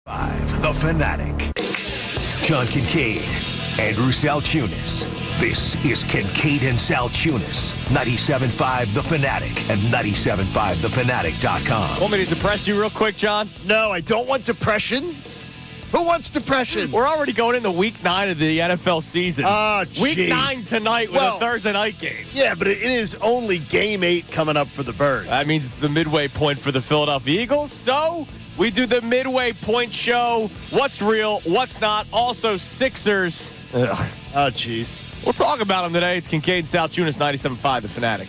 The Fanatic. John Kincade, Andrew Salciunas. This is Kincade and Salciunas. 97.5 The Fanatic and 97.5thefanatic.com. Want me to depress you real quick, John? No, I don't want depression. Who wants depression? We're already going into week 9 of the NFL season. Week 9 tonight with a Thursday night game. Yeah, but it is only game 8 coming up for the Birds. That means it's the midway point for the Philadelphia Eagles. So we do the midway point show. What's real, what's not. Also, Sixers. Ugh. Oh, jeez. We'll talk about them today. It's Kincade Salciunas, 97.5 The Fanatic.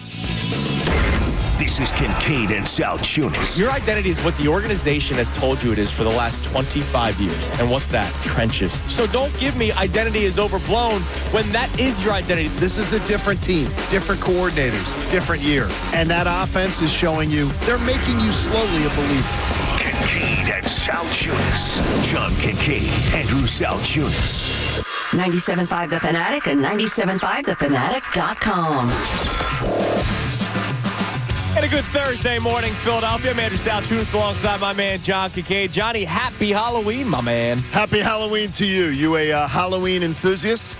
This is Kincade and Salciunas. Your identity is what the organization has told you it is for the last 25 years. And what's that? Trenches. So don't give me identity is overblown when that is your identity. This is a different team, different coordinators, different year. And that offense is showing you, they're making you slowly a believer. Kincade and Salciunas. John Kincade, Andrew Salciunas. 97.5 The Fanatic and 97.5thefanatic.com. And a good Thursday morning, Philadelphia. I'm Andrew Salciunas alongside my man, John Kincade. Johnny, happy Halloween, my man. Happy Halloween to you. You a Halloween enthusiast?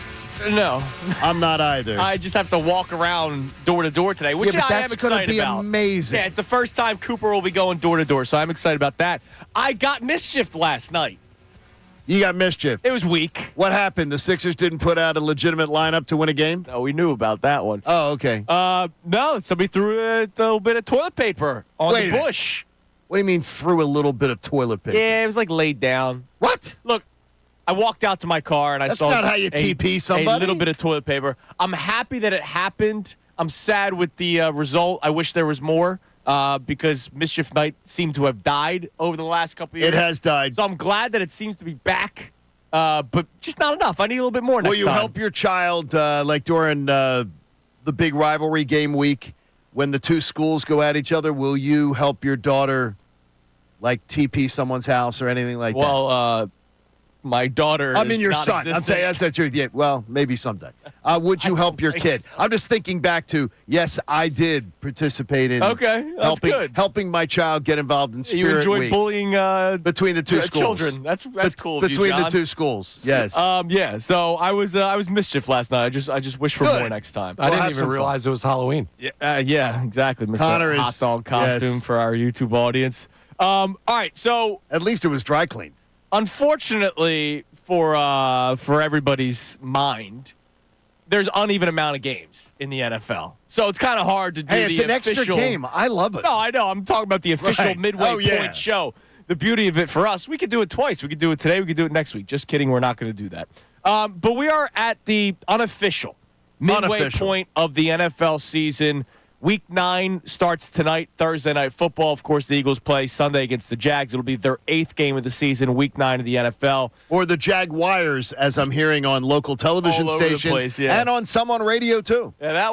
No. I'm not either. I just have to walk around door to door today, which but I am that's going to excited be about. amazing. Yeah, it's the first time Cooper will be going door to door, so I'm excited about that. I got mischieved last night. You got mischief. It was weak. What happened? The Sixers didn't put out a legitimate lineup to win a game? No, we knew about that one. Oh, okay. No, somebody threw a little bit of toilet paper on Wait the a bush. What do you mean threw a little bit of toilet paper? Yeah, it was like laid down. What? Look, I walked out to my car and I That's saw not how you TP somebody. a little bit of toilet paper. I'm happy that it happened. I'm sad with the result. I wish there was more because Mischief Night seemed to have died over the last couple of years. It has died. So I'm glad that it seems to be back, but just not enough. I need a little bit more next Will you time. help your child like during the big rivalry game week when the two schools go at each other? Will you help your daughter like TP someone's house or anything like that? Well, my daughter I mean, is your not son. existent. I'm saying that's the truth. Yeah, well, maybe someday. Would you help your kid? So. I'm just thinking back to, yes, I did participate in helping my child get involved in Spirit You enjoyed Week bullying between the two schools. children. That's cool. Of you, Between the John. two schools, yes. Yeah. So I was mischief last night. I just wish for Good. more next time. Well, I didn't have even some realize it was Halloween. Yeah, exactly. Mr. Connor Hot is- Dog costume yes. for our YouTube audience. All right. So At least it was dry cleaned. unfortunately for everybody's mind, there's uneven amount of games in the NFL. So it's kind of hard to do Hey, it's the an official extra game. I love it. No, I know. I'm talking about the official Right. midway Oh, yeah. point show. The beauty of it for us, we could do it twice. We could do it today. We could do it next week. Just kidding. We're not going to do that. But we are at the unofficial midway point of the NFL season. Week 9 starts tonight, Thursday Night Football. Of course, the Eagles play Sunday against the Jags. It'll be their 8th game of the season, Week 9 of the NFL. Or the Jaguars, as I'm hearing on local television All over the stations place, yeah. and on some on radio too. Yeah, that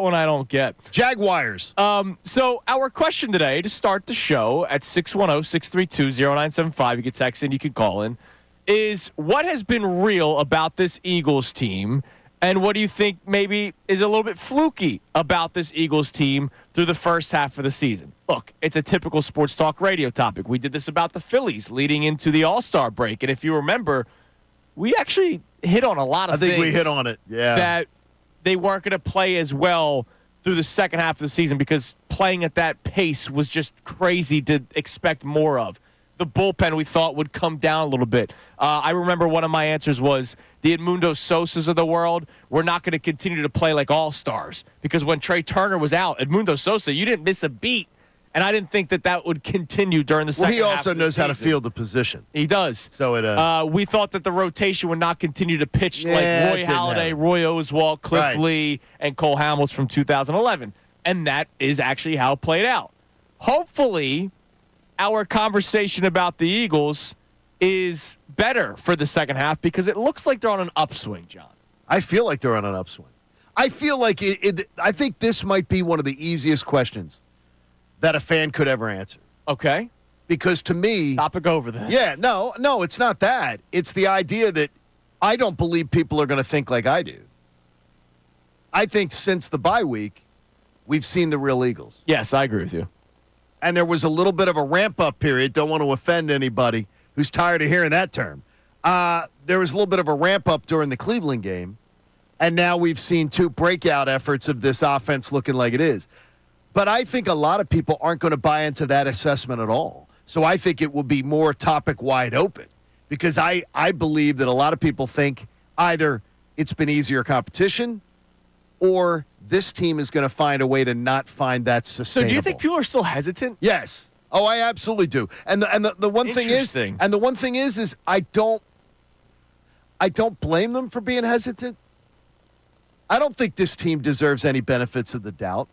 one I don't get. Jaguars. So our question today to start the show at 610-632-0975, you can text in, you can call in, is what has been real about this Eagles team, and what do you think maybe is a little bit fluky about this Eagles team through the first half of the season? Look, it's a typical sports talk radio topic. We did this about the Phillies leading into the All-Star break, and if you remember, we actually hit on a lot of things. I think we hit on it, yeah. That they weren't going to play as well through the second half of the season because playing at that pace was just crazy to expect more of. The bullpen we thought would come down a little bit. I remember one of my answers was the Edmundo Sosas of the world were not going to continue to play like all-stars because when Trey Turner was out, Edmundo Sosa, you didn't miss a beat. And I didn't think that would continue during the second half. Well, he also of the knows how to season. field the position. He does. So it. We thought that the rotation would not continue to pitch Yeah, like it Roy didn't Halladay, happen. Roy Oswalt, Cliff Right. Lee, and Cole Hamels from 2011. And that is actually how it played out. Hopefully, our conversation about the Eagles is better for the second half because it looks like they're on an upswing, John. I feel like they're on an upswing. I feel like I think this might be one of the easiest questions that a fan could ever answer. Okay. Because to me, Topic over then. yeah, no, it's not that. It's the idea that I don't believe people are going to think like I do. I think since the bye week, we've seen the real Eagles. Yes, I agree with you. And there was a little bit of a ramp-up period. Don't want to offend anybody. who's tired of hearing that term. There was a little bit of a ramp up during the Cleveland game, and now we've seen 2 breakout efforts of this offense looking like it is. But I think a lot of people aren't going to buy into that assessment at all. So I think it will be more topic wide open because I believe that a lot of people think either it's been easier competition or this team is going to find a way to not find that sustainable. So do you think people are still hesitant? Yes. Oh, I absolutely do. And the one thing is I don't blame them for being hesitant. I don't think this team deserves any benefits of the doubt.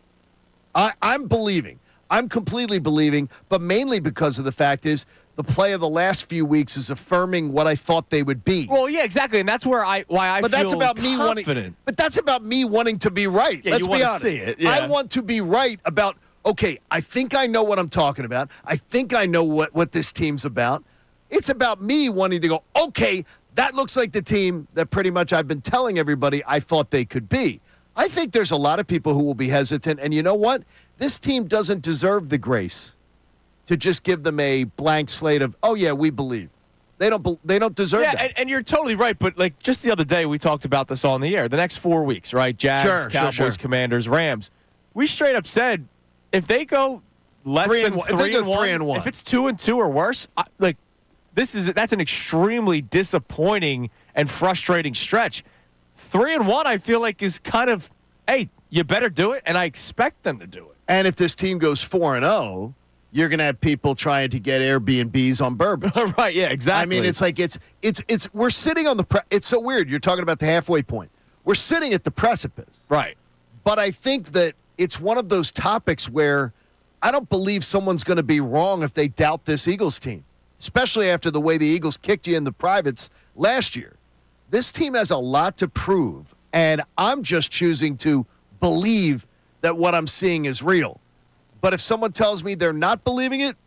I'm believing. I'm completely believing, but mainly because of the fact is the play of the last few weeks is affirming what I thought they would be. Well, yeah, exactly, and that's why I but feel that's about confident. But that's about me wanting to be right. Yeah, Let's you be want to honest. see it. Yeah. I want to be right about, okay, I think I know what I'm talking about. I think I know what this team's about. It's about me wanting to go, okay, that looks like the team that pretty much I've been telling everybody I thought they could be. I think there's a lot of people who will be hesitant, and you know what? This team doesn't deserve the grace to just give them a blank slate of, oh, yeah, we believe. They don't deserve that. Yeah, and you're totally right, but like just the other day we talked about this on the air. The next 4 weeks, right? Jags, Cowboys, Commanders, Rams. We straight up said if they go less than 3-1, if it's 2-2 or worse, that's an extremely disappointing and frustrating stretch. 3-1, I feel like is kind of, hey, you better do it, and I expect them to do it. And if this team goes 4-0, you're going to have people trying to get Airbnbs on bourbons. Right, yeah, exactly. I mean, it's like it's we're sitting on the it's so weird. You're talking about the halfway point. We're sitting at the precipice. Right. But I think that it's one of those topics where I don't believe someone's going to be wrong if they doubt this Eagles team, especially after the way the Eagles kicked you in the privates last year. This team has a lot to prove, and I'm just choosing to believe that what I'm seeing is real. But if someone tells me they're not believing it,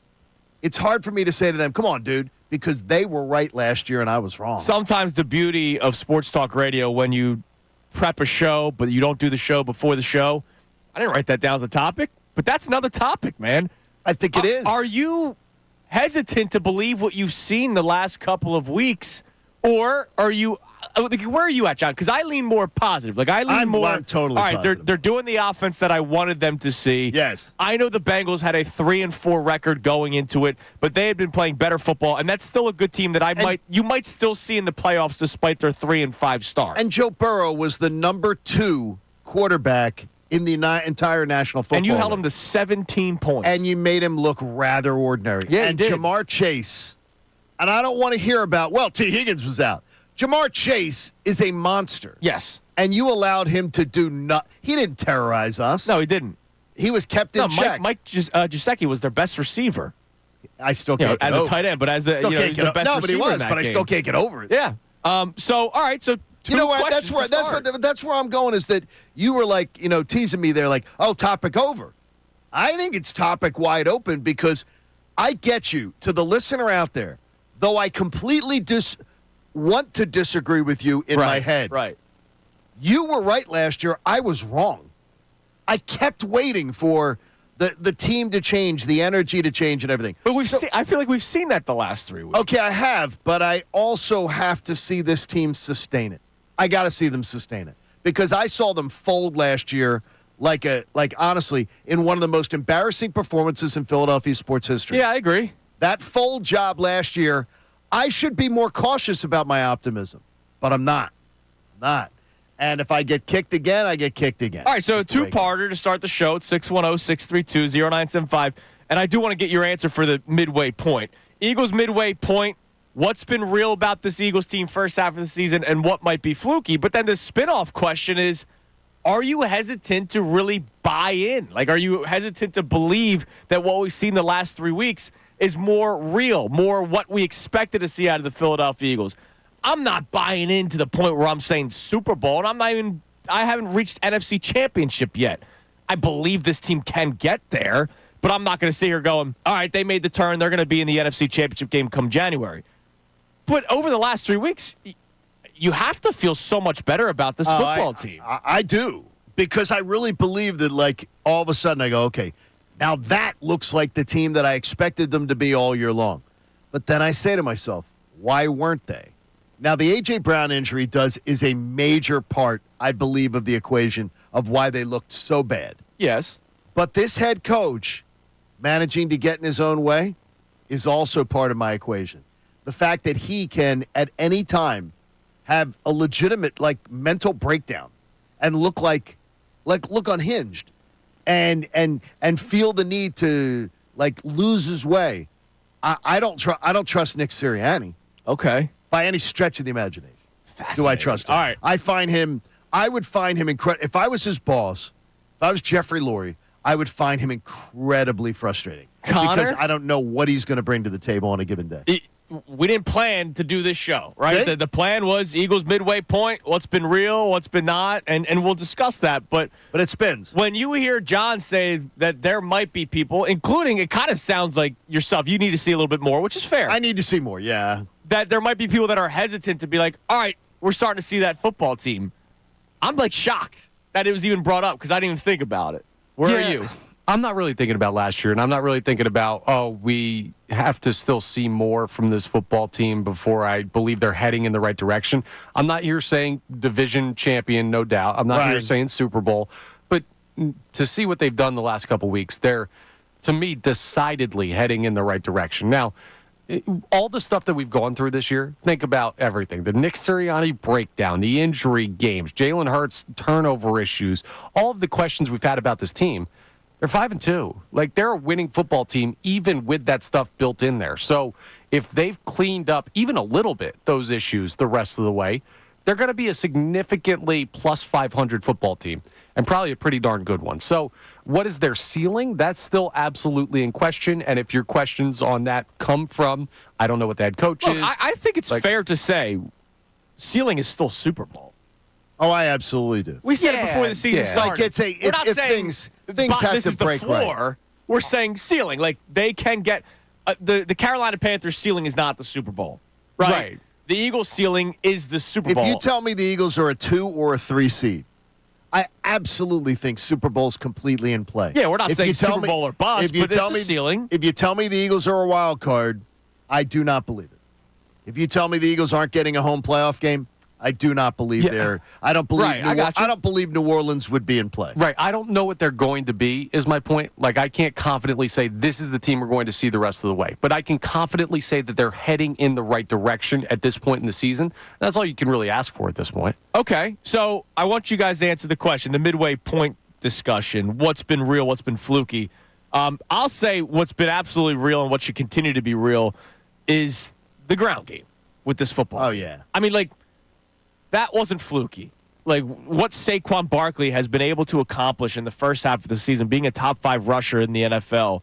it's hard for me to say to them, come on, dude, because they were right last year and I was wrong. Sometimes the beauty of sports talk radio when you prep a show, but you don't do the show before the show. I didn't write that down as a topic, but that's another topic, man. I think it is. Are you hesitant to believe what you've seen the last couple of weeks? Or are you where are you at, John? Because I lean more positive. I'm totally all right, positive. They're doing the offense that I wanted them to see. Yes. I know the Bengals had a 3-4 record going into it, but they had been playing better football, and that's still a good team that you might still see in the playoffs despite their 3-5 start. And Joe Burrow was the number 2 quarterback in the entire National Football And you held League. him to 17 points. And you made him look rather ordinary. Yeah, and you did. Jamar Chase, and I don't want to hear about, well, T. Higgins was out. Jamar Chase is a monster. Yes. And you allowed him to do nothing. He didn't terrorize us. No, he didn't. He was kept in check. Mike Gesicki was their best receiver. I still can't get as over a tight end, but as the Still can't he's get the o- best No, receiver but he was, in that but I game. still can't get over it. Yeah. So all right. So two You know what? questions to start. That's where I'm going. Is that you were like teasing me there, like, oh, topic over. I think it's topic wide open because I get you. To the listener out there, though I completely want to disagree with you in my head. Right. You were right last year. I was wrong. I kept waiting for the team to change, the energy to change, and everything. But I feel like we've seen that the last 3 weeks. Okay, I have, but I also have to see this team sustain it. I got to see them sustain it because I saw them fold last year like honestly in one of the most embarrassing performances in Philadelphia sports history. Yeah, I agree. That fold job last year, I should be more cautious about my optimism, but I'm not. And if I get kicked again, I get kicked again. All right, so a two-parter to start the show at 610-632-0975. And I do want to get your answer for the midway point. Eagles midway point, what's been real about this Eagles team first half of the season and what might be fluky? But then the spinoff question is, are you hesitant to really buy in? Like, are you hesitant to believe that what we've seen the last 3 weeks is more real, more what we expected to see out of the Philadelphia Eagles? I'm not buying in to the point where I'm saying Super Bowl, and I haven't reached NFC Championship yet. I believe this team can get there, but I'm not going to sit here going, all right, they made the turn. They're going to be in the NFC Championship game come January. But over the last 3 weeks, you have to feel so much better about this football team. I do, because I really believe that, like, all of a sudden I go, okay, now that looks like the team that I expected them to be all year long. But then I say to myself, why weren't they? Now, the A.J. Brown injury is a major part, I believe, of the equation of why they looked so bad. Yes. But this head coach managing to get in his own way is also part of my equation. The fact that he can, at any time, have a legitimate, mental breakdown and look look unhinged and feel the need to, lose his way. I don't trust Nick Sirianni. Okay. By any stretch of the imagination. Fascinating. Do I trust him? All right. I would find him incredible. If I was his boss, if I was Jeffrey Lurie, I would find him incredibly frustrating. Connor? Because I don't know what he's going to bring to the table on a given day. We didn't plan to do this show, right? Okay. The plan was Eagles midway point, what's been real, what's been not, and we'll discuss that. But it spins. When you hear John say that there might be people, including, it kind of sounds like yourself, you need to see a little bit more, which is fair. I need to see more, yeah. That there might be people that are hesitant to be like, all right, we're starting to see that football team. I'm shocked that it was even brought up because I didn't even think about it. Where are you? I'm not really thinking about last year, and I'm not really thinking about, we have to still see more from this football team before I believe they're heading in the right direction. I'm not here saying division champion, no doubt. I'm not here saying Super Bowl. But to see what they've done the last couple weeks, they're, to me, decidedly heading in the right direction. Now, all the stuff that we've gone through this year, think about everything. The Nick Sirianni breakdown, the injury games, Jalen Hurts turnover issues, all of the questions we've had about this team. They're 5-2. They're a winning football team, even with that stuff built in there. So if they've cleaned up even a little bit those issues the rest of the way, they're going to be a significantly plus 500 football team and probably a pretty darn good one. So what is their ceiling? That's still absolutely in question. And if your questions on that come from, I don't know what the head coach is. I think it's fair to say ceiling is still Super Bowl. Oh, I absolutely do. We said it before the season started. We're not saying things have this to is the break floor. right. We're saying ceiling. They can get the Carolina Panthers ceiling is not the Super Bowl, right? The Eagles ceiling is the Super Bowl. If you tell me the Eagles are a 2 or a 3 seed, I absolutely think Super Bowl's completely in play. Yeah, we're not saying Super Bowl or bust, but it's a ceiling. If you tell me the Eagles are a wild card, I do not believe it. If you tell me the Eagles aren't getting a home playoff game, I do not believe they're. I don't believe. Right, I don't believe New Orleans would be in play. Right. I don't know what they're going to be. Is my point. I can't confidently say this is the team we're going to see the rest of the way. But I can confidently say that they're heading in the right direction at this point in the season. That's all you can really ask for at this point. Okay, so I want you guys to answer the question, the midway point discussion. What's been real? What's been fluky? I'll say what's been absolutely real and what should continue to be real is the ground game with this football team. Yeah. I mean, that wasn't fluky. What Saquon Barkley has been able to accomplish in the first half of the season, being a top 5 rusher in the NFL,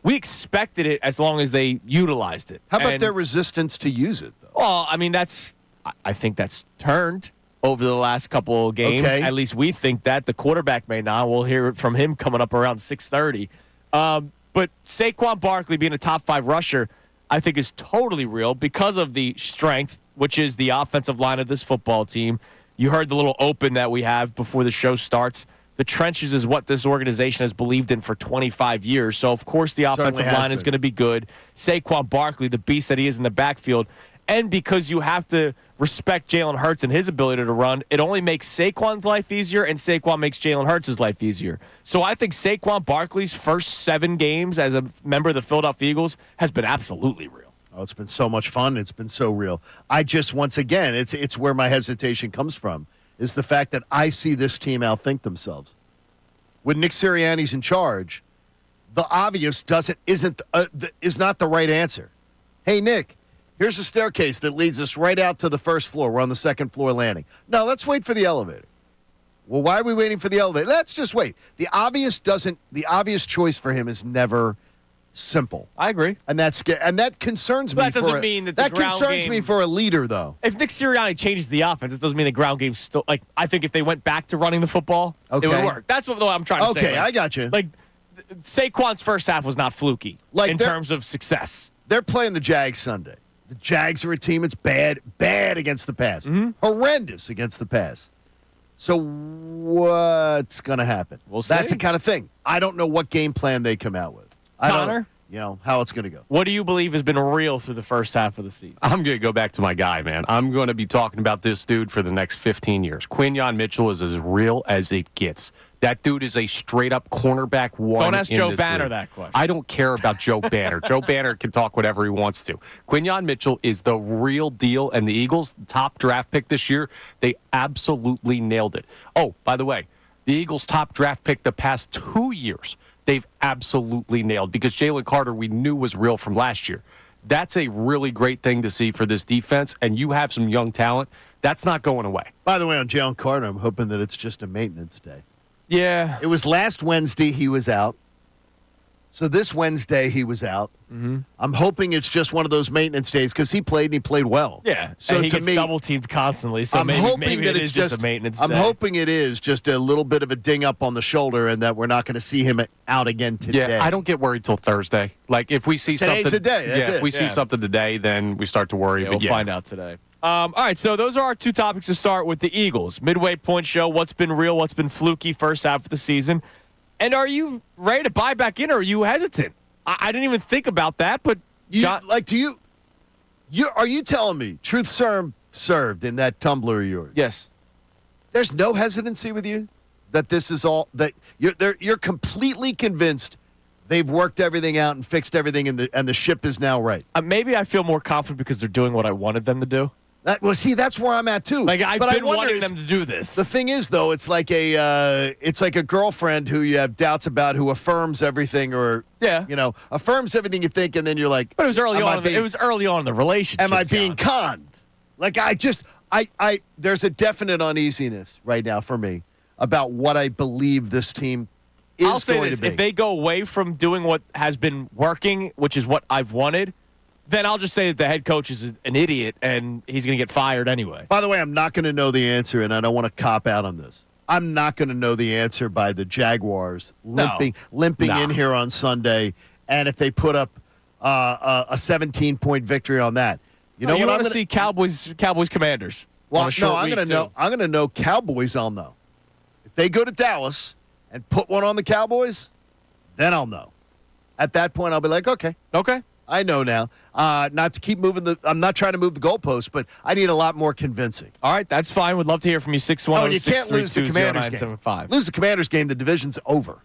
we expected it as long as they utilized it. How about their resistance to use it, though? Well, I mean, I think that's turned over the last couple of games. Okay. At least we think that. The quarterback may not. We'll hear it from him coming up around 6:30. But Saquon Barkley being a top 5 rusher, I think is totally real because of the strength, which is the offensive line of this football team. You heard the little open that we have before the show starts. The trenches is what this organization has believed in for 25 years. So, of course, the offensive line is going to be good. Saquon Barkley, the beast that he is in the backfield. And because you have to respect Jalen Hurts and his ability to run, it only makes Saquon's life easier, and Saquon makes Jalen Hurts' life easier. So I think Saquon Barkley's first 7 games as a member of the Philadelphia Eagles has been absolutely real. Oh, it's been so much fun. It's been so real. I just, once again, it's where my hesitation comes from, is the fact that I see this team outthink themselves. When Nick Sirianni's in charge, the obvious is not the right answer. Hey, Nick, here's a staircase that leads us right out to the first floor. We're on the second floor landing. No, let's wait for the elevator. Well, why are we waiting for the elevator? Let's just wait. The obvious choice for him is never simple. I agree. And that concerns me. That doesn't mean that the ground concerns game, me for a leader, though. If Nick Sirianni changes the offense, it doesn't mean the ground game's still I think if they went back to running the football, it would work. That's what I'm trying to say. Okay, I got you. Saquon's first half was not fluky in terms of success. They're playing the Jags Sunday. The Jags are a team that's bad against the pass. Horrendous against the pass. So what's going to happen? We'll see. That's the kind of thing. I don't know what game plan they come out with. Connor, how it's going to go. What do you believe has been real through the first half of the season? I'm going to go back to my guy, man. I'm going to be talking about this dude for the next 15 years. Quinyon Mitchell is as real as it gets. That dude is a straight-up cornerback one. Don't ask in Joe this Banner league. that question. I don't care about Joe Banner. Joe Banner can talk whatever he wants to. Quinyon Mitchell is the real deal, and the Eagles' top draft pick this year, they absolutely nailed it. Oh, by the way, the Eagles' top draft pick the past 2 years, they've absolutely nailed because Jalen Carter we knew was real from last year. That's a really great thing to see for this defense, and you have some young talent. That's not going away. By the way, on Jalen Carter, I'm hoping that it's just a maintenance day. Yeah. It was last Wednesday he was out. So this Wednesday he was out. Mm-hmm. I'm hoping it's just one of those maintenance days because he played and he played well. Yeah. So and he to gets me, double teamed constantly. So I'm maybe hoping that it it's is just a maintenance I'm day. hoping it is just a little bit of a ding up on the shoulder and that we're not going to see him out again today. Yeah, I don't get worried till Thursday. Like if we see Today's something, the day. That's it. if we see something today, then we start to worry. Yeah, but we'll find out today. All right, so those are our two topics to start with the Eagles. Midway point show, what's been real, what's been fluky first half of the season. And are you ready to buy back in or are you hesitant? I didn't even think about that, but are you telling me, truth served in that tumbler of yours? Yes. There's no hesitancy with you that this is all that you're completely convinced they've worked everything out and fixed everything and the ship is now right. Maybe I feel more confident because they're doing what I wanted them to do. That's where I'm at too. Like I've been wanting them to do this. The thing is, though, it's like a girlfriend who you have doubts about who affirms everything or affirms everything you think, and then you're like, but it was early on. It was early on in the relationship. Am I being conned? Like there's a definite uneasiness right now for me about what I believe this team is I'll say going this: to be. if they go away from doing what has been working, which is what I've wanted, then I'll just say that the head coach is an idiot and he's going to get fired anyway. By the way, I'm not going to know the answer, and I don't want to cop out on this. I'm not going to know the answer by the Jaguars limping in here on Sunday, and if they put up a 17-point victory on that. You want to see Cowboys Commanders. Well, no, I'm going to know. I'm going to know Cowboys. I'll know. If they go to Dallas and put one on the Cowboys, then I'll know. At that point, I'll be like, okay. I know now. Not to keep moving I'm not trying to move the goalpost, but I need a lot more convincing. All right, that's fine. Would love to hear from you. 610 you can't lose the Commanders game. Lose the Commanders game, the division's over.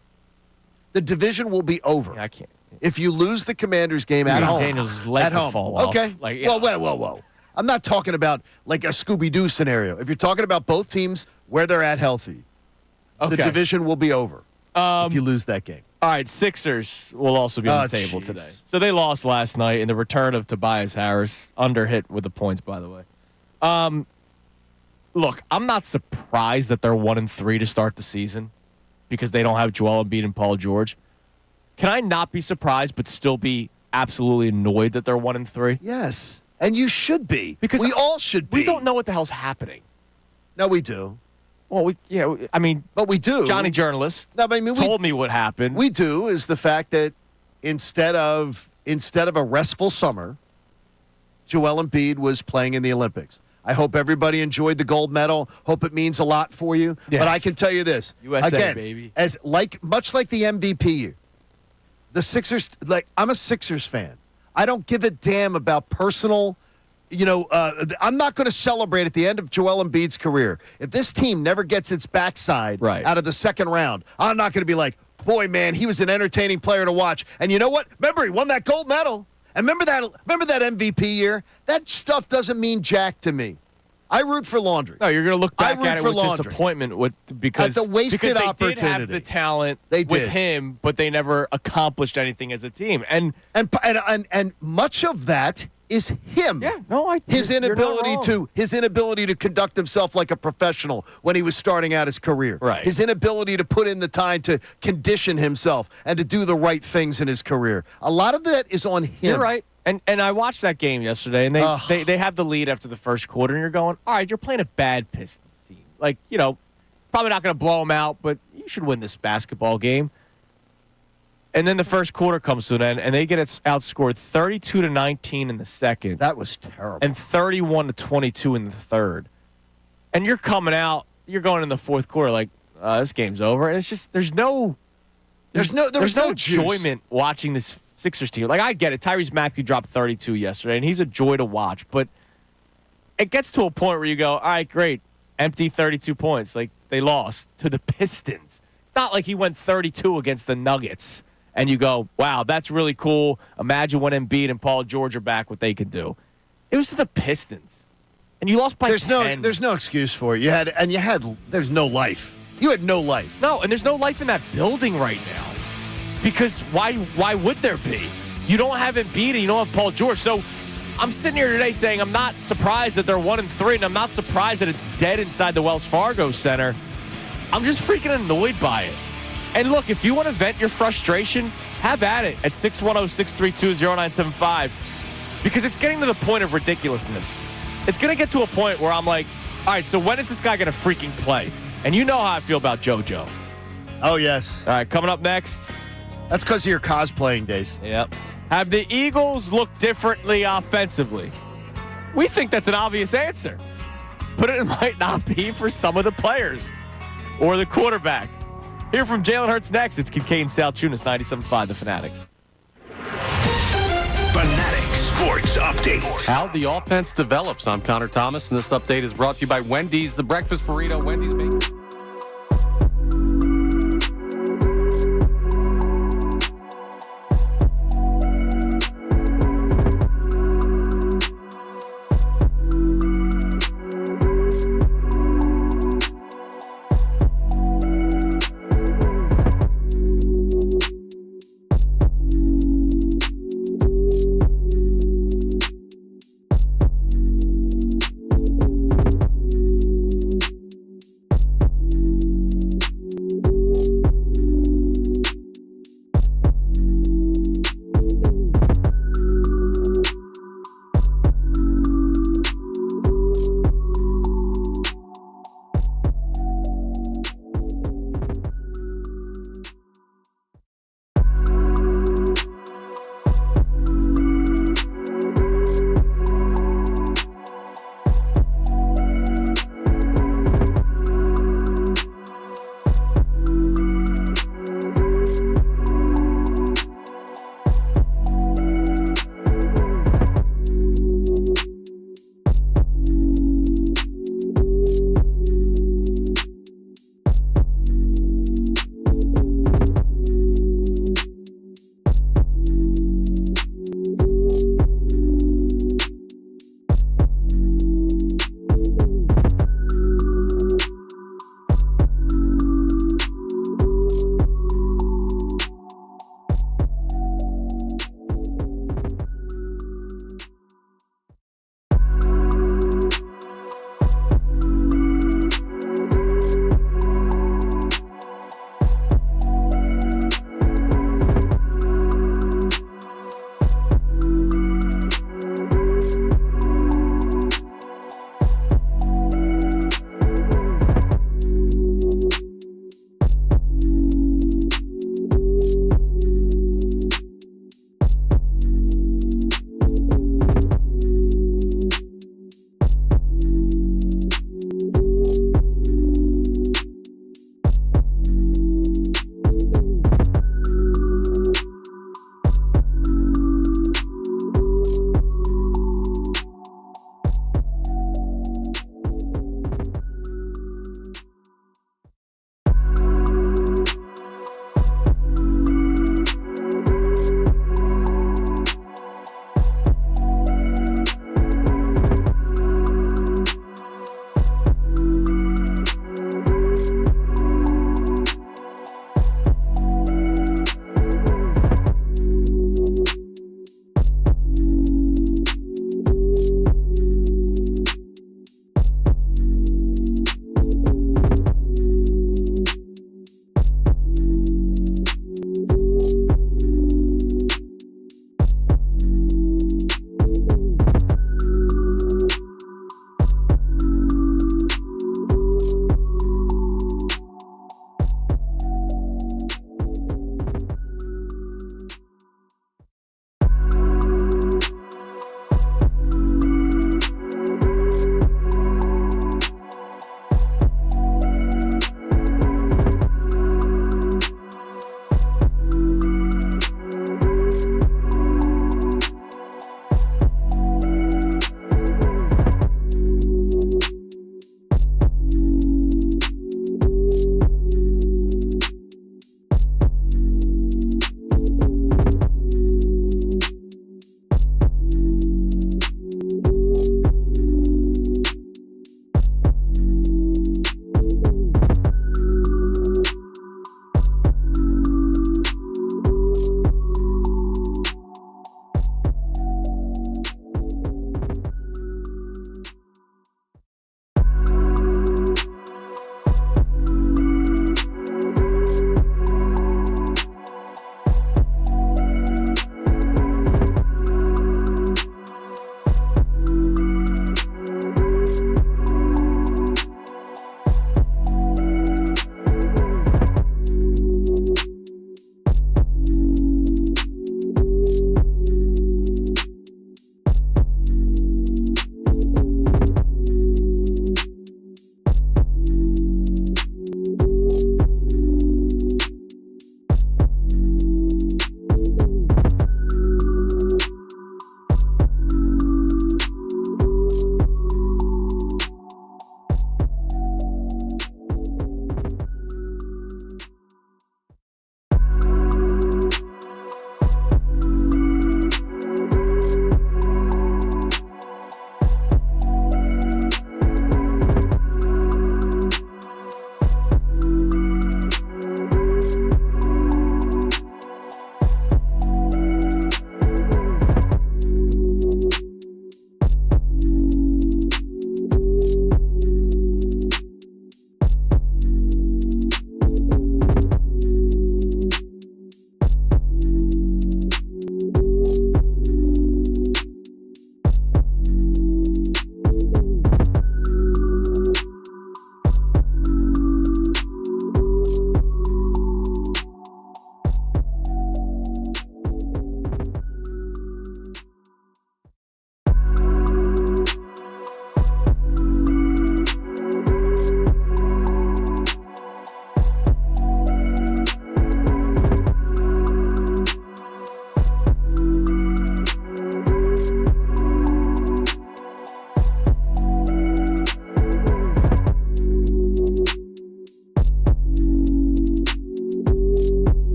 The division will be over. Yeah, I can't. If you lose the Commanders game at home. Daniels' leg will fall off. Okay. Whoa. I'm not talking about like a Scooby-Doo scenario. If you're talking about both teams where they're at healthy, the division will be over if you lose that game. All right, Sixers will also be on the table today. So they lost last night in the return of Tobias Harris, under hit with the points, by the way. Look, I'm not surprised that they're 1-3 to start the season because they don't have Joel Embiid and Paul George. Can I not be surprised but still be absolutely annoyed that they're 1-3? Yes, and you should be. Because we all should be. We don't know what the hell's happening. No, we do. Well, but we do. Johnny Journalist told me what happened. We do is the fact that instead of a restful summer, Joel Embiid was playing in the Olympics. I hope everybody enjoyed the gold medal. Hope it means a lot for you. Yes. But I can tell you this USA, again, baby. Much like the MVP year, the Sixers. I'm a Sixers fan. I don't give a damn about personal. I'm not going to celebrate at the end of Joel Embiid's career. If this team never gets its backside out of the second round, I'm not going to be like, boy, man, he was an entertaining player to watch. And you know what? Remember, he won that gold medal. And remember that MVP year? That stuff doesn't mean jack to me. I root for laundry. No, you're going to look back at it with disappointment because it's a wasted they opportunity. Did have the talent with him, but they never accomplished anything as a team. And much of that is him. Yeah, no, his inability to conduct himself like a professional when he was starting out his career. Right. His inability to put in the time to condition himself and to do the right things in his career. A lot of that is on him. You're right. And I watched that game yesterday, and they have the lead after the first quarter, and you're going, all right, you're playing a bad Pistons team. Like, probably not going to blow them out, but you should win this basketball game. And then the first quarter comes to an end, and they get outscored 32-19 in the second. That was terrible. And 31-22 in the third. And you're coming out, you're going in the fourth quarter like, this game's over. And it's just, there's no enjoyment watching this Sixers team. Like, I get it. Tyrese Maxey dropped 32 yesterday, and he's a joy to watch. But it gets to a point where you go, all right, great. Empty 32 points. Like, they lost to the Pistons. It's not like he went 32 against the Nuggets, and you go, wow, that's really cool. Imagine when Embiid and Paul George are back, what they could do. It was to the Pistons. And you lost by 10. There's no excuse for it. There's no life. You had no life. No, and there's no life in that building right now. Because why would there be? You don't have Embiid and you don't have Paul George. So I'm sitting here today saying I'm not surprised that they're 1-3, and I'm not surprised that it's dead inside the Wells Fargo Center. I'm just freaking annoyed by it. And look, if you want to vent your frustration, have at it at 610-632-0975, because it's getting to the point of ridiculousness. It's going to get to a point where I'm like, all right, so when is this guy going to freaking play? And you know how I feel about JoJo. Oh, yes. All right, coming up next. That's because of your cosplaying days. Yep. Have the Eagles look differently offensively? We think that's an obvious answer, but it might not be for some of the players or the quarterback. Hear from Jalen Hurts next. It's Kincade Salciunas, 97.5 The Fanatic. Fanatic Sports Update. How the offense develops. I'm Connor Thomas, and this update is brought to you by Wendy's, the breakfast burrito. Wendy's bacon.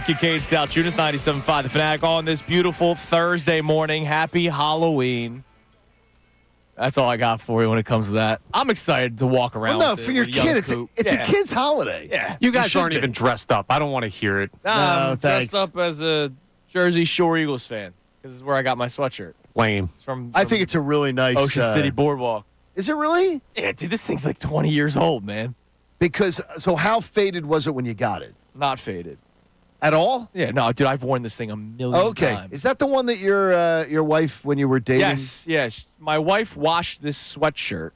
Kincade Salciunas, 97.5 The Fanatic on this beautiful Thursday morning. Happy Halloween. That's all I got for you when it comes to that. I'm excited to walk around. Well, no, with for it, your with a young kid, it's coop. a kid's holiday. Yeah. You guys should aren't be. even dressed up. I don't want to hear it. I'm thanks. dressed up as a Jersey Shore Eagles fan because this is where I got my sweatshirt. Lame. It's from I think it's a really nice Ocean City Boardwalk. Is it really? Yeah, dude, this thing's like 20 years old, man. Because so how faded was it when you got it? Not faded. At all? Yeah, no, dude, I've worn this thing a million Okay. times. Is that the one that your wife, when you were dating? Yes. My wife washed this sweatshirt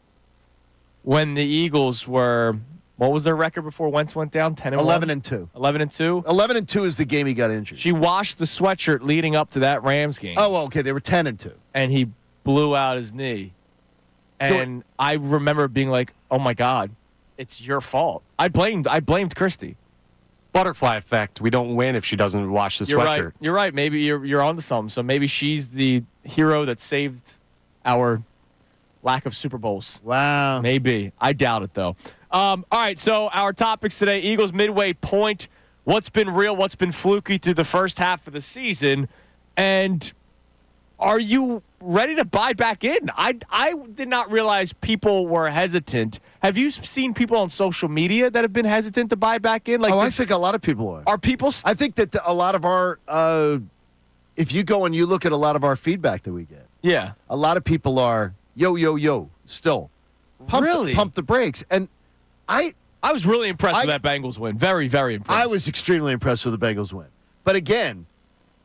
when the Eagles were, what was their record before Wentz went down? 10-1? 11-2. 11-2? 11-2 is the game he got injured. She washed the sweatshirt leading up to that Rams game. Oh, okay. They were 10-2. And he blew out his knee. So- And I remember being like, oh my God, it's your fault. I blamed Christy. Butterfly effect. We don't win if she doesn't wash the You're sweatshirt. right. You're right. Maybe you're onto something. So maybe she's the hero that saved our lack of Super Bowls. Wow. Maybe. I doubt it, though. All right, so our topics today, Eagles midway point, what's been real, what's been fluky through the first half of the season, and are you ready to buy back in? I did not realize people were hesitant. Have you seen people on social media that have been hesitant to buy back in? Like, I think a lot of people are. Are people I think that a lot of our, if you go and you look at a lot of our feedback that we get, Yeah. a lot of people are, yo, still. Really? Pump the brakes. And I I was really impressed with that Bengals win. Very, very impressed. I was extremely impressed with the Bengals win. But again,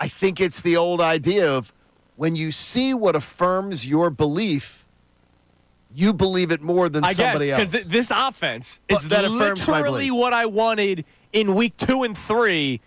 I think it's the old idea of when you see what affirms your belief, you believe it more than somebody else. Because this offense is That affirms my literally belief. what I wanted in week 2 and 3,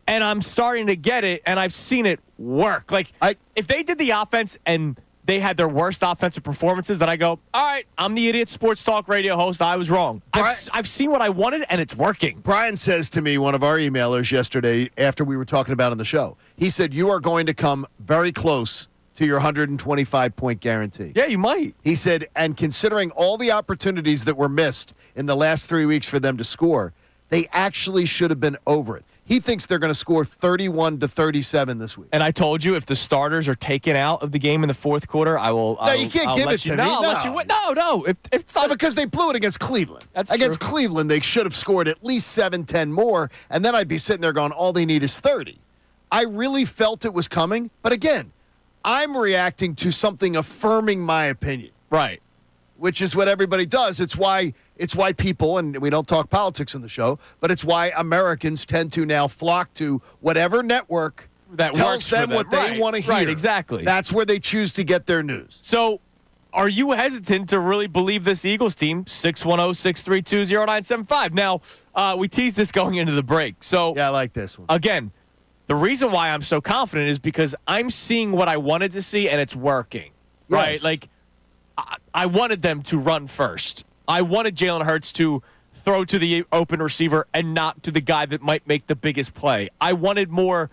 and I'm starting to get it, and I've seen it work. Like, if they did the offense and they had their worst offensive performances, then I go, all right, I'm the idiot sports talk radio host. I was wrong. I've seen what I wanted, and it's working. Brian says to me, one of our emailers yesterday after we were talking about it on the show, he said, you are going to come very close to your 125-point guarantee. Yeah, you might. He said, and considering all the opportunities that were missed in the last 3 weeks for them to score, they actually should have been over it. He thinks they're going to score 31-37 this week. And I told you, if the starters are taken out of the game in the fourth quarter, I will. No, you can't give it to me. No, I'll let No. you win. No. If it's not, Because they blew it against Cleveland. That's against true. Cleveland, they should have scored at least 7-10 more, and then I'd be sitting there going, all they need is 30. I really felt it was coming, but again, I'm reacting to something affirming my opinion, right. which is what everybody does. It's why people, and we don't talk politics on the show, but it's why Americans tend to now flock to whatever network That tells works for them what them. they want to hear. Right, exactly. That's where they choose to get their news. So, are you hesitant to really believe this Eagles team? 610-632-0975. Now, we teased this going into the break. So, Yeah, I like this one. again, the reason why I'm so confident is because I'm seeing what I wanted to see, and it's working. Right? Yes. Like, I wanted them to run first. I wanted Jalen Hurts to throw to the open receiver and not to the guy that might make the biggest play. I wanted more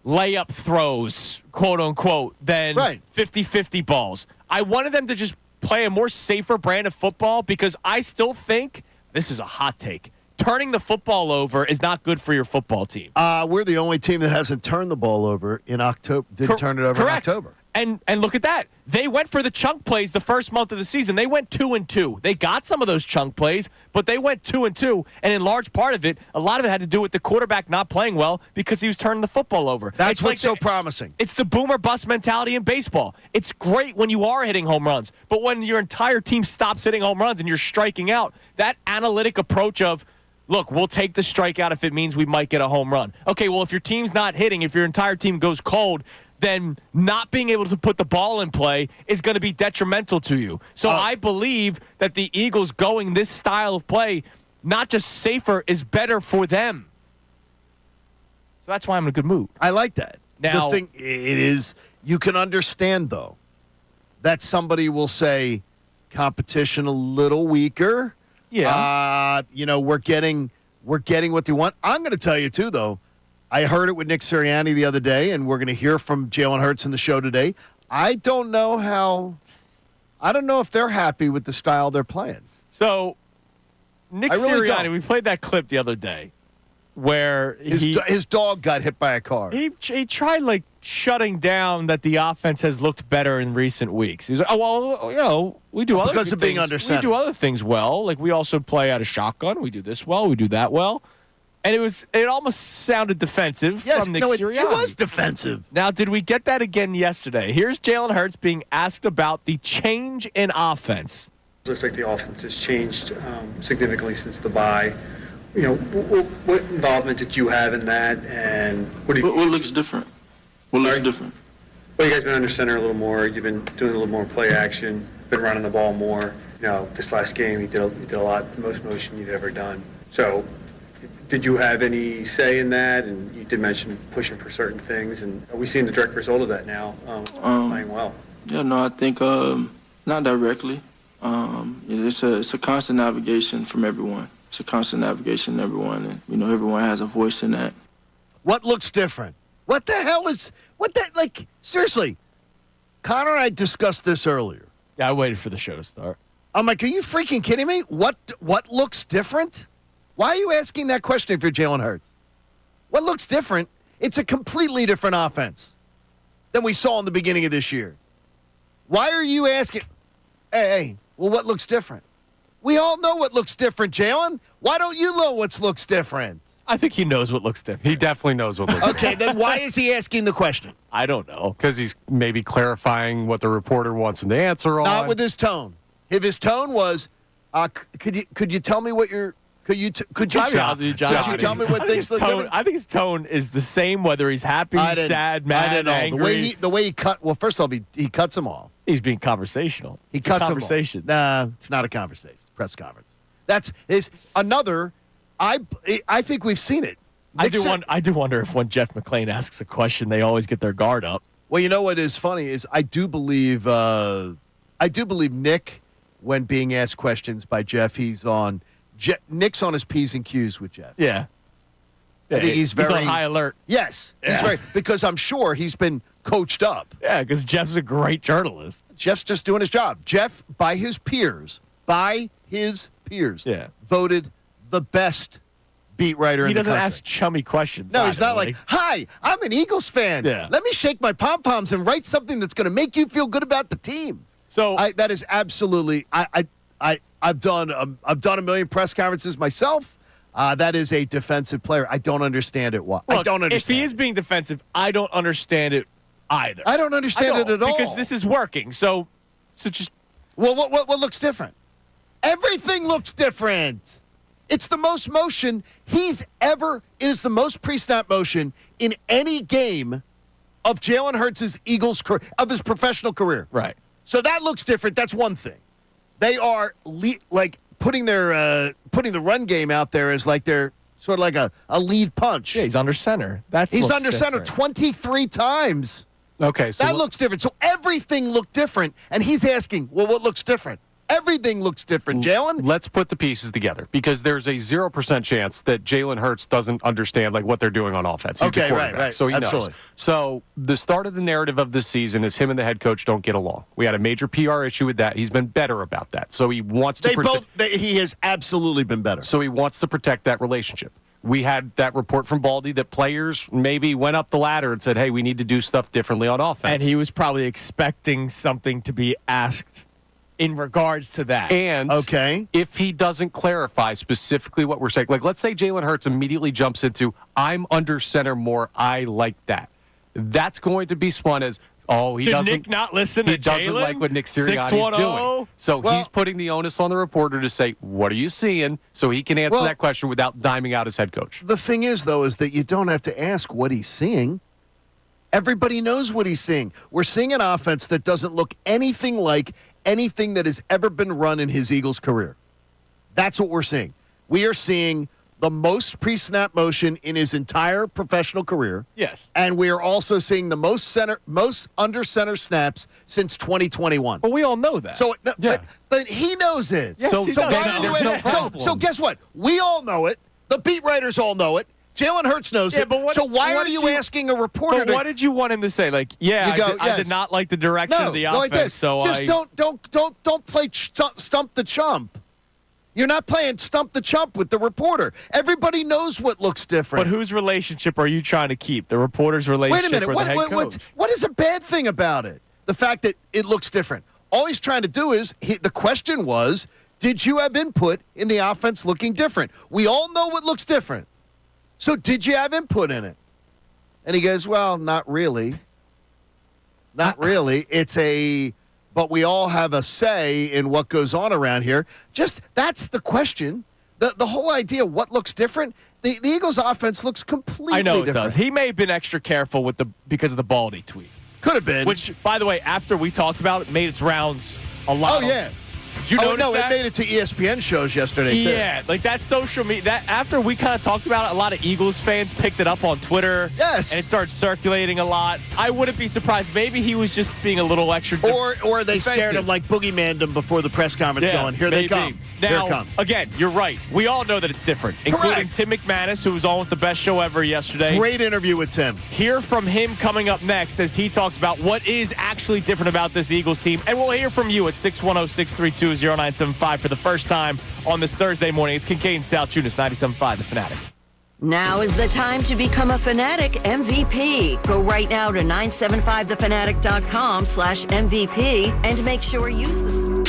layup throws, quote unquote, than 50-50 balls. I wanted them to just play a more safer brand of football because I still think, this is a hot take, turning the football over is not good for your football team. We're the only team that hasn't turned the ball over in October. Didn't turn it over Correct. in October. And look at that. They went for the chunk plays the first month of the season. They went 2-2. They got some of those chunk plays, but they went 2-2. And in large part of it, a lot of it had to do with the quarterback not playing well because he was turning the football over. That's what's so promising. It's the boomer bust mentality in baseball. It's great when you are hitting home runs, but when your entire team stops hitting home runs and you're striking out, that analytic approach of, look, we'll take the strikeout if it means we might get a home run. Okay, well, if your team's not hitting, if your entire team goes cold, then not being able to put the ball in play is going to be detrimental to you. So I believe that the Eagles going this style of play, not just safer, is better for them. So that's why I'm in a good mood. I like that. Now, the thing it is, you can understand though that somebody will say competition a little weaker. Yeah. We're getting what they want. I'm going to tell you too, though. I heard it with Nick Sirianni the other day, and we're going to hear from Jalen Hurts in the show today. I don't know if they're happy with the style they're playing. So, Nick I really Sirianni, don't. we played that clip the other day. where his dog got hit by a car. he tried like shutting down that the offense has looked better in recent weeks. He's like, oh well, we do other because of being things. under We center. do other things well. Like we also play out of shotgun. We do this well. We do that well. And it almost sounded defensive from Nick Sirianni. It was defensive. Now, did we get that again yesterday? Here's Jalen Hurts being asked about the change in offense. Looks like the offense has changed significantly since the bye. You know, what involvement did you have in that, and what looks different? What looks different? Well, you guys been under center a little more. You've been doing a little more play action. Been running the ball more. You know, this last game you did a lot, the most motion you've ever done. So, did you have any say in that? And you did mention pushing for certain things, and are we seeing the direct result of that now? Playing well. Yeah, no, I think not directly. It's a constant navigation from everyone. It's a constant navigation, everyone, and everyone has a voice in that. What looks different? What the hell is like? Seriously, Connor and I discussed this earlier. Yeah, I waited for the show to start. I'm like, are you freaking kidding me? What looks different? Why are you asking that question if you're Jalen Hurts? What looks different? It's a completely different offense than we saw in the beginning of this year. Why are you asking? Hey, well, what looks different? We all know what looks different, Jalen. Why don't you know what looks different? I think he knows what looks different. He definitely knows what looks different. Okay, then why is he asking the question? I don't know. Because he's maybe clarifying what the reporter wants him to answer on. Not with his tone. If his tone was, could you tell me what your could you tell me what things look different? I think his tone is the same whether he's happy, sad, mad, angry. The way he cut. Well, first of all, he cuts him off. He's being conversational. He cuts conversation. him off. Nah, it's not a conversation. It's a press conference. Is another. I think we've seen it. I do wonder if when Jeff McClain asks a question, they always get their guard up. Well, you know what is funny is I do believe Nick, when being asked questions by Jeff, Nick's on his P's and Q's with Jeff. Yeah. I think he's on high alert. Yes, he's very, because I'm sure he's been coached up. Yeah, because Jeff's a great journalist. Jeff's just doing his job. Jeff, by his peers, voted the best beat writer in the country. He doesn't ask chummy questions. No, he's not like, hi, I'm an Eagles fan. Yeah. Let me shake my pom-poms and write something that's going to make you feel good about the team. So that is absolutely I've done a million press conferences myself. That is a defensive player. I don't understand it. Look, I don't understand. If he is being defensive, I don't understand it either. I don't understand it at all because this is working. So just what looks different? Everything looks different. It's the most motion he's ever. It is the most pre-snap motion in any game of Jalen Hurts' Eagles of his professional career. Right. So that looks different. That's one thing. They are putting the run game out there as like they're sort of like a lead punch. Yeah, he's under center. He's under center 23 times. Okay, so that looks different. So everything looked different, and he's asking, well, what looks different? Everything looks different, Jalen. Let's put the pieces together because there's a 0% chance that Jalen Hurts doesn't understand what they're doing on offense. He's the quarterback, right. So he Absolutely. knows. So the start of the narrative of this season is him and the head coach don't get along. We had a major PR issue with that. He's been better about that. So he wants to he has absolutely been better. So he wants to protect that relationship. We had that report from Baldy that players maybe went up the ladder and said, hey, we need to do stuff differently on offense. And he was probably expecting something to be asked in regards to that. And if he doesn't clarify specifically what we're saying, let's say Jalen Hurts immediately jumps into, I'm under center more, I like that. That's going to be spun as, he doesn't. Nick not listen to He doesn't Jalen? like what Nick Sirianni is doing. So he's putting the onus on the reporter to say, what are you seeing? So he can answer that question without diming out his head coach. The thing is, though, is that you don't have to ask what he's seeing. Everybody knows what he's seeing. We're seeing an offense that doesn't look anything like anything that has ever been run in his Eagles career. That's what we're seeing. We are seeing the most pre-snap motion in his entire professional career. Yes. And we are also seeing the most under center snaps since 2021. But we all know that. So, but he knows it. Yes, he does. So guess what? We all know it. The beat writers all know it. Jalen Hurts knows it. But so why are you asking a reporter? But what did you want him to say? I did not like the direction of the offense. Like this. So don't play stump the chump. You're not playing stump the chump with the reporter. Everybody knows what looks different. But whose relationship are you trying to keep? The reporter's relationship Wait a minute. or the head coach? What is a bad thing about it? The fact that it looks different. All he's trying to do is, the question was, did you have input in the offense looking different? We all know what looks different. So did you have input in it? And he goes, well, not really. Not really. But we all have a say in what goes on around here. That's the question. The whole idea, what looks different, the Eagles' offense looks completely different. I know it does. He may have been extra careful because of the Baldy tweet. Could have been. Which, by the way, after we talked about it, made its rounds a lot. Oh, yeah. Did you notice that? It made it to ESPN shows yesterday, too. Yeah, like that social media. That after we kind of talked about it, a lot of Eagles fans picked it up on Twitter. Yes. And it started circulating a lot. I wouldn't be surprised. Maybe he was just being a little extra Or they defensive. scared him like boogeymaned him before the press conference going, here maybe. they come. Now, Here it comes. again, you're right. We all know that it's different, including Correct. Tim McManus, who was on with the best show ever yesterday. Great interview with Tim. Hear from him coming up next as he talks about what is actually different about this Eagles team. And we'll hear from you at 610-632-0975 for the first time on this Thursday morning. It's Kincade Salciunas, 97.5 The Fanatic. Now is the time to become a Fanatic MVP. Go right now to 975thefanatic.com/MVP and make sure you subscribe.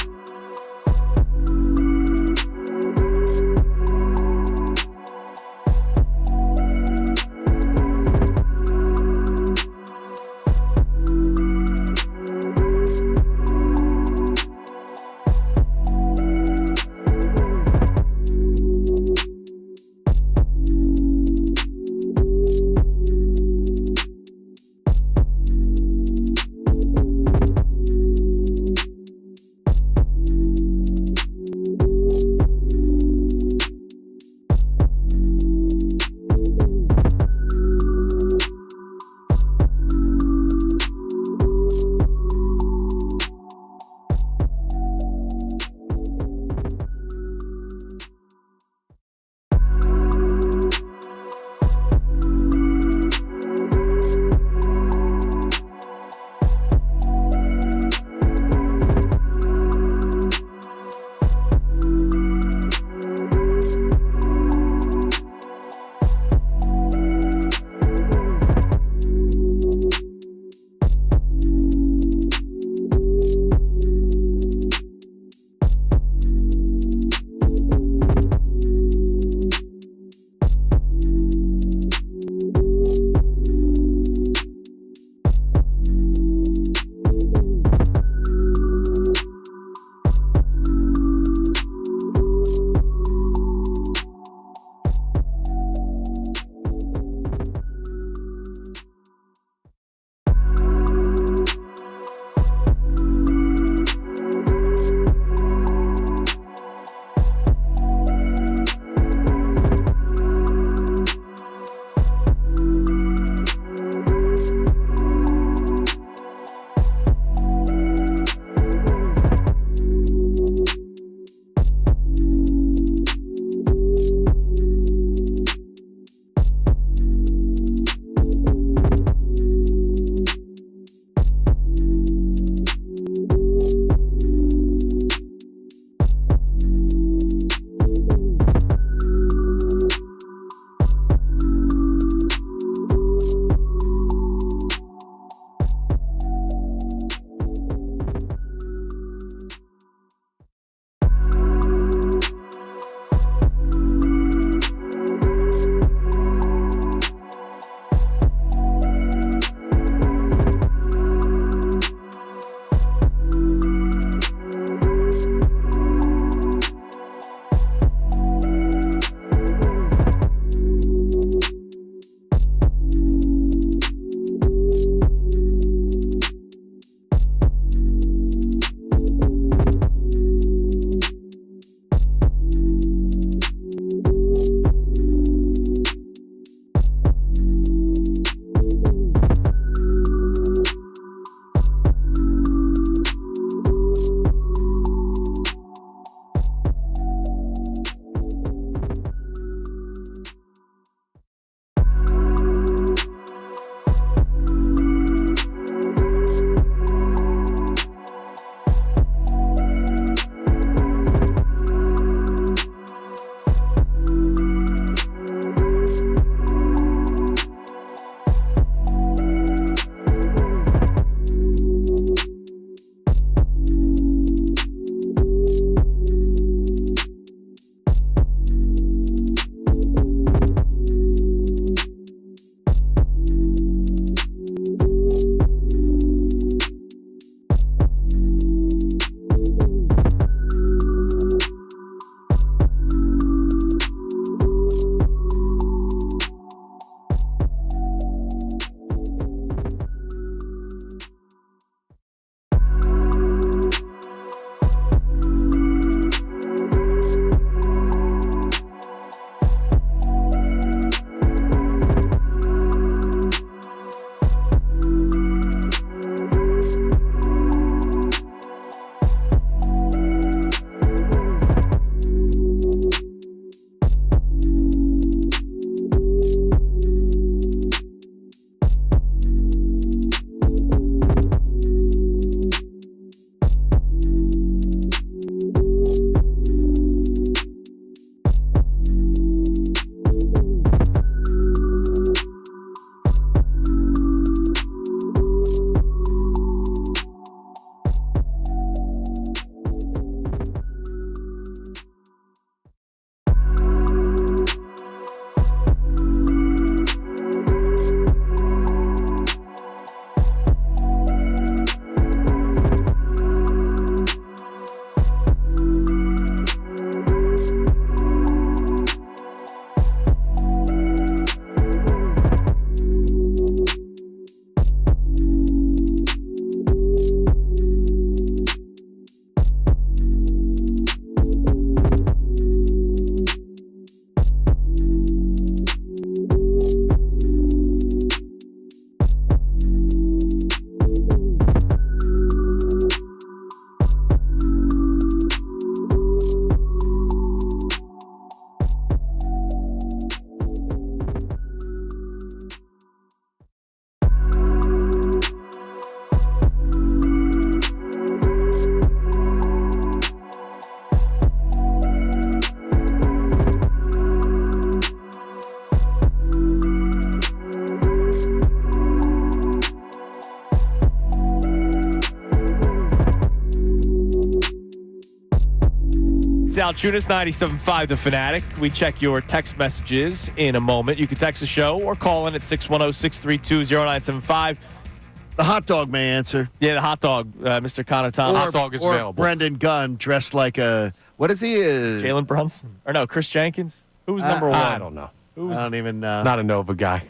Salciunas, 97.5 The Fanatic. We check your text messages in a moment. You can text the show or call in at 610-632-0975. The hot dog may answer. Yeah, the hot dog, Mr. Conatama. Hot dog is or available. Brendan Gunn dressed like a, what is he? Jalen Brunson. Or no, Chris Jenkins. Who was number one? I don't know. I don't even know. Not a Nova guy.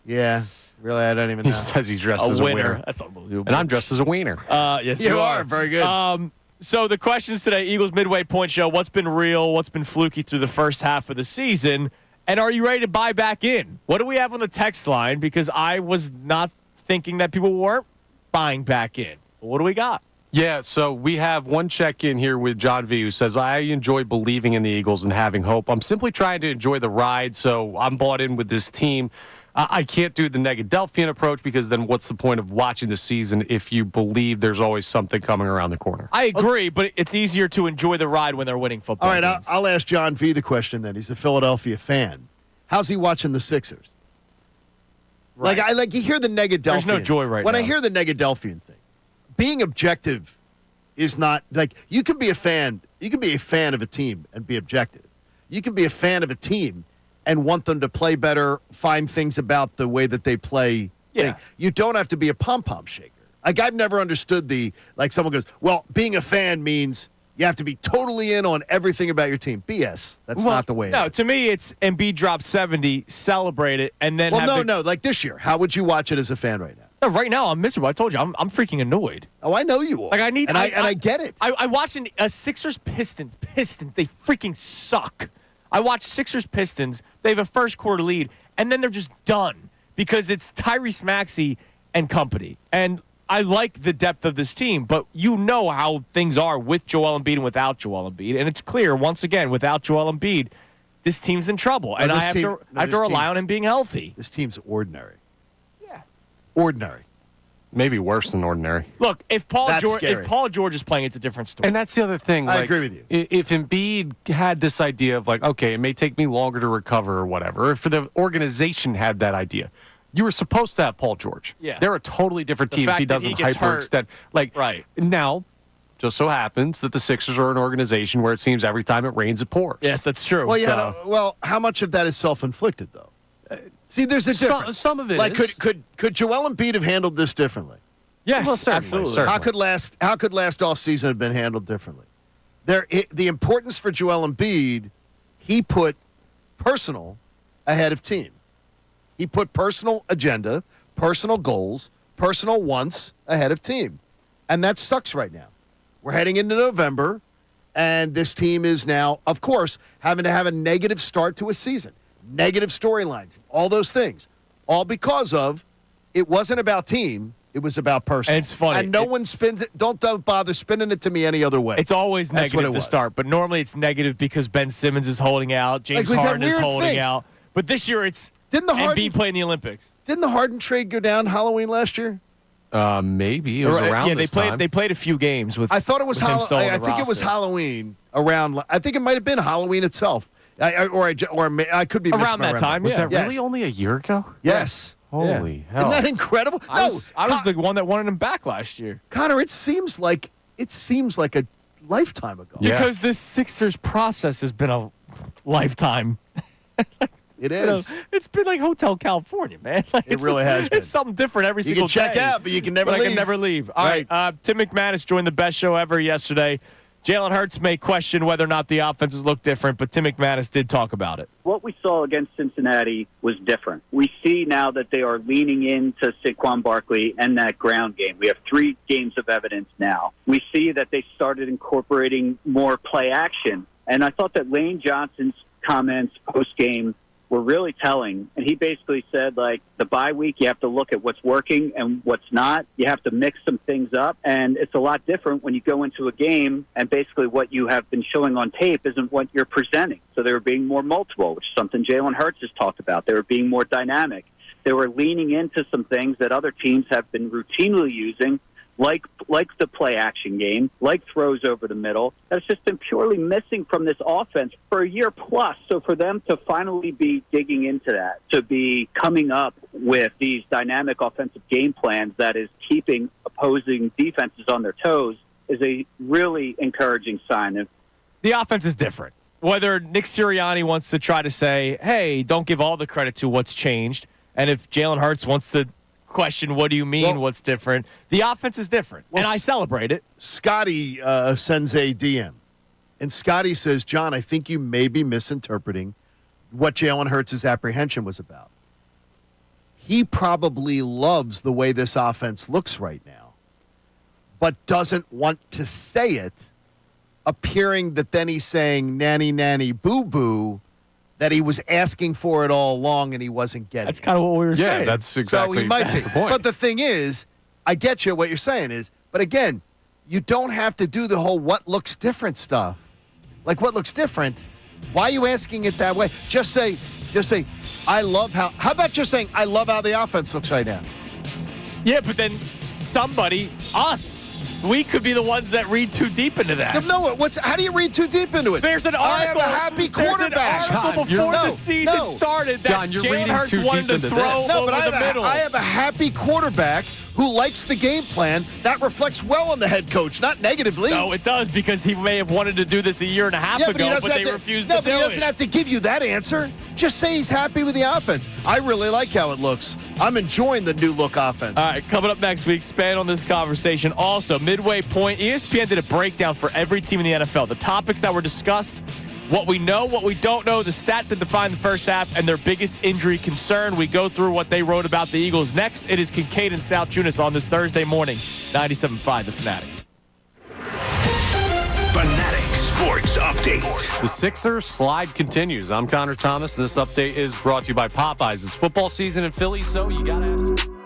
Yeah, really, I don't even He know. says he's dressed as a winner. That's unbelievable. And I'm dressed as a wiener. Yes, You are. Very good. So the questions today, Eagles Midway Point Show, what's been real, what's been fluky through the first half of the season, and are you ready to buy back in? What do we have on the text line? Because I was not thinking that people weren't buying back in. What do we got? Yeah, so we have one check-in here with John V, who says, I enjoy believing in the Eagles and having hope. I'm simply trying to enjoy the ride, so I'm bought in with this team. I can't do the Negadelphian approach because then what's the point of watching the season if you believe there's always something coming around the corner? I agree, but it's easier to enjoy the ride when they're winning football All right, games. I'll ask John V the question then. He's a Philadelphia fan. How's he watching the Sixers? Right. Like you hear the Negadelphian. There's no joy right when now. I hear the Negadelphian thing, being objective is not like you can be a fan. You can be a fan of a team and be objective. You can be a fan of a team and want them to play better, find things about the way that they play. Yeah. You don't have to be a pom-pom shaker. Like, I've never understood someone goes, well, being a fan means you have to be totally in on everything about your team. BS. That's not the way it No, is. to me, it's Embiid dropped 70, celebrate it, and then No. Like this year, how would you watch it as a fan right now? No, right now, I'm miserable. I told you, I'm freaking annoyed. Oh, I know you are. Like, I need... I get it. I watched a Sixers-Pistons. Pistons, they freaking suck. I watched Sixers-Pistons. They have a first-quarter lead, and then they're just done because it's Tyrese Maxey and company. And I like the depth of this team, but you know how things are with Joel Embiid and without Joel Embiid. And it's clear, once again, without Joel Embiid, this team's in trouble. And I have to rely on him being healthy. This team's ordinary. Yeah. Ordinary. Maybe worse than ordinary. Look, if Paul That's George is playing, it's a different story. And that's the other thing. I agree with you. If Embiid had this idea of like, okay, it may take me longer to recover or whatever, or if the organization had that idea, you were supposed to have Paul George. Yeah. They're a totally different team if fact he that doesn't he gets hyperextend. Right. Now, just so happens that the Sixers are an organization where it seems every time it rains, it pours. Yes, that's true. Well, how much of that is self-inflicted, though? See, there's a difference. Some of it like, is. could Joel Embiid have handled this differently? Yes, Well, certainly, absolutely. certainly. How could last offseason have been handled differently? The importance for Joel Embiid, he put personal ahead of team. He put personal agenda, personal goals, personal wants ahead of team. And that sucks right now. We're heading into November, and this team is now, of course, having to have a negative start to a season, negative storylines, all those things, all because of it wasn't about team. It was about person. And it's funny. And no one spins it. Don't bother spinning it to me any other way. It's always That's what negative it to was. start, but normally it's negative because Ben Simmons is holding out, James we've had Harden is weird holding things. out. But this year it's Didn't the Harden- Embiid play in the Olympics. Didn't the Harden trade go down Halloween last year? Maybe. It was around yeah, this they played. time. They played a few games with. I thought it was with him still on I the think it was roster. Halloween around. I think it might have been Halloween itself. I could be Around that misremembering. time. Was Yeah. that really only a year ago? Yes. Holy hell. Isn't that incredible? I was the one that wanted him back last year. Connor, it seems like a lifetime ago. Yeah. Because this Sixers process has been a lifetime. It is. It's been like Hotel California, man. Like, It really has been. It's something different every You single can check day. out, but you can never But leave. I can never leave. All Right. right. Tim McManus joined the best show ever yesterday. Jalen Hurts may question whether or not the offenses look different, but Tim McManus did talk about it. What we saw against Cincinnati was different. We see now that they are leaning into Saquon Barkley and that ground game. We have 3 games of evidence now. We see that they started incorporating more play action. And I thought that Lane Johnson's comments post-game were really telling. And he basically said, like, the bye week, you have to look at what's working and what's not. You have to mix some things up. And it's a lot different when you go into a game and basically what you have been showing on tape isn't what you're presenting. So they were being more multiple, which is something Jalen Hurts has talked about. They were being more dynamic. They were leaning into some things that other teams have been routinely using, like the play action game, like throws over the middle. That's just been purely missing from this offense for a year plus. So for them to finally be digging into that, to be coming up with these dynamic offensive game plans that is keeping opposing defenses on their toes is a really encouraging sign. The offense is different. Whether Nick Sirianni wants to try to say, hey, don't give all the credit to what's changed, and if Jalen Hurts wants to question, what do you mean, what's different? The offense is different, and I celebrate it. Scotty sends a DM, and Scotty says, John, I think you may be misinterpreting what Jalen Hurts' apprehension was about. He probably loves the way this offense looks right now, but doesn't want to say it, appearing that then he's saying nanny, nanny, boo-boo, that he was asking for it all along and he wasn't getting That's kind of what we were saying. Yeah, that's exactly so he might be. the point. But the thing is, I get you what you're saying is, but again, you don't have to do the whole what looks different stuff. Like what looks different? Why are you asking it that way? Just say, I love how about just saying, I love how the offense looks right now? Yeah, but then somebody, us, we could be the ones that read too deep into that. No, how do you read too deep into it? There's an I article. have a happy quarterback. There's an article before the season started that John, you're Jalen reading Hurts too wanted deep to into throw this. No, over but the middle. I have a happy quarterback who likes the game plan. That reflects well on the head coach, not negatively. No, it does, because he may have wanted to do this a year and a half ago, but they refused to do it. But he doesn't have to give you that answer. Just say he's happy with the offense. I really like how it looks. I'm enjoying the new look offense. All right, coming up next, we expand on this conversation. Also, midway point, ESPN did a breakdown for every team in the NFL. The topics that were discussed, what we know, what we don't know, the stat that defined the first half, and their biggest injury concern. We go through what they wrote about the Eagles. Next, it is Kincade and Salciunas on this Thursday morning, 97.5 The Fanatic. Fanatic Sports Update. The Sixers slide continues. I'm Connor Thomas. This update is brought to you by Popeyes. It's football season in Philly, so you got to have...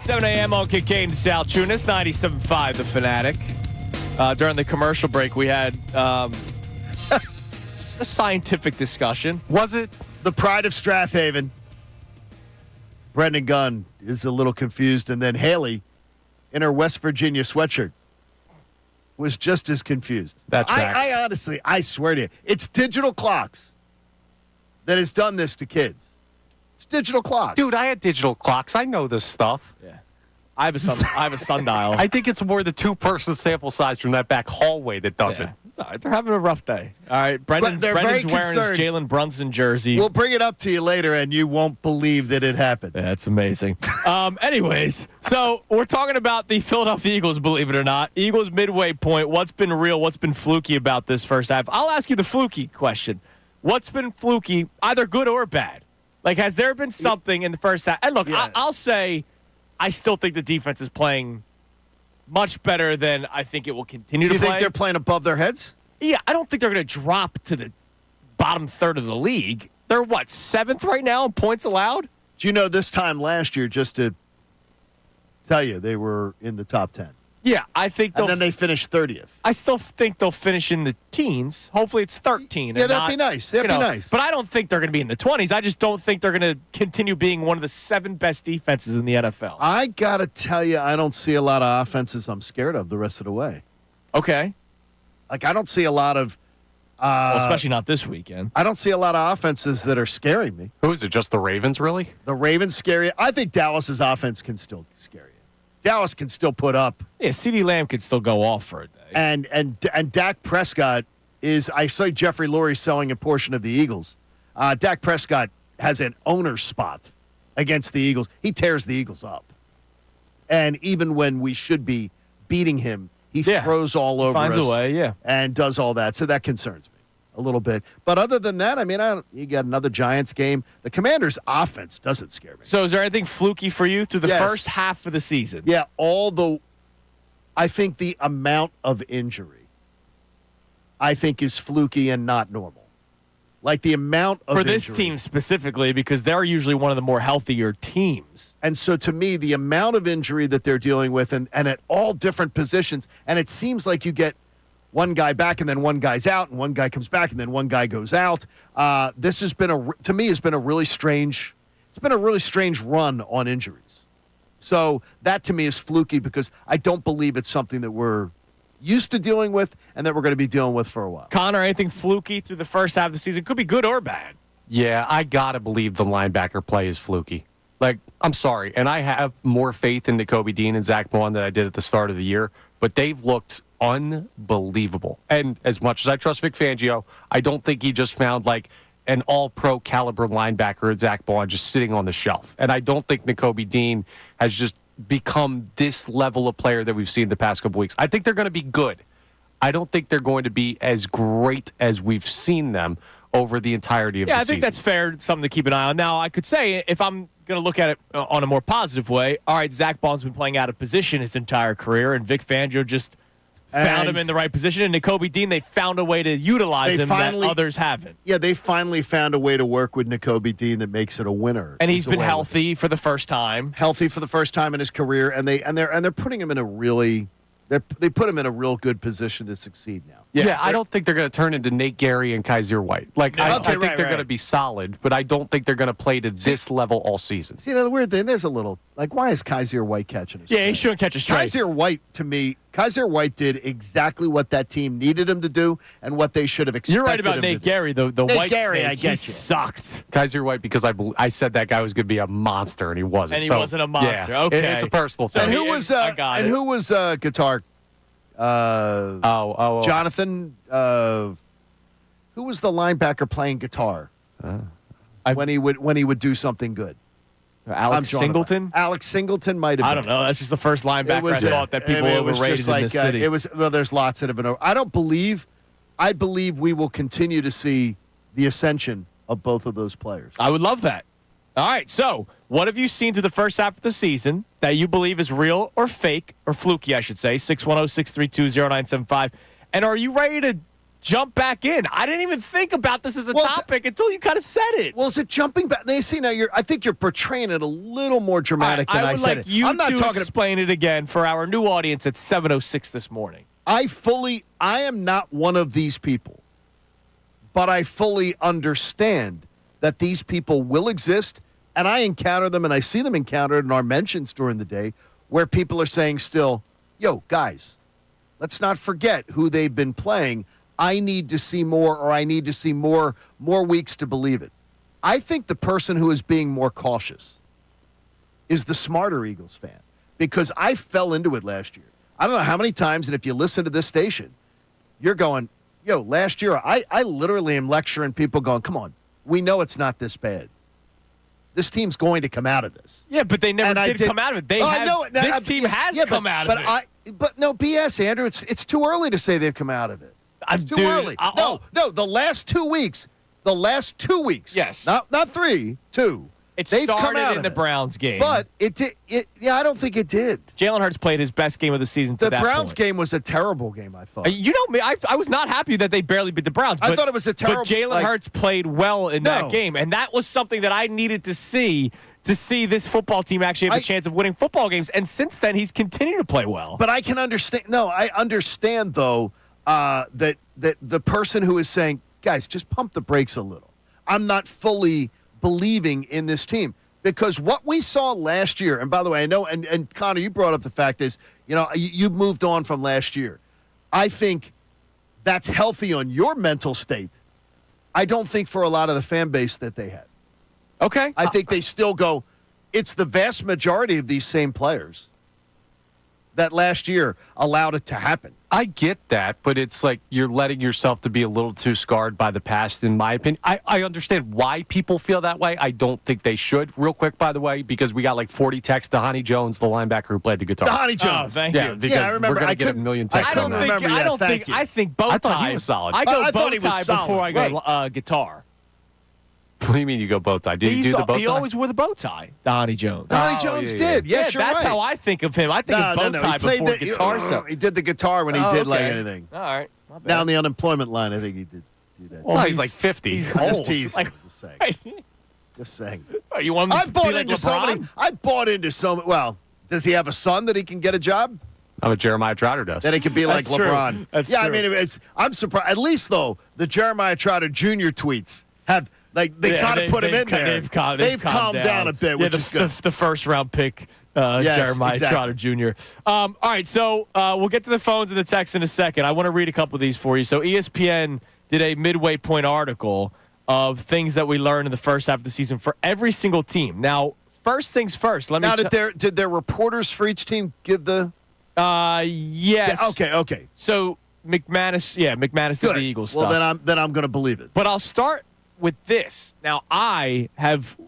7 a.m. on Kincade Salciunas, 97.5 The Fanatic. During the commercial break, we had a scientific discussion. Was it? The pride of Strathaven. Brendan Gunn is a little confused, and then Haley, in her West Virginia sweatshirt, was just as confused. That tracks. I honestly, I swear to you, it's digital clocks that has done this to kids. It's digital clocks. Dude, I had digital clocks. I know this stuff. Yeah. I have a sundial. I think it's more the two-person sample size from that back hallway that does it. It's all right. They're having a rough day. All right. Brendan's they're very wearing his concerned. Jalen Brunson jersey. We'll bring it up to you later, and you won't believe that it happened. That's amazing. Anyways, so we're talking about the Philadelphia Eagles, believe it or not. Eagles midway point. What's been real? What's been fluky about this first half? I'll ask you the fluky question. What's been fluky, either good or bad? Like, has there been something in the first half? And look, Yeah. I'll say I still think the defense is playing much better than I think it will continue Do to you play. think they're playing above their heads? Yeah, I don't think they're going to drop to the bottom third of the league. They're, what, 7th right now in points allowed? Do you know this time last year, just to tell you, they were in the top 10. Yeah, I think And then they finished 30th. I still think they'll finish in the teens. Hopefully it's 13. Yeah, and that'd not, be nice. That'd you be know, nice. But I don't think they're going to be in the 20s. I just don't think they're going to continue being one of the 7 best defenses in the NFL. I got to tell you, I don't see a lot of offenses I'm scared of the rest of the way. Okay. Like, I don't see a lot of Well, especially not this weekend. I don't see a lot of offenses that are scaring me. Who is it? Just the Ravens, really? The Ravens scare you. I think Dallas's offense can still scare you. Dallas can still put up. Yeah, CeeDee Lamb could still go off for a day. And Dak Prescott is, I saw Jeffrey Lurie selling a portion of the Eagles. Dak Prescott has an owner's spot against the Eagles. He tears the Eagles up. And even when we should be beating him, he throws all over finds us. a way, yeah. And does all that. So that concerns me a little bit. But other than that, I mean, you got another Giants game. The Commanders' offense doesn't scare me. So is there anything fluky for you through the Yes. first half of the season? Yeah, I think the amount of injury, I think, is fluky and not normal. Like the amount of for this injury. team specifically, because they're usually one of the more healthier teams. And so to me, the amount of injury that they're dealing with and at all different positions, and it seems like you get one guy back and then one guy's out and one guy comes back and then one guy goes out. This has been a really strange run on injuries. So that to me is fluky because I don't believe it's something that we're used to dealing with and that we're going to be dealing with for a while. Connor, anything fluky through the first half of the season? Could be good or bad. Yeah, I got to believe the linebacker play is fluky. Like, I'm sorry, and I have more faith in Negandi Dean and Zach Bond than I did at the start of the year, but they've looked unbelievable. And as much as I trust Vic Fangio, I don't think he just found, like, an all-pro caliber linebacker at Zach Bond just sitting on the shelf. And I don't think Negandi Dean has just become this level of player that we've seen the past couple weeks. I think they're going to be good. I don't think they're going to be as great as we've seen them over the entirety of the season. Yeah, I think that's fair, something to keep an eye on. Now, I could say, if I'm going to look at it on a more positive way, all right, Zach Bond's been playing out of position his entire career, and Vic Fangio just found him in the right position. And Negandi Dean, they found a way to utilize him that others haven't. Yeah, they finally found a way to work with Negandi Dean that makes it a winner. And he's been healthy for the first time. Healthy for the first time in his career, and they're putting him in a really they put him in a real good position to succeed now. Yeah, I don't think they're going to turn into Nate Gary and Kaiser White. Like, I think they're going to be solid, but I don't think they're going to play to this level all season. See, the weird thing, there's a little, like, why is Kaiser White catching a straight? Yeah, he shouldn't catch a straight. Kaiser White, to me, Kaiser White did exactly what that team needed him to do and what they should have expected. You're right about Nate Gary, the White Gary, snake. I get he you. sucked. Kaiser White, because I said that guy was going to be a monster, and he wasn't. And he So, wasn't a monster. yeah, Okay. It's a personal So thing. And who was guitar? Jonathan. Who was the linebacker playing guitar when he would do something good? Alex Singleton? Alex Singleton might have been. I don't know. That's just the first linebacker I thought that people overrated in this city. There's lots that have been. I believe we will continue to see the ascension of both of those players. I would love that. All right, so what have you seen through the first half of the season that you believe is real or fake, or fluky, I should say, 610-632-0975. And are you ready to jump back in. I didn't even think about this as a topic until you kind of said it. Well, is it jumping back? They see now. I think you're portraying it a little more dramatic than I said would like it. you I'm not to talking. explain it again for our new audience at 7:06 this morning. I am not one of these people, but I fully understand that these people will exist, and I encounter them, and I see them encountered in our mentions during the day, where people are saying still, yo, guys, let's not forget who they've been playing. I need to see more, or I need to see more weeks to believe it. I think the person who is being more cautious is the smarter Eagles fan, because I fell into it last year. I don't know how many times, and if you listen to this station, you're going, yo, last year, I literally am lecturing people going, come on, we know it's not this bad. This team's going to come out of this. Yeah, but they never did come out of it. This team has come out of it. But no, BS, Andrew. It's too early to say they've come out of it. It's too early. No, the last 2 weeks. Yes. Not 3, 2. They've started in the Browns game. But it did. I don't think it did. Jalen Hurts played his best game of the season to that point. The Browns game was a terrible game, I thought. You know me, I was not happy that they barely beat the Browns. I thought it was a terrible. But Jalen Hurts played well in that game, and that was something that I needed to see this football team actually have a chance of winning football games. And since then, he's continued to play well. But I can understand. No, I understand though that the person who is saying, guys, just pump the brakes a little. I'm not fully believing in this team, because what we saw last year, and by the way, I know, and Connor, you brought up the fact is, you moved on from last year. I think that's healthy on your mental state. I don't think for a lot of the fan base that they have. Okay. I think they still go, it's the vast majority of these same players that last year allowed it to happen. I get that, but it's like you're letting yourself to be a little too scarred by the past, in my opinion. I understand why people feel that way. I don't think they should. Real quick, by the way, because we got like 40 texts. Dhani Jones, the linebacker who played the guitar. Dhani Jones. Oh, thank you. Because I remember. we're going to get a million texts on that. I think bow tie. I thought he was solid. I go I bow thought he was tie solid. before I go guitar. What do you mean you go bow tie? Did he do the bow tie? He always wore the bow tie, Dhani Jones. Dhani Jones did. Yes, you're that's right. how I think of him. I think of bow tie before guitar stuff. He did the guitar when he did like anything. All right. My bad. Down the unemployment line, I think he did do that. Well, he's like 50. He's Just old. teasing. Just Just saying. You want him I to bought be like into LeBron? so many. I bought into so many. Well, does he have a son that he can get a job? I'm a Jeremiah Trotter does. That he could be like That's true. LeBron. That's yeah, true. I mean, I'm surprised. At least though, the Jeremiah Trotter Jr. tweets have. Like, they got to put him in there. They've calmed down a bit, which is good. The first-round pick, Jeremiah Trotter Jr. All right, so we'll get to the phones and the texts in a second. I want to read a couple of these for you. So ESPN did a midway point article of things that we learned in the first half of the season for every single team. Now, first things first. Did their reporters for each team give the? Yes. Yeah, okay. So McManus did the Eagles stuff. Well, then I'm going to believe it. But I'll start with this. Now, I have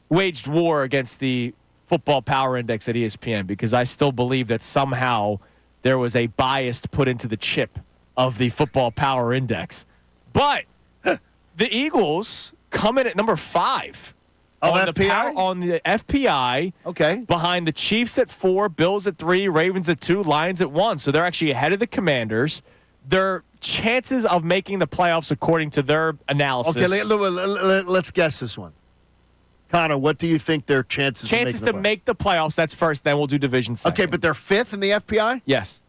waged war against the football power index at ESPN because I still believe that somehow there was a bias put into the chip of the football power index. But the Eagles come in at number 5 on the FPI. Okay. Behind the Chiefs at 4, Bills at 3, Ravens at 2, Lions at 1. So they're actually ahead of the Commanders. Their chances of making the playoffs, according to their analysis. Okay, let's guess this one. Connor, what do you think their chances to make the playoffs? That's first. Then we'll do division second. Okay, but they're 5th in the FPI? Yes.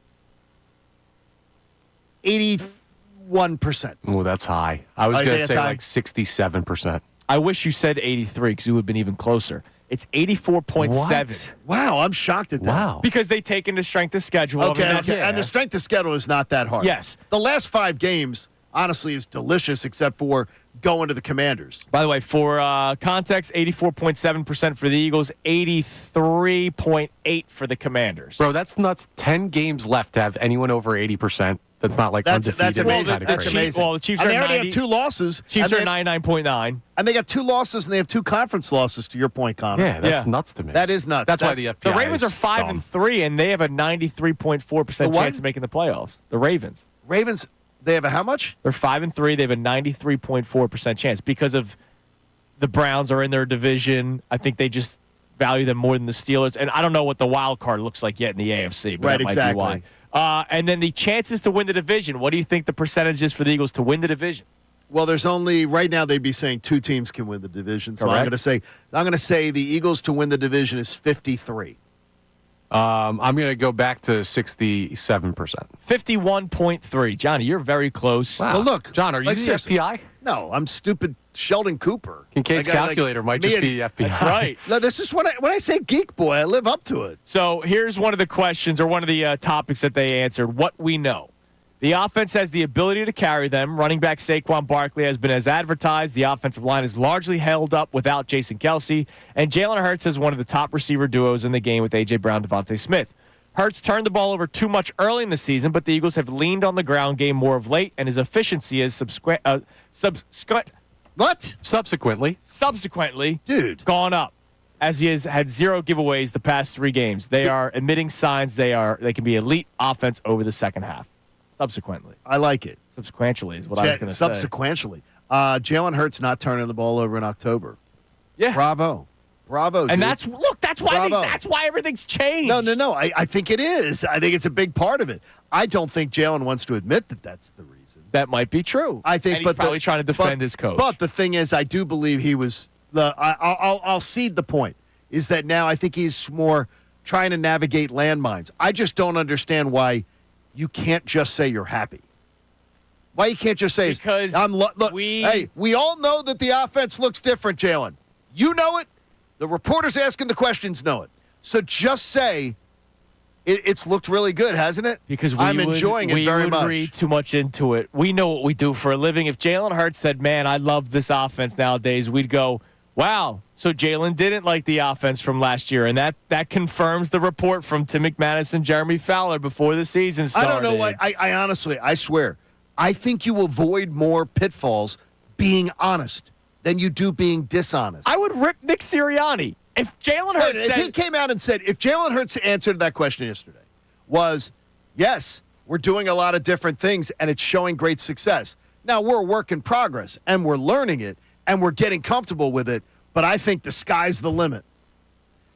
81%. Oh, that's high. I was going to say high? like 67%. I wish you said 83 because it would have been even closer. It's 84.7. Wow, I'm shocked at that. Wow. Because they take into strength of schedule. Okay, I mean, and the strength of schedule is not that hard. Yes. The last 5 games, honestly, is delicious except for going to the Commanders. By the way, for context, 84.7% for the Eagles, 83.8% for the Commanders. Bro, that's nuts. 10 games left to have anyone over 80%. That's not like undefeated. That's amazing. That's amazing. Well, the Chiefs and are they already 90, have 2 losses. Chiefs are 99.9. And they got 2 losses, and they have 2 conference losses, to your point, Connor. Yeah, that's nuts to me. That is nuts. That's why the FPI The Ravens are 5-3, and they have a 93.4% chance of making the playoffs. The Ravens. They have a how much? They're 5-3. They have a 93.4% chance because of the Browns are in their division. I think they just value them more than the Steelers. And I don't know what the wild card looks like yet in the AFC, but Right, that might exactly. be And then the chances to win the division. What do you think the percentage is for the Eagles to win the division? Well, there's only right now they'd be saying 2 teams can win the division. So Correct. I'm going to say the Eagles to win the division is 53. I'm going to go back to 67%. 51.3. Johnny, you're very close. Wow. Well, look, John, are you like, the seriously. FBI? No, I'm stupid Sheldon Cooper. Kincaid's calculator might just be the FBI. That's right. No, this is when I say geek boy, I live up to it. So here's one of the questions or one of the topics that they answered. What we know. The offense has the ability to carry them. Running back Saquon Barkley has been as advertised. The offensive line is largely held up without Jason Kelsey. And Jalen Hurts is one of the top receiver duos in the game with A.J. Brown, Devontae Smith. Hurts turned the ball over too much early in the season, but the Eagles have leaned on the ground game more of late, and his efficiency is subsequently Dude. gone up, as he has had 0 giveaways the past 3 games. They are emitting signs they can be elite offense over the second half. Subsequently. I like it. Subsequently is what I was going to say. Subsequently. Jalen Hurts not turning the ball over in October. Yeah. Bravo, And dude. that's why that's why everything's changed. No. I think it is. I think it's a big part of it. I don't think Jalen wants to admit that that's the reason. That might be true. I think, and he's probably trying to defend his coach. But the thing is, I do believe he was I'll cede the point. Is that now I think he's more trying to navigate landmines. I just don't understand why you can't just say you're happy. Why you can't just say because we all know that the offense looks different, Jalen. You know it. The reporters asking the questions know it. So just say it's looked really good, hasn't it? Because I'm enjoying it very much. We would read too much into it. We know what we do for a living. If Jalen Hurts said, "Man, I love this offense nowadays," we'd go, "Wow." So Jalen didn't like the offense from last year, and that confirms the report from Tim McManus and Jeremy Fowler before the season started. I don't know why. I honestly, I swear, I think you avoid more pitfalls being honest than you do being dishonest. I would rip Nick Sirianni. If Jalen Hurts if he came out and said, if Jalen Hurts answered that question yesterday was, yes, we're doing a lot of different things and it's showing great success. Now, we're a work in progress and we're learning it and we're getting comfortable with it, but I think the sky's the limit.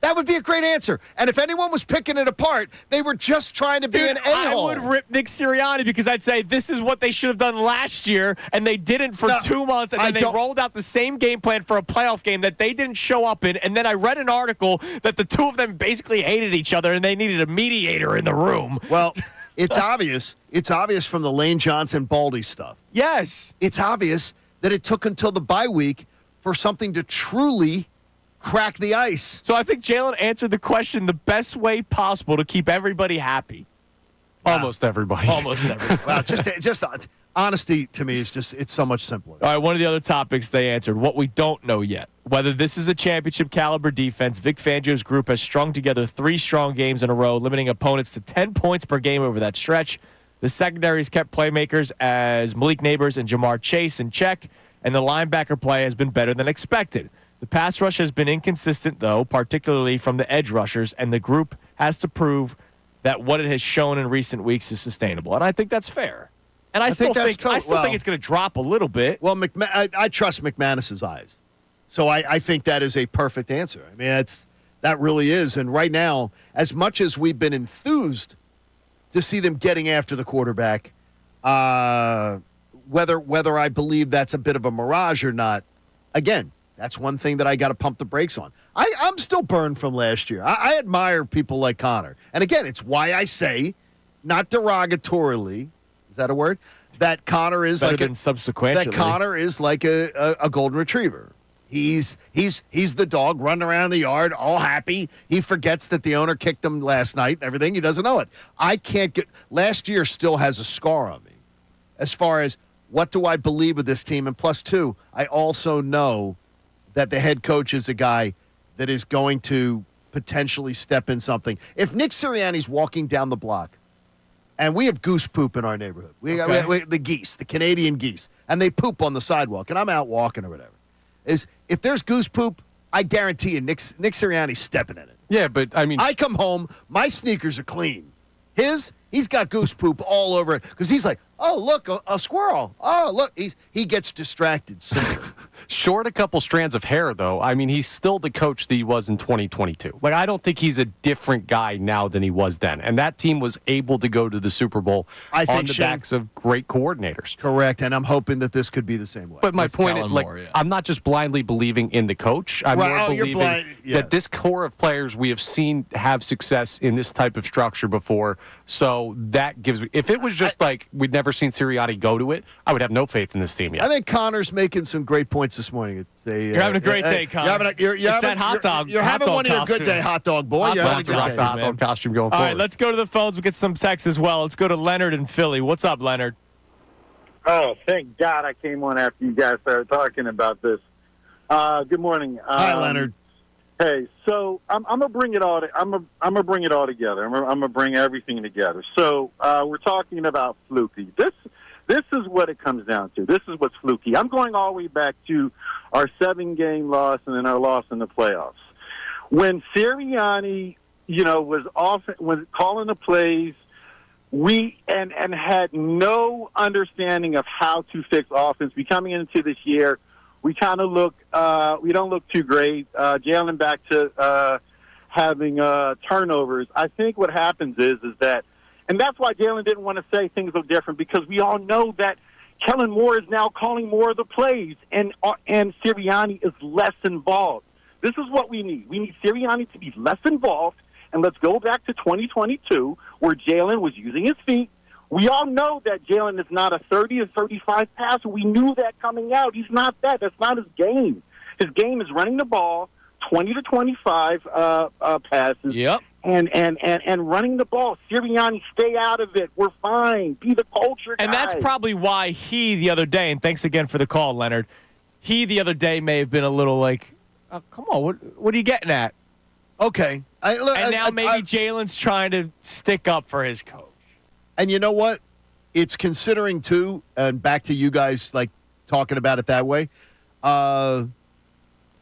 That would be a great answer. And if anyone was picking it apart, they were just trying to be an a-hole. I would rip Nick Sirianni because I'd say this is what they should have done last year, and they didn't for 2 months, and then they rolled out the same game plan for a playoff game that they didn't show up in. And then I read an article that the two of them basically hated each other, and they needed a mediator in the room. Well, it's obvious. It's obvious from the Lane Johnson-Baldy stuff. Yes. It's obvious that it took until the bye week for something to truly crack the ice. So I think Jalen answered the question the best way possible to keep everybody happy. Almost everybody. Almost everybody. Wow, just honesty to me is it's so much simpler. All right, one of the other topics they answered, what we don't know yet. Whether this is a championship caliber defense, Vic Fangio's group has strung together 3 strong games in a row, limiting opponents to 10 points per game over that stretch. The secondary's kept playmakers as Malik Neighbors and Jamar Chase in check, and the linebacker play has been better than expected. The pass rush has been inconsistent, though, particularly from the edge rushers, and the group has to prove that what it has shown in recent weeks is sustainable. And I think that's fair. And I still think it's going to drop a little bit. Well, I trust McManus's eyes. So I think that is a perfect answer. I mean, that really is. And right now, as much as we've been enthused to see them getting after the quarterback, whether I believe that's a bit of a mirage or not, again, that's one thing that I got to pump the brakes on. I'm still burned from last year. I admire people like Connor. And again, it's why I say, not derogatorily, is that a word? That Connor is better than subsequently. That Connor is like a golden retriever. He's the dog running around the yard, all happy. He forgets that the owner kicked him last night and everything. He doesn't know it. I can't get – last year still has a scar on me as far as what do I believe with this team. And plus, two, I also know that the head coach is a guy that is going to potentially step in something. If Nick Sirianni's walking down the block, and we have goose poop in our neighborhood. We the geese, the Canadian geese, and they poop on the sidewalk, and I'm out walking or whatever. If there's goose poop, I guarantee you Nick Sirianni's stepping in it. Yeah, but I mean, I come home, my sneakers are clean. He's got goose poop all over it because he's like, oh, look, a squirrel. Oh, look, he gets distracted sooner. Short a couple strands of hair, though. I mean, he's still the coach that he was in 2022. Like, I don't think he's a different guy now than he was then. And that team was able to go to the Super Bowl on the backs of great coordinators. Correct, and I'm hoping that this could be the same way. But my point is, I'm not just blindly believing in the coach. I'm more believing that this core of players we have seen have success in this type of structure before. So that gives me, if it was just like we'd never seen Sirianni go to it, I would have no faith in this team yet. I think Connor's making some great points this morning. You're having a great day, Connor. It's that hot dog. You're having one of your good day, hot dog boy. You're having a good day. Hot dog costume going forward. All right, let's go to the phones. We'll get some texts as well. Let's go to Leonard in Philly. What's up, Leonard? Oh, thank God I came on after you guys started talking about this. Good morning. Hi, Leonard. Hey, so I'm gonna bring it all. I'm gonna bring it all together. I'm gonna bring everything together. So we're talking about fluky. This is what it comes down to. This is what's fluky. I'm going all the way back to our 7-game loss and then our loss in the playoffs. When Sirianni, was calling the plays, we had no understanding of how to fix offense. We coming into this year, we kind of look, we don't look too great. Jalen back to having turnovers. I think what happens is that, and that's why Jalen didn't want to say things are different, because we all know that Kellen Moore is now calling more of the plays, and Sirianni is less involved. This is what we need. We need Sirianni to be less involved, and let's go back to 2022 where Jalen was using his feet. We all know that Jalen is not a 30 or 35 passer. We knew that coming out. He's not that. That's not his game. His game is running the ball, 20 to 25 passes. Yep. And running the ball. Sirianni, stay out of it. We're fine. Be the culture guy. And that's probably why he the other day, and thanks again for the call, Leonard, he the other day may have been a little like, oh, come on, what are you getting at? Okay. Now maybe Jalen's trying to stick up for his coach. And you know what? It's considering, too, and back to you guys, like, talking about it that way,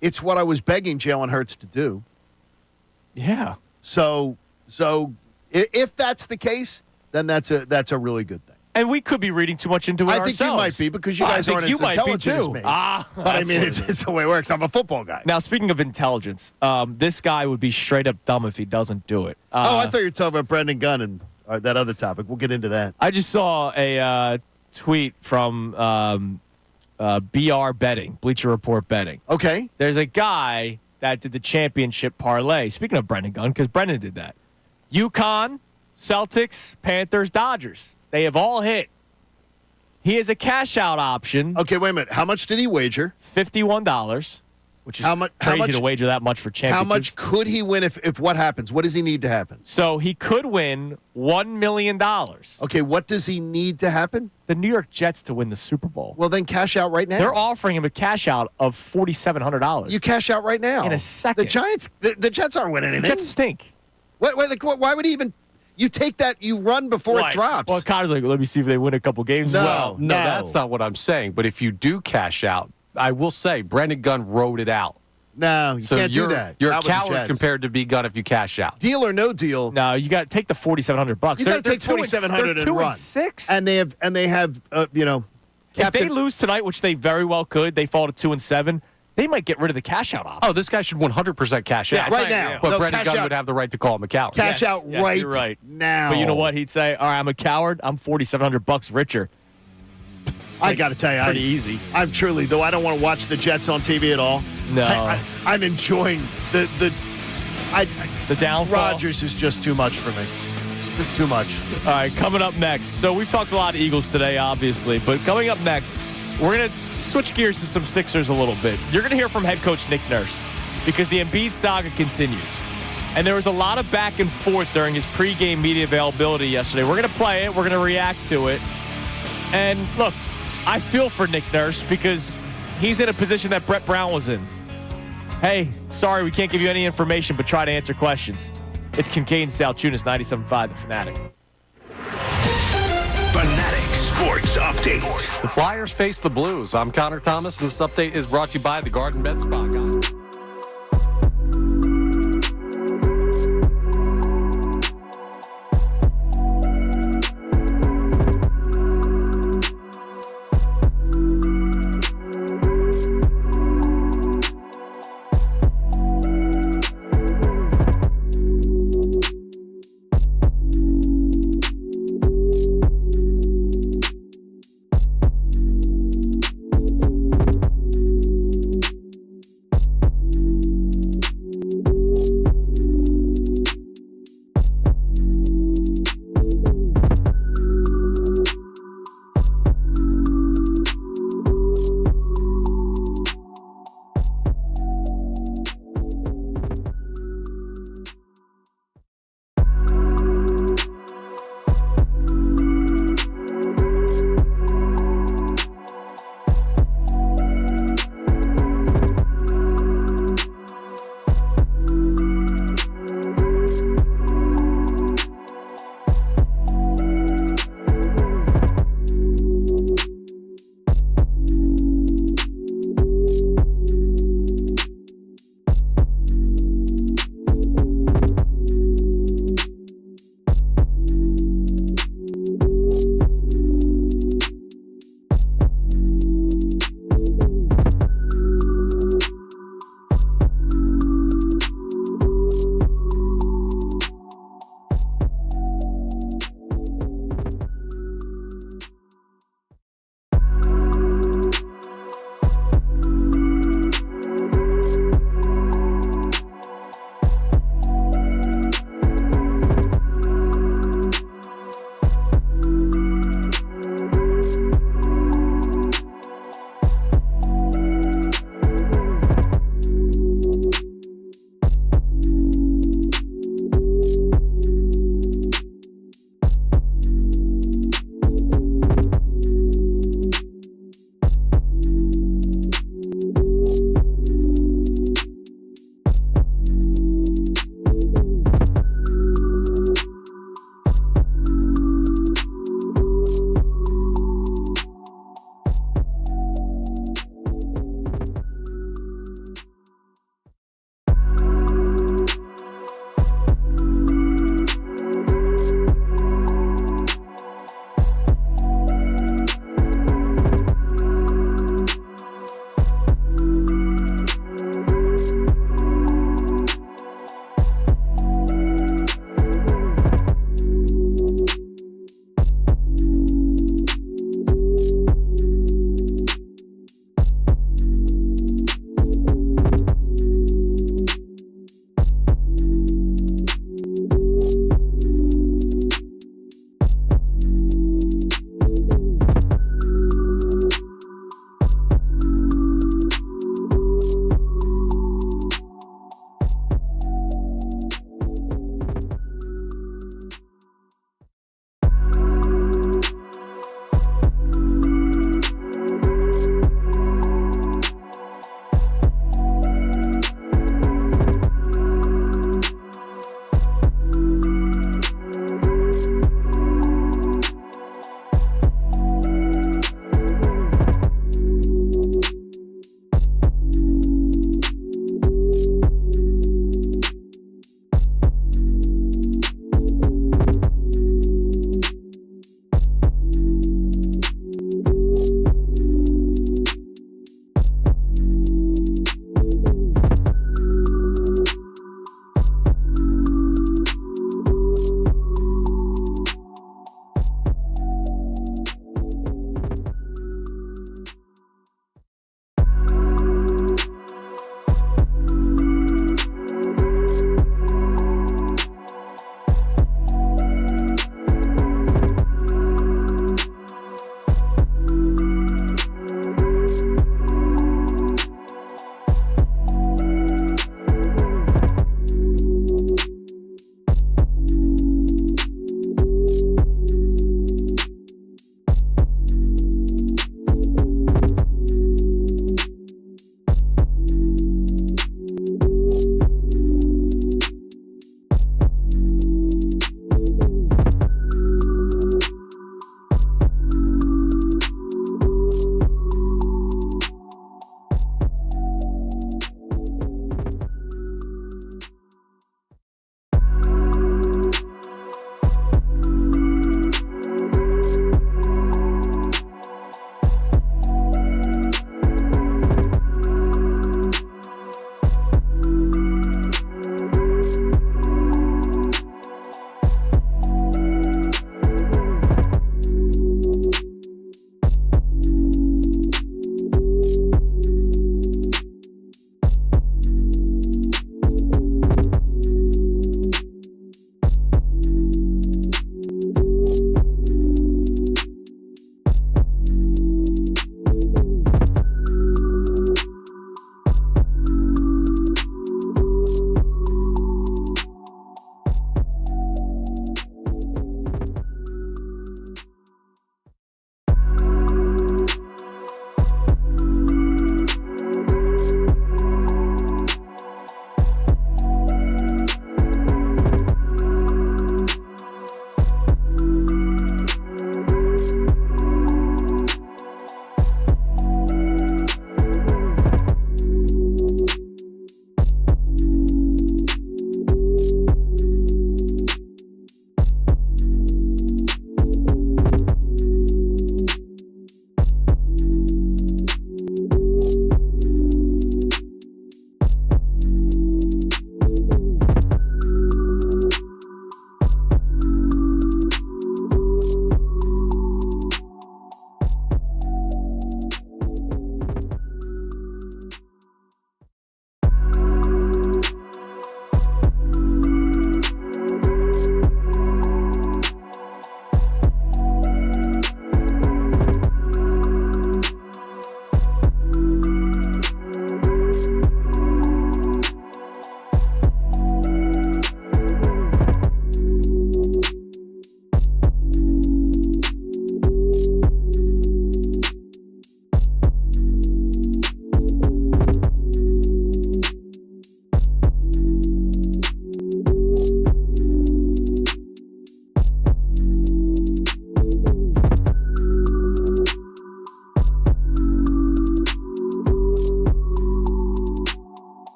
it's what I was begging Jalen Hurts to do. Yeah. So if that's the case, then that's a really good thing. And we could be reading too much into it ourselves. I think you might be, because you guys aren't as intelligent as me. But I mean, it's the way it works. I'm a football guy. Now, speaking of intelligence, this guy would be straight up dumb if he doesn't do it. I thought you were talking about Brendan Gunn and that other topic. We'll get into that. I just saw a tweet from BR Betting, Bleacher Report Betting. Okay. There's a guy that did the championship parlay. Speaking of Brendan Gunn, because Brendan did that. UConn, Celtics, Panthers, Dodgers. They have all hit. He has a cash-out option. Okay, wait a minute. How much did he wager? $51, which is crazy to wager that much for championships. How much could he win if what happens? What does he need to happen? So he could win $1 million. Okay, what does he need to happen? The New York Jets to win the Super Bowl. Well, then cash out right now. They're offering him a cash out of $4,700. You cash out right now. In a second. The Giants, the Jets aren't winning anything. The Jets stink. Why would he even... You take that, you run before it drops. Well, Connor's like, let me see if they win a couple games. No, No, that's not what I'm saying. But if you do cash out, I will say Brendan Gunn wrote it out. No, you can't do that. You're a coward compared to B. Gunn if you cash out. Deal or no deal. No, you got to take the $4,700. You got to take $4,700 and run. 2-6, and they have if they lose tonight, which they very well could, they fall to 2-7. They might get rid of the cash out option. Oh, this guy should 100% cash out right now. But Brendan Gunn would have the right to call him a coward. Cash out right, you're right now. But you know what? He'd say, "All right, I'm a coward. I'm $4,700 richer." I got to tell you, pretty easy. I'm truly, though I don't want to watch the Jets on TV at all. No, I'm enjoying the downfall. Rodgers is just too much for me. Just too much. All right, coming up next. So we've talked a lot of Eagles today, obviously, but coming up next, we're gonna switch gears to some Sixers a little bit. You're gonna hear from head coach Nick Nurse because the Embiid saga continues. And there was a lot of back and forth during his pregame media availability yesterday. We're going to play it. We're going to react to it. And look, I feel for Nick Nurse because he's in a position that Brett Brown was in. Hey, sorry, we can't give you any information, but try to answer questions. It's Kincade Salciunas, 97.5, The Fanatic. Fanatic Sports Update. The Flyers face the Blues. I'm Connor Thomas, and this update is brought to you by the Garden Bed Spa Guy.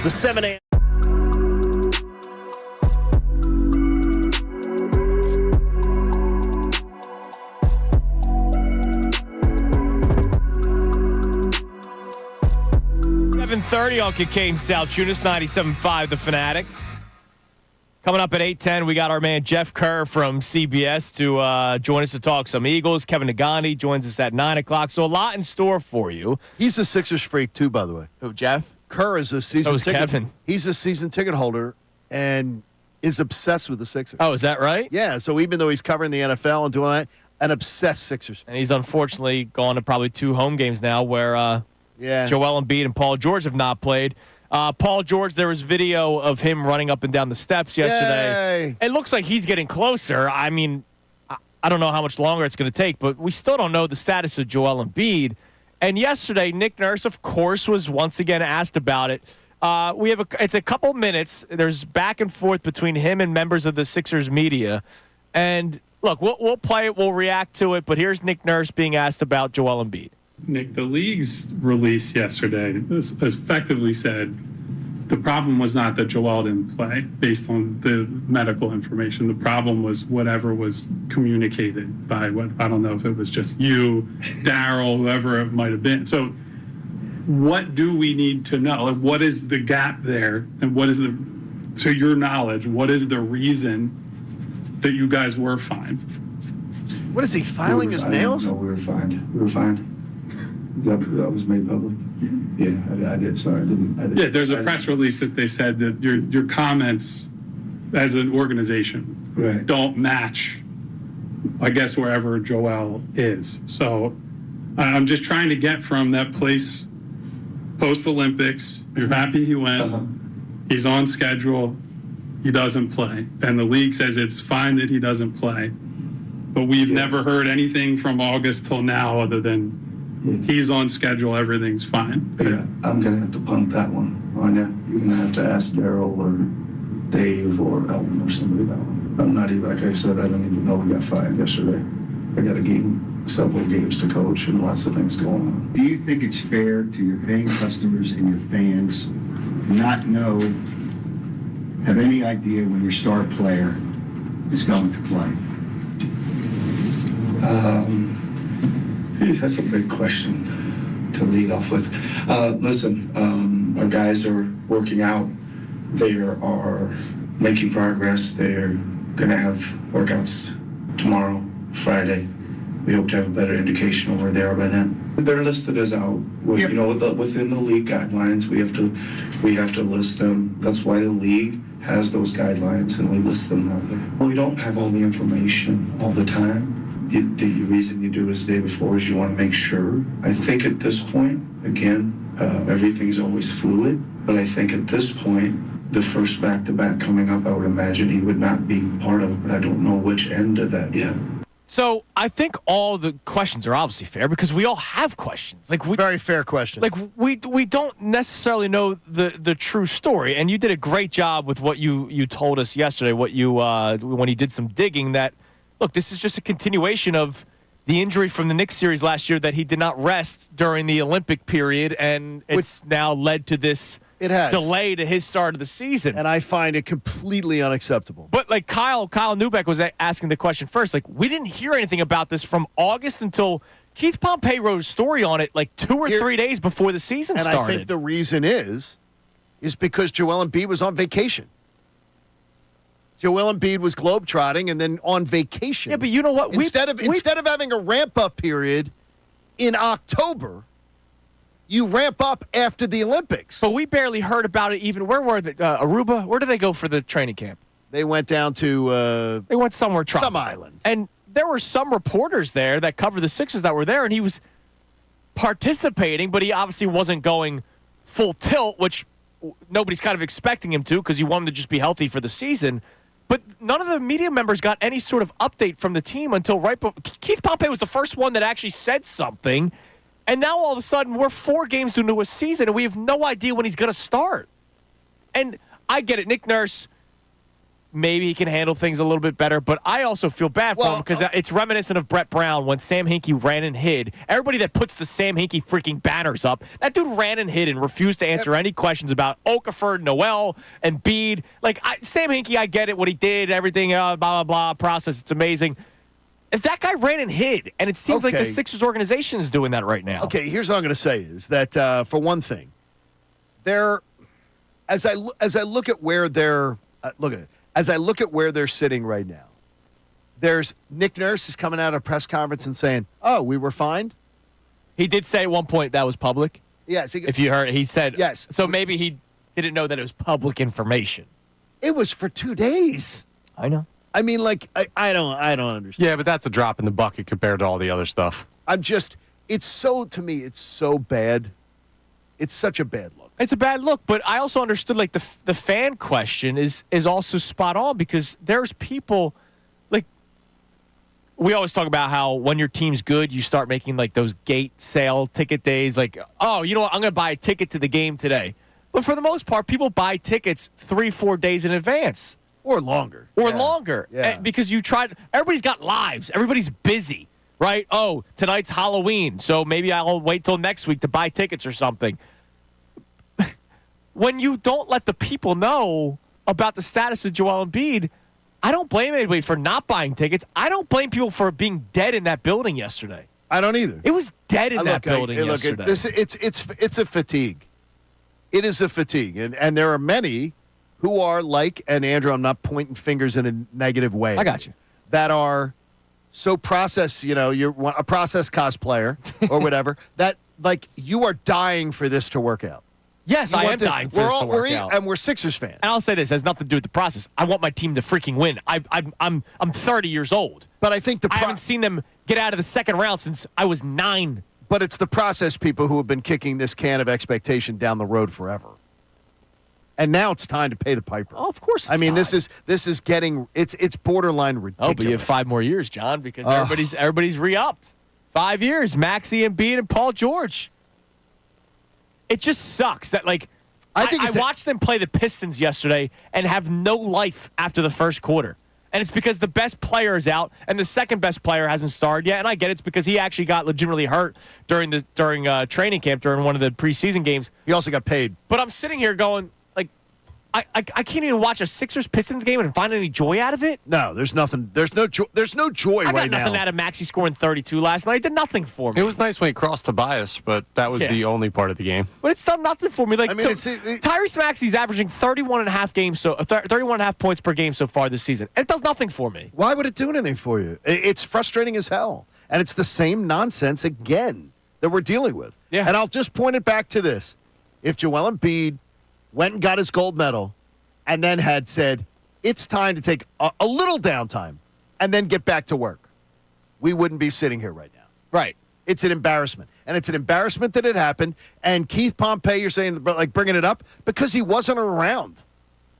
The 7 a.m. on Kincade Salciunas, 97.5 The Fanatic. Coming up at 8:10, we got our man Jeff Kerr from CBS to join us to talk some Eagles. Kevin Negandi joins us at 9 o'clock. So a lot in store for you. He's a Sixers freak too, by the way. Who, Jeff? Kerr is a season So is ticket. Kevin. He's a season ticket holder and is obsessed with the Sixers. Oh, is that right? Yeah, so even though he's covering the NFL and doing that, an obsessed Sixers fan. And he's unfortunately gone to probably 2 home games now where Joel Embiid and Paul George have not played. Paul George, there was video of him running up and down the steps yesterday. Yay. It looks like he's getting closer. I mean, I don't know how much longer it's going to take, but we still don't know the status of Joel Embiid. And yesterday, Nick Nurse, of course, was once again asked about it. It's a couple minutes. There's back and forth between him and members of the Sixers media. And look, we'll play it, we'll react to it, but here's Nick Nurse being asked about Joel Embiid. Nick, the league's release yesterday effectively said the problem was not that Joel didn't play based on the medical information. The problem was whatever was communicated by I don't know if it was just you, Daryl, whoever it might have been. So what do we need to know? Like, what is the gap there? And what is to your knowledge, what is the reason that you guys were fine? What is he, filing his nails? No, we were fine. We were fine. That was made public. Yeah, I did. Sorry, I didn't. Yeah, there's a press release that they said that your comments as an organization don't match, I guess, wherever Joel is. So I'm just trying to get from that place post-Olympics. You're happy he went. He's on schedule. He doesn't play. And the league says it's fine that he doesn't play. But we've never heard anything from August till now other than he's on schedule, everything's fine. Yeah, I'm going to have to punt that one on you. You're going to have to ask Daryl or Dave or Elton or somebody that one. I'm not even, like I said, I don't even know we got fined yesterday. I got several games to coach and lots of things going on. Do you think it's fair to your paying customers and your fans not have any idea when your star player is going to play? That's a big question to lead off with. Listen, our guys are working out. They are making progress. They're going to have workouts tomorrow, Friday. We hope to have a better indication of where they are by then. They're listed as out. Within the league guidelines, we have to list them. That's why the league has those guidelines, and we list them out there. We don't have all the information all the time. The reason you do it the day before is you want to make sure. I think at this point, again, everything's always fluid, but I think at this point, the first back-to-back coming up, I would imagine he would not be part of, but I don't know which end of that yet. So I think all the questions are obviously fair because we all have questions. Very fair questions. Like we don't necessarily know the true story, and you did a great job with what you told us yesterday. When you did some digging, that look, this is just a continuation of the injury from the Knicks series last year that he did not rest during the Olympic period, and it's now led to this delay to his start of the season. And I find it completely unacceptable. But like Kyle Neubeck was asking the question first. Like, we didn't hear anything about this from August until Keith Pompey wrote a story on it like 2 or 3 days before the season started. And I think the reason is because Joel Embiid was on vacation. Joel Embiid was globetrotting and then on vacation. Yeah, but you know what? Instead of having a ramp-up period in October, you ramp up after the Olympics. But we barely heard about it even. Where were they? Aruba? Where did they go for the training camp? They went down to... they went somewhere tropical. Some island. And there were some reporters there that covered the Sixers that were there, and he was participating, but he obviously wasn't going full tilt, which nobody's kind of expecting him to because you want him to just be healthy for the season. But none of the media members got any sort of update from the team until right before. Keith Pompey was the first one that actually said something. And now all of a sudden we're 4 games into a season and we have no idea when he's going to start. And I get it. Nick Nurse maybe he can handle things a little bit better. But I also feel bad for him because it's reminiscent of Brett Brown when Sam Hinkie ran and hid. Everybody that puts the Sam Hinkie freaking banners up, that dude ran and hid and refused to answer any questions about Okafor, Noel, and Embiid. Like, Sam Hinkie, I get it, what he did, everything, blah, blah, blah, process. It's amazing. If that guy ran and hid, and it seems like the Sixers organization is doing that right now. Okay, here's what I'm going to say is that, for one thing, as I look at where they're as I look at where they're sitting right now, there's Nick Nurse is coming out of a press conference and saying, "Oh, we were fined." He did say at one point that was public. Yes, if you heard, he said yes. So maybe he didn't know that it was public information. It was for 2 days. I know. I mean, like, I don't understand. Yeah, but that's a drop in the bucket compared to all the other stuff. To me, it's so bad. It's such a bad look. It's a bad look, but I also understood, like, the fan question is also spot on because there's people, like, we always talk about how when your team's good, you start making, like, those gate sale ticket days, like, oh, you know what, I'm going to buy a ticket to the game today. But for the most part, people buy tickets 3-4 days in advance. Or longer. Yeah. Because everybody's got lives. Everybody's busy, right? Oh, tonight's Halloween, so maybe I'll wait till next week to buy tickets or something. When you don't let the people know about the status of Joel Embiid, I don't blame anybody for not buying tickets. I don't blame people for being dead in that building yesterday. I don't either. It was dead in that building yesterday. It's a fatigue. It is a fatigue. And there are many who are like, and Andrew, I'm not pointing fingers in a negative way. I got you. That are so process, you're a process cosplayer or whatever, that, like, you are dying for this to work out. Yes, I am dying for this to work out. And we're Sixers fans. And I'll say this, it has nothing to do with the process. I want my team to freaking win. I'm 30 years old. But I think I haven't seen them get out of the second round since I was 9. But it's the process people who have been kicking this can of expectation down the road forever. And now it's time to pay the piper. Oh, of course. This is getting it's borderline ridiculous. Oh, but you have 5 more years, John, because everybody's re-upped. 5 years, Maxey, Embiid, and Paul George. It just sucks that, like, I watched them play the Pistons yesterday and have no life after the first quarter. And it's because the best player is out and the second best player hasn't started yet. And I get it's because he actually got legitimately hurt during training camp, during one of the preseason games. He also got paid. But I'm sitting here going, like, I can't even watch a Sixers-Pistons game and find any joy out of it. No, there's nothing. There's no joy right now. I got nothing out of Maxey scoring 32 last night. It did nothing for me. It was nice when he crossed Tobias, but that was the only part of the game. But it's done nothing for me. Like, Tyrese Maxey's averaging 31.5 points per game so far this season. It does nothing for me. Why would it do anything for you? It's frustrating as hell. And it's the same nonsense again that we're dealing with. Yeah. And I'll just point it back to this. If Joel Embiid went and got his gold medal and then had said, it's time to take a little downtime and then get back to work, we wouldn't be sitting here right now. Right. It's an embarrassment. And it's an embarrassment that it happened. And Keith Pompey, you're saying, like, bringing it up because he wasn't around.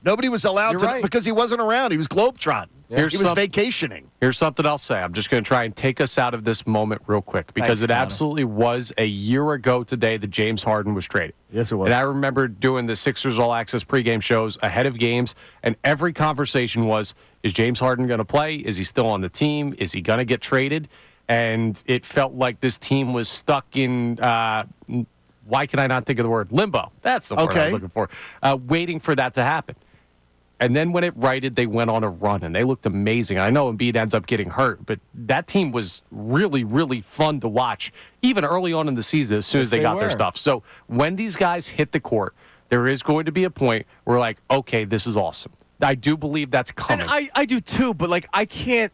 Nobody was allowed because he wasn't around. He was globetrotting. He was vacationing. Here's something I'll say. I'm just going to try and take us out of this moment real quick because it absolutely was a year ago today that James Harden was traded. Yes, it was. And I remember doing the Sixers All Access pregame shows ahead of games, and every conversation was, is James Harden going to play? Is he still on the team? Is he going to get traded? And it felt like this team was stuck in, why can I not think of the word? Limbo. That's the word I was looking for. Waiting for that to happen. And then when it righted, they went on a run, and they looked amazing. I know Embiid ends up getting hurt, but that team was really, really fun to watch, even early on in the season as soon as they got their stuff. So when these guys hit the court, there is going to be a point where we're like, okay, this is awesome. I do believe that's coming. And I do too, but, like, I can't.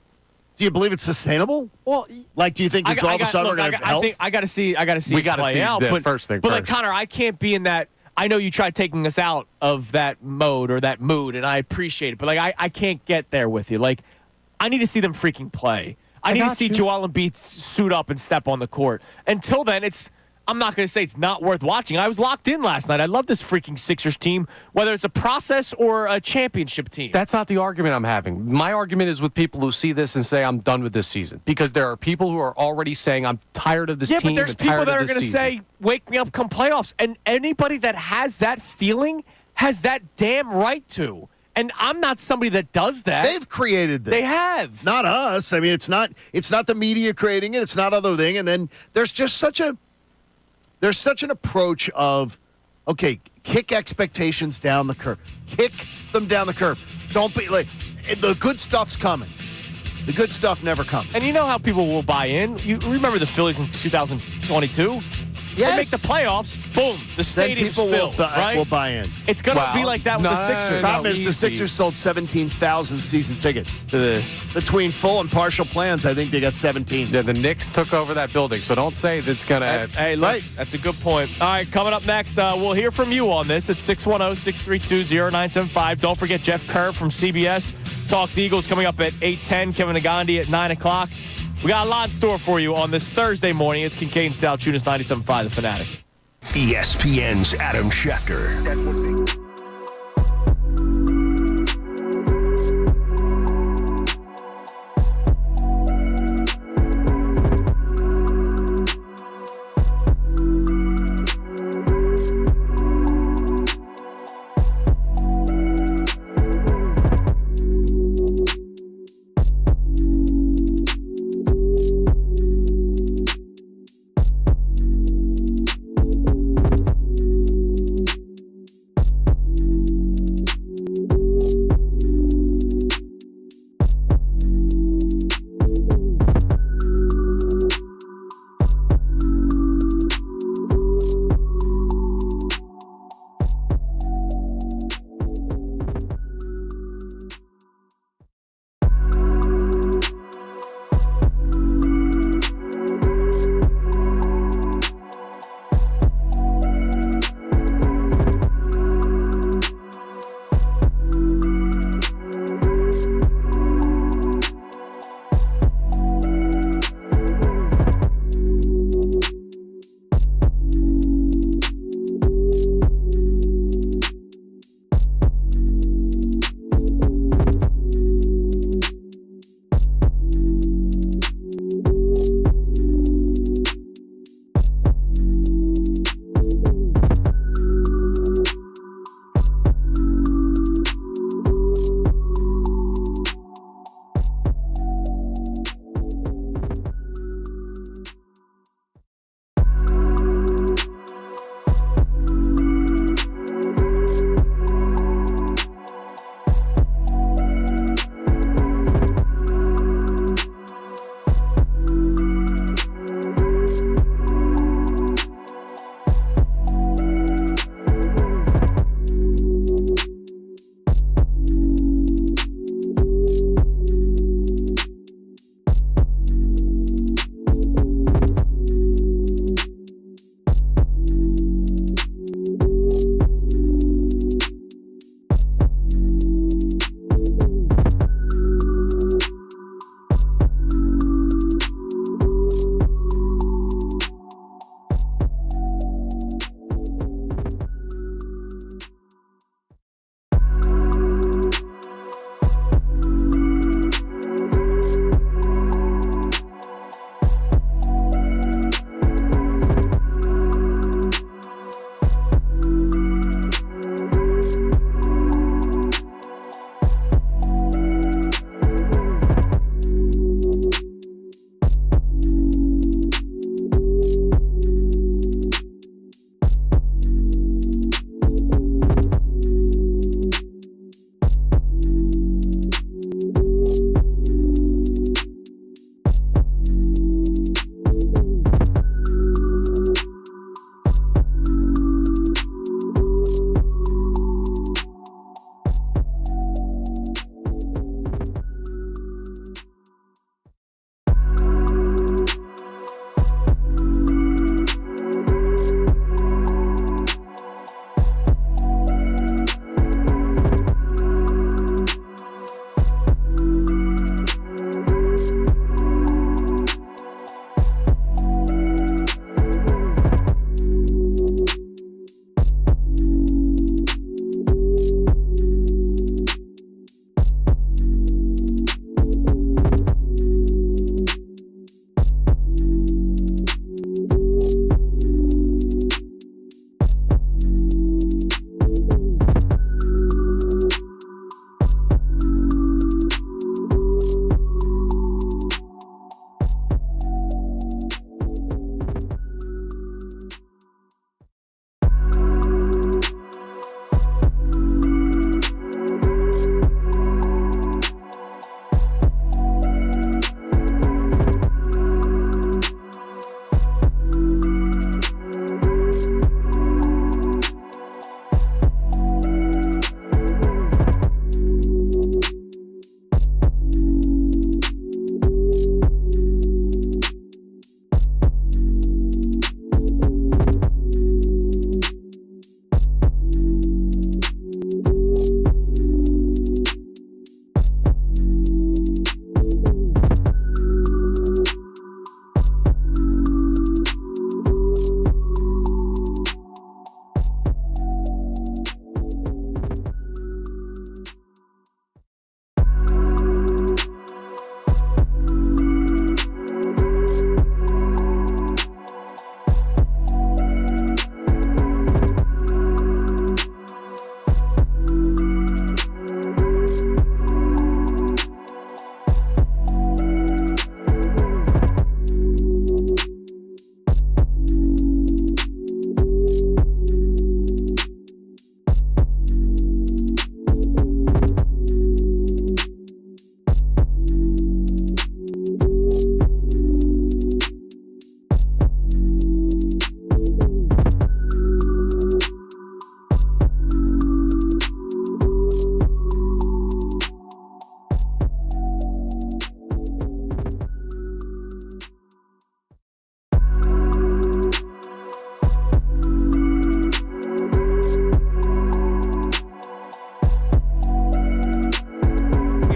Do you believe it's sustainable? Well, like, do you think this all of a sudden we're going to help? I got to see. We got to see out, the first thing. But like, Connor, I can't be in that. I know you tried taking us out of that mode or that mood, and I appreciate it. But, like, I can't get there with you. Like, I need to see them freaking play. I need to see Joel Embiid suit up and step on the court. Until then, I'm not going to say it's not worth watching. I was locked in last night. I love this freaking Sixers team, whether it's a process or a championship team. That's not the argument I'm having. My argument is with people who see this and say, I'm done with this season. Because there are people who are already saying, I'm tired of this team. Yeah, but there's people that are going to season. say, wake me up come playoffs. And anybody that has that feeling has that damn right to. And I'm not somebody that does that. They've created this. They have. Not us. I mean, it's not the media creating it. It's not other thing. And then there's just such an approach of, okay, kick expectations down the curb. Kick them down the curb. Don't be like, the good stuff's coming. The good stuff never comes. And you know how people will buy in? You remember the Phillies in 2022? Yes. They make the playoffs, boom, the stadium's filled, right? will buy in. It's going to be like that with the Sixers. The problem is the Sixers sold 17,000 season tickets. Between full and partial plans, I think they got 17. Yeah, the Knicks took over that building, so don't say that's going to... Hey, look, that's a good point. All right, coming up next, we'll hear from you on this at 610-632-0975. Don't forget Jeff Kerr from CBS talks Eagles coming up at 8:10. Kevin Negandi at 9 o'clock. We got a lot in store for you on this Thursday morning. It's Kincade Salciunas, 97.5 The Fanatic. ESPN's Adam Schefter.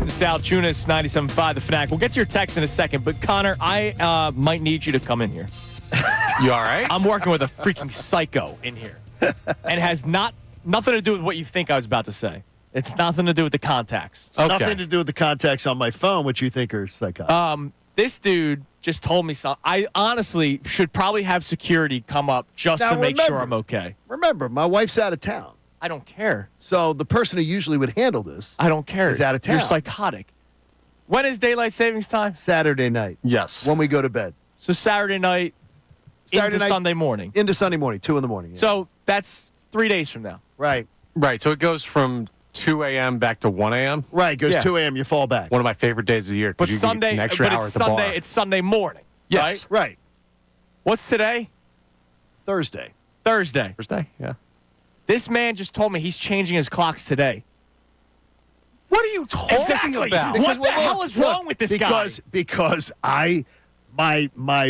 and Salciunas, 97.5 The Fanatic. We'll get to your text in a second, but Connor, I might need you to come in here. You all right? I'm working with a freaking psycho in here. And has nothing to do with what you think I was about to say. It's nothing to do with the contacts. Okay. Nothing to do with the contacts on my phone, which you think are psychotic. This dude just told me something. I honestly should probably have security come up just Now, to make sure remember- I'm okay. Remember, my wife's out of town. I don't care. So the person who usually would handle this I don't care. is out of town. You're psychotic. When is daylight savings time? Saturday night. Yes. When we go to bed. So Saturday night into Sunday morning. Into Sunday morning, 2 in the morning. Yeah. So that's 3 days from now. Right. Right. So it goes from 2 a.m. back to 1 a.m. Right. Goes Yeah. 2 a.m. You fall back. One of my favorite days of the year. 'Cause But you get Sunday, an extra but hour it's at the Sunday. bar. It's Sunday morning. Yes. Right? Right. What's today? Thursday. Thursday. Thursday. Yeah. This man just told me he's changing his clocks today. What are you talking about? What the hell is wrong with this guy? Because my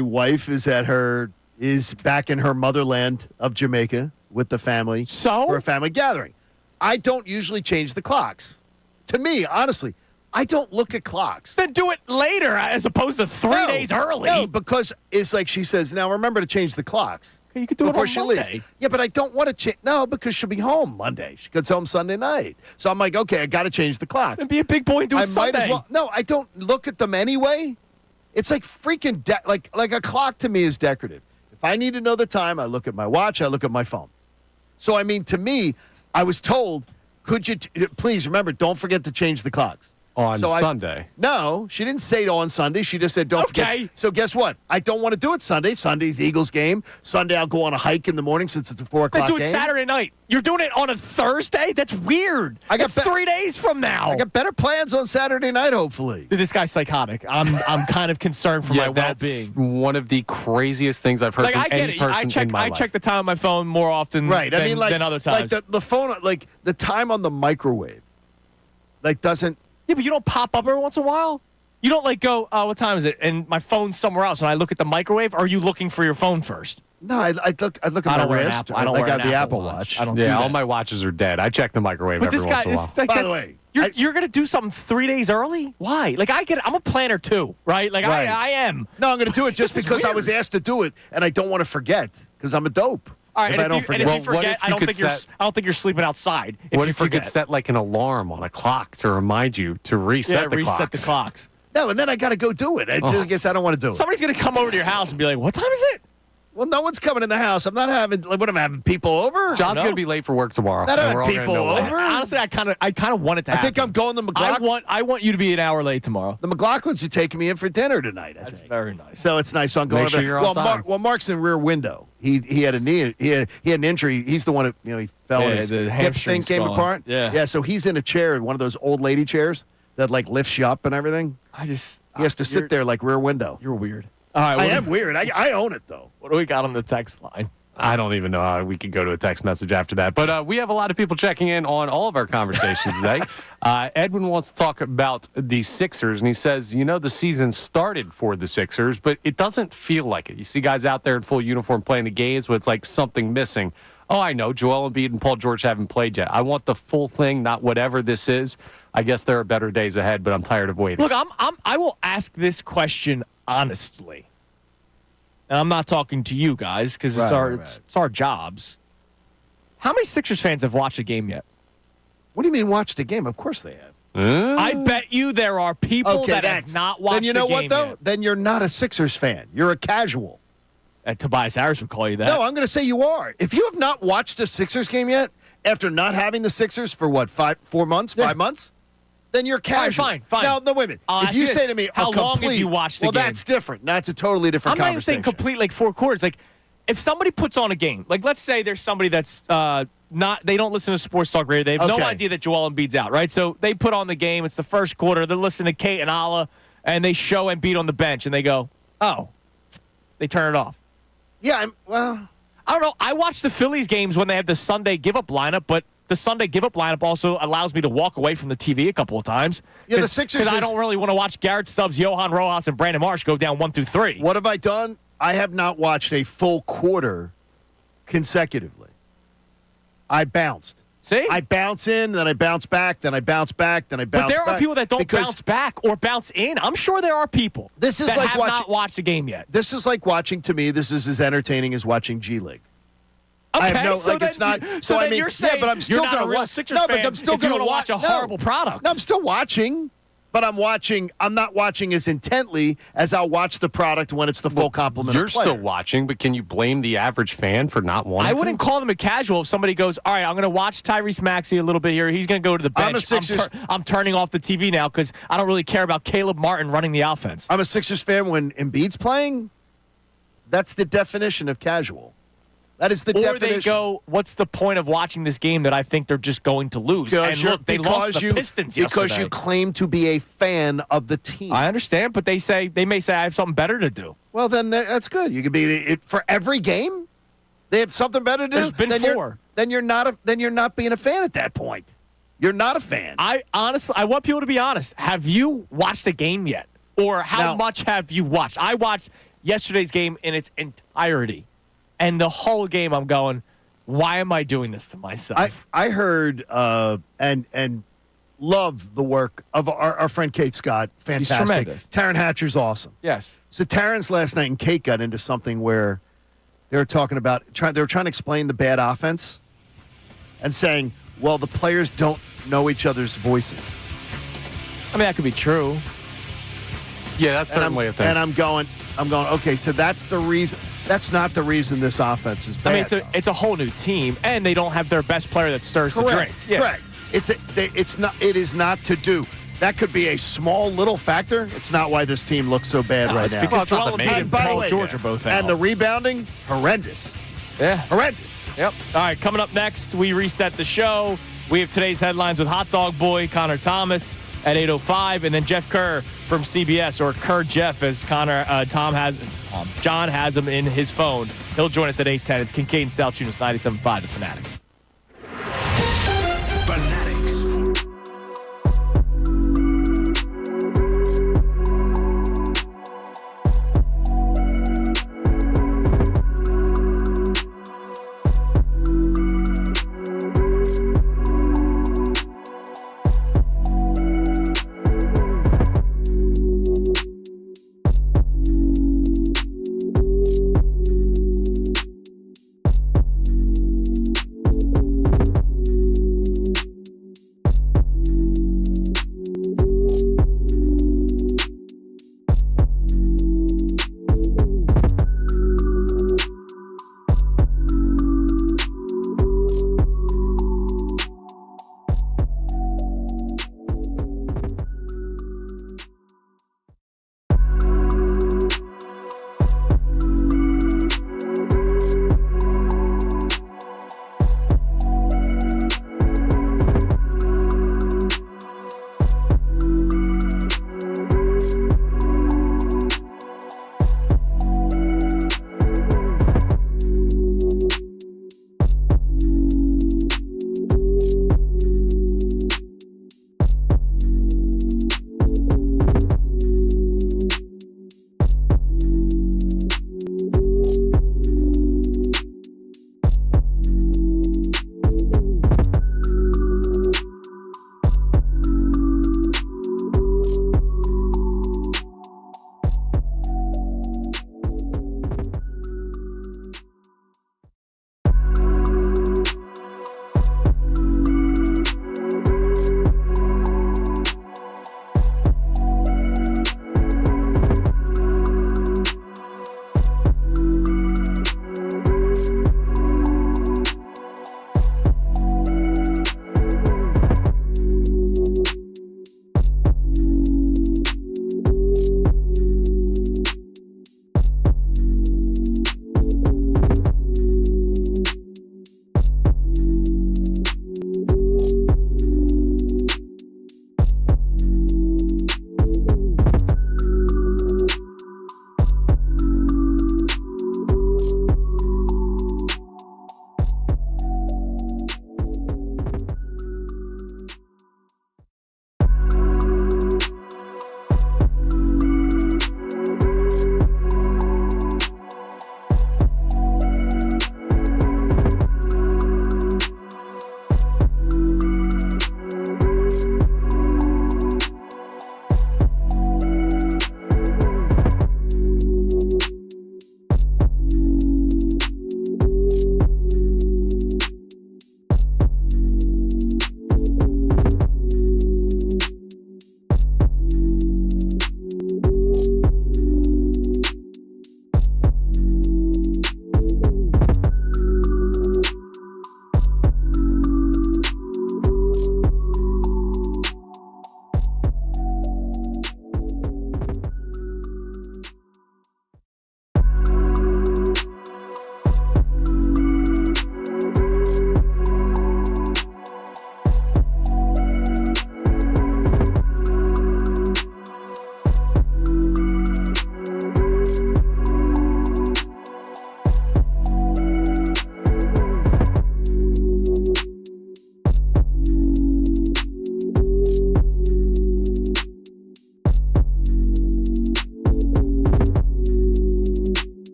wife is back in her motherland of Jamaica with the family for a family gathering. I don't usually change the clocks. To me, honestly, I don't look at clocks. Then do it later as opposed to 3 days early. No, because it's like she says, now remember to change the clocks. You could do it before on she Monday. leaves. Yeah, but I don't want to change. No, because she'll be home Monday. She gets home Sunday night. So I'm like, okay, I got to change the clocks. Then be a big boy and do it I Sunday. might as well. No, I don't look at them anyway. It's like freaking like a clock to me is decorative. If I need to know the time, I look at my watch. I look at my phone. So I mean, to me, I was told, could you please remember? Don't forget to change the clocks. On Sunday. No, she didn't say it on Sunday. She just said, don't forget. So guess what? I don't want to do it Sunday. Sunday's Eagles game. Sunday, I'll go on a hike in the morning since it's a 4 o'clock Then game. do it Saturday night. You're doing it on a Thursday? That's weird. It's 3 days from now. I got better plans on Saturday night, hopefully. Dude, this guy's psychotic. I'm kind of concerned for my that's well-being. one of the craziest things I've heard Like, from I get any it. person in my I life. check the time on my phone more often Right. than, I mean, than other times. Like the phone, like the time on the microwave, like doesn't. Yeah, but you don't pop up every once in a while? You don't like go, oh, what time is it? And my phone's somewhere else, and I look at the microwave, or are you looking for your phone first? No, I look at my wrist. I don't like wear I have an the Apple Apple Watch. I don't do Yeah, that. all my watches are dead. I check the microwave But every this once guy in a is while. like, By the way, you're gonna do something 3 days early? Why? Like I get it. I'm a planner too, right? Like Right. I am. No, I'm going to do it just This is because I weird. was asked to do it, and I don't want to forget because I'm a dope. All right, if I don't and forget. if you Well, what forget, if I you don't could think you're. set- I don't think you're sleeping outside. If What you if you forget. could set like an alarm on a clock to remind you to reset the reset clocks? the clocks. No, and then I got to go do it. It just gets. I don't want to do it. Somebody's gonna come over to your house and be like, "What time is it?" Well, no one's coming in the house. I'm not having. Like, what am I having? People over? John's going to be late for work tomorrow. Not and having we're all gonna people know why. over. Honestly, I kind of want it to I happen. think I'm going to McLaughlin. I want you to be an hour late tomorrow. The McLaughlins are taking me in for dinner tonight. I think. Very nice. So it's nice. So I'm going Make sure over. you're on time. Mark's in Rear Window. He had a knee. He had an injury. He's the one who he fell and his the hip hamstring thing came swelling. apart. Yeah. So he's in a chair, one of those old lady chairs that like lifts you up and everything. He has to sit there like Rear Window. You're weird. All right, I am weird. I own it though. What do we got on the text line? I don't even know how we could go to a text message after that. But we have a lot of people checking in on all of our conversations today. Edwin wants to talk about the Sixers, and he says, the season started for the Sixers, but it doesn't feel like it. You see guys out there in full uniform playing the games, but it's like something missing. Oh, I know. Joel Embiid and Paul George haven't played yet. I want the full thing, not whatever this is. I guess there are better days ahead, but I'm tired of waiting. Look, I will ask this question honestly. And I'm not talking to you guys because it's our jobs. How many Sixers fans have watched a game yet? What do you mean watched a game? Of course they have. I bet you there are people that have not watched Then you know the game what though? yet. Then you're not a Sixers fan. You're a casual. And Tobias Harris would call you that. No, I'm going to say you are. If you have not watched a Sixers game yet, after not having the Sixers for what, 5 months, then you're casual. All right, fine. Now, no, wait a minute. I'll If ask you you say this. to me, how a long complete, have you watched the well, game? that's different. That's a totally different I'm not even conversation. saying complete like 4 quarters. Like, if somebody puts on a game, like let's say there's somebody that's they don't listen to sports talk radio. They have no idea that Joel Embiid's out, right? So they put on the game. It's the first quarter. They're listening to Kate and Ala, and they show Embiid on the bench, and they go, oh, they turn it off. Yeah, I don't know. I watch the Phillies games when they have the Sunday give-up lineup, but the Sunday give-up lineup also allows me to walk away from the TV a couple of times. Yeah, the Sixers Because I don't really want to watch Garrett Stubbs, Johan Rojas, and Brandon Marsh go down 1 through 3. What have I done? I have not watched a full quarter consecutively. I bounced. See? I bounce in, then I bounce back, then I bounce back, then I bounce back. But there are people that don't because bounce back or bounce in. I'm sure there are people this is that like have not watched a game yet. This is like watching, to me, this is as entertaining as watching G League. Okay, I have no, so like, then, it's not. So I then mean, you're saying but I'm still you're not gonna a real watch. Sixers No, fan but I'm still if you going to watch a horrible product. No, I'm still watching. But I'm watching. I'm not watching as intently as I'll watch the product when it's the full complement. You're of players. still watching, but can you blame the average fan for not wanting? I wouldn't call them a casual if somebody goes, all right, I'm going to watch Tyrese Maxey a little bit here. He's going to go to the bench. I'm a Sixers. I'm turning off the TV now because I don't really care about Caleb Martin running the offense. I'm a Sixers fan when Embiid's playing. That's the definition of casual. That is the definition. Or they go, what's the point of watching this game that I think they're just going to lose? And look, they lost the Pistons yesterday. Because you claim to be a fan of the team. I understand, but they may say I have something better to do. Well, then that's good. You could be for every game. They have something better to do. There's been four. Then you're not being a fan at that point. You're not a fan. I want people to be honest. Have you watched the game yet? Or how much have you watched? I watched yesterday's game in its entirety. And the whole game, I'm going, why am I doing this to myself? I heard and love the work of our friend Kate Scott. Fantastic. He's tremendous. Taryn Hatcher's awesome. Yes. So Taryn's last night and Kate got into something where they were talking about they were trying to explain the bad offense and saying, well, the players don't know each other's voices. I mean, that could be true. Yeah, that's certainly a thing. And I'm going, okay, so that's the reason. That's not the reason this offense is bad. I mean, it's a whole new team, and they don't have their best player that stirs the drink. Yeah. Correct. It is not to do. That could be a small little factor. It's not why this team looks so bad right now. Because Joel Embiid and Paul way, George are both out. And the rebounding, horrendous. Yeah. Horrendous. Yep. All right, coming up next, we reset the show. We have today's headlines with Hot Dog Boy, Connor Thomas at 8:05, and then Jeff Kerr from CBS, or Kerr Jeff, as John has him in his phone. He'll join us at 8:10. It's Kincade and Salciunas, 97.5, The Fanatic.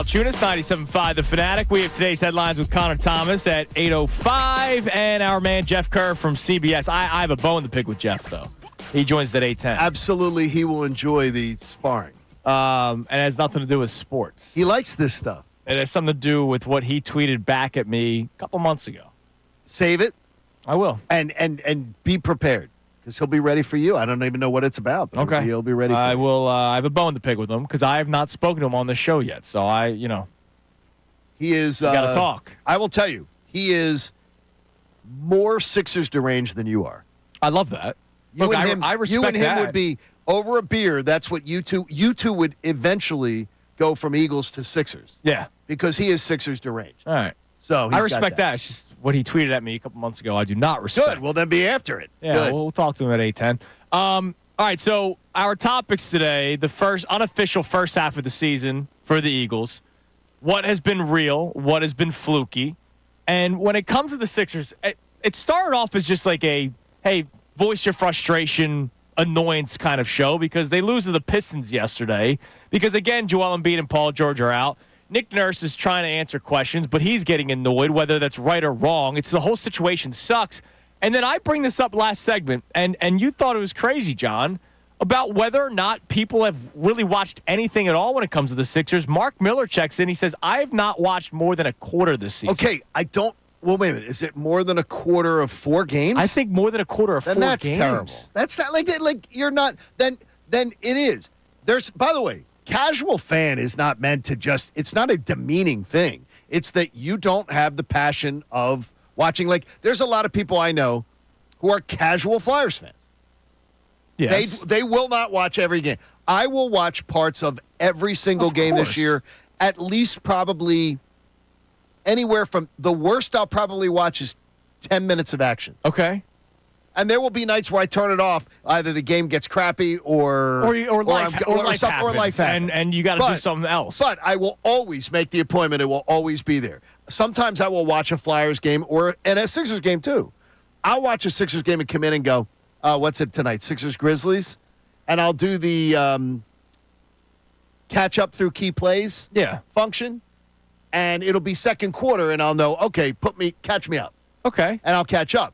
Salciunas, 97.5 The Fanatic. We have today's headlines with Connor Thomas at 8:05, and our man Jeff Kerr from CBS. I have a bone to pick with Jeff, though. He joins at 8:10. Absolutely, he will enjoy the sparring. And it has nothing to do with sports. He likes this stuff. It has something to do with what he tweeted back at me a couple months ago. Save it. I will. And be prepared, because he'll be ready for you. I don't even know what it's about. But Okay. he'll be ready for you. I will. I have a bone to pick with him because I have not spoken to him on the show yet. So He is. we got to talk. I will tell you, he is more Sixers deranged than you are. I love that. You Look, and him, I respect you and him that. would be over a beer. That's what you two. You two would eventually go from Eagles to Sixers. Yeah. Because he is Sixers deranged. All right. So I respect that. It's just what he tweeted at me a couple months ago. I do not respect. Good. Well, then be after it. Yeah, Good. we'll talk to him at 8:10. All right, so our topics today, the first unofficial first half of the season for the Eagles, what has been real, what has been fluky, and when it comes to the Sixers, it started off as just like a, hey, voice your frustration, annoyance kind of show because they lose to the Pistons yesterday because, again, Joel Embiid and Paul George are out. Nick Nurse is trying to answer questions, but he's getting annoyed, whether that's right or wrong. It's the whole situation sucks. And then I bring this up last segment, and you thought it was crazy, John, about whether or not people have really watched anything at all when it comes to the Sixers. Mark Miller checks in. He says, I have not watched more than a quarter this season. Okay, I don't. Well, wait a minute. Is it more than a quarter of 4 games? I think more than a quarter of then 4 that's games. terrible. That's not like you're not. Then it is. There's. By the way, casual fan is not meant to just. It's not a demeaning thing. It's that you don't have the passion of watching. Like, there's a lot of people I know who are casual Flyers fans. Yes. They will not watch every game. I will watch parts of every single game this year. At least probably anywhere from the worst I'll probably watch is 10 minutes of action. Okay. And there will be nights where I turn it off. Either the game gets crappy or life happens, happens. and you got to do something else. But I will always make the appointment. It will always be there. Sometimes I will watch a Flyers game and a Sixers game too. I'll watch a Sixers game and come in and go, what's it tonight? Sixers Grizzlies? And I'll do the catch up through key plays function. And it'll be second quarter, and I'll know, okay, catch me up. Okay. And I'll catch up.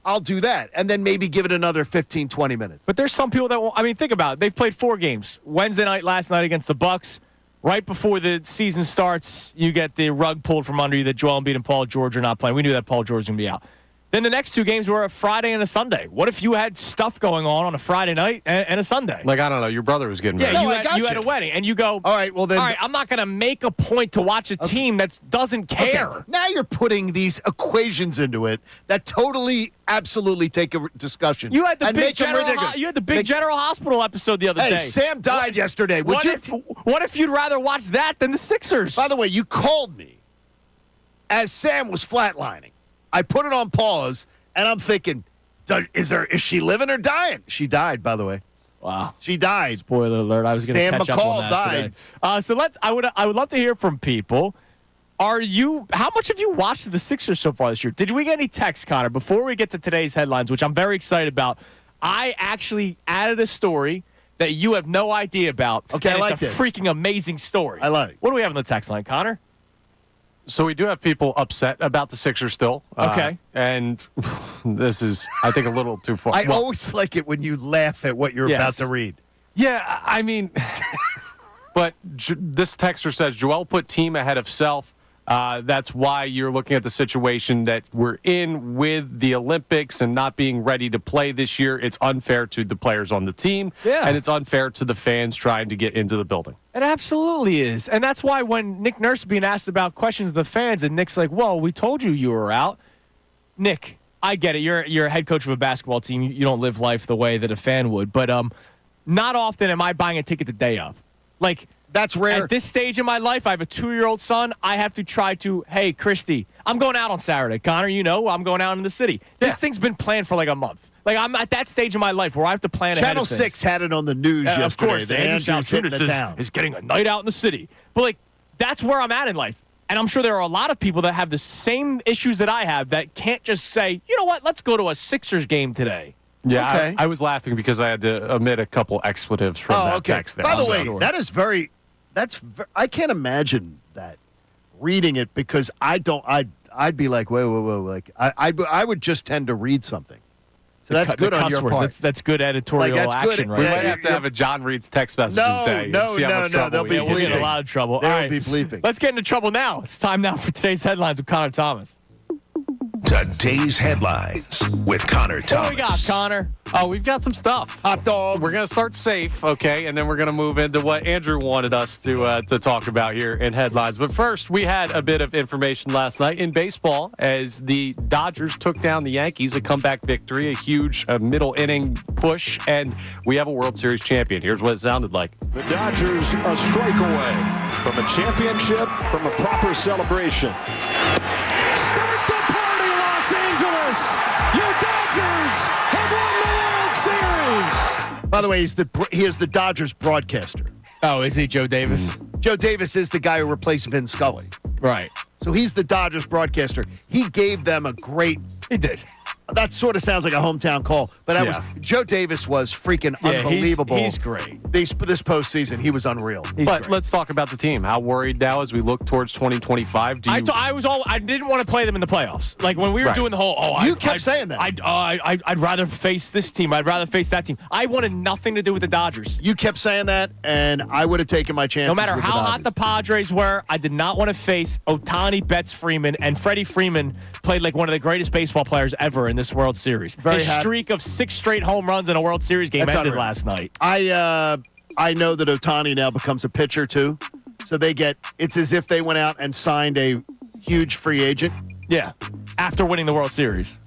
I'll do that, and then maybe give it another 15, 20 minutes. But there's some people that won't. I mean, think about it. They've played 4 games. Wednesday night, last night against the Bucks. Right before the season starts, you get the rug pulled from under you that Joel Embiid and Paul George are not playing. We knew that Paul George was going to be out. Then the next 2 games were a Friday and a Sunday. What if you had stuff going on a Friday night and a Sunday? Like, I don't know, your brother was getting married. Yeah, you had a wedding, and you go, all right, well then, I'm not going to make a point to watch a team that doesn't care. Okay. Now you're putting these equations into it that totally, absolutely take a discussion. You had the big General Hospital episode the other day. Hey, Sam died yesterday. What if you'd rather watch that than the Sixers? By the way, you called me as Sam was flatlining. I put it on pause, and I'm thinking, is she living or dying? She died, by the way. Wow. She died. Spoiler alert. I was going to catch up on that died. today. So I would love to hear from people. How much have you watched the Sixers so far this year? Did we get any texts, Connor, before we get to today's headlines, which I'm very excited about? I actually added a story that you have no idea about. Okay, and I like it's a this. freaking amazing story. I like it. What do we have on the text line, Connor? So we do have people upset about the Sixers still. Okay. And this is, I think, a little too far. I always like it when you laugh at what you're about to read. Yeah, I mean, but this texter says, Joel put team ahead of self. That's why you're looking at the situation that we're in with the Olympics and not being ready to play this year. It's unfair to the players on the team, and it's unfair to the fans trying to get into the building. It absolutely is. And that's why when Nick Nurse is being asked about questions of the fans, and Nick's like, well, we told you were out. Nick, I get it. You're a head coach of a basketball team. You don't live life the way that a fan would. But not often am I buying a ticket the day of. Like, that's rare. At this stage in my life, I have a 2-year-old son. I have to try to, hey, Christy, I'm going out on Saturday. Connor, I'm going out in the city. This thing's been planned for like a month. Like, I'm at that stage in my life where I have to plan ahead of things. Channel 6 had it on the news yesterday. Of course, Andrew Salciunas is getting a night out in the city. But, like, that's where I'm at in life. And I'm sure there are a lot of people that have the same issues that I have that can't just say, you know what, let's go to a Sixers game today. Yeah, okay. I was laughing because I had to omit a couple expletives from that text there. By the way, that is I can't imagine that reading it because I'd be like, wait. Like I would just tend to read something. So that's good on your part. That's good editorial good. action, right? We there. might have to have a John Reads text messages day. No. They'll be We'll get in a lot of trouble. There All will right. be bleeping. Let's get into trouble now. It's time now for today's headlines with Connor Thomas. Today's headlines with Connor Thomas. What do we got, Connor? Oh, we've got some stuff. Hot dog. We're going to start safe, okay, and then we're going to move into what Andrew wanted us to talk about here in headlines. But first, we had a bit of information last night in baseball as the Dodgers took down the Yankees, a comeback victory, a huge middle inning push, and we have a World Series champion. Here's what it sounded like. The Dodgers a strike away from a championship, from a proper celebration. Start the party, Los Angeles! Your Dodgers have won the World Series! By the way, he is the Dodgers broadcaster. Oh, is he Joe Davis? Joe Davis is the guy who replaced Vin Scully. Right. So he's the Dodgers broadcaster. He gave them a great. He did. That sort of sounds like a hometown call, but that was Joe Davis was freaking unbelievable. He's great. This postseason, he was unreal. But let's talk about the team. How worried now as we look towards 2025? I didn't want to play them in the playoffs. Like when we were doing the whole, you kept saying that. I'd rather face this team. I'd rather face that team. I wanted nothing to do with the Dodgers. You kept saying that, and I would have taken my chances. No matter with how the hot the Padres were, I did not want to face Ohtani, Betts, Freeman, and Freddie Freeman played like one of the greatest baseball players ever in this World Series. His streak of 6 straight home runs in a World Series game ended last night. I know that Ohtani now becomes a pitcher too, so it's as if they went out and signed a huge free agent. Yeah, after winning the World Series.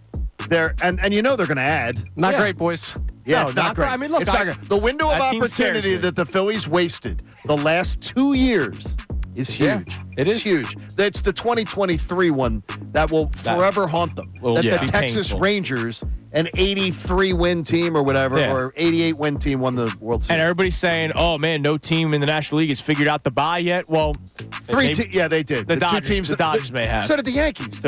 And you know they're going to add. Not great, boys. Yeah, No, it's not great. I mean, look, it's not great. The window of opportunity that the Phillies wasted the last 2 years is huge. Yeah, it's huge. That's the 2023 one that will forever haunt them. Will the be Texas painful. Rangers, an 83-win team or whatever, or 88-win team won the World Series. And everybody's saying, "Oh man, no team in the National League has figured out the bye yet." Well, they did. The Dodgers, two teams, the Dodgers may have. So did the Yankees.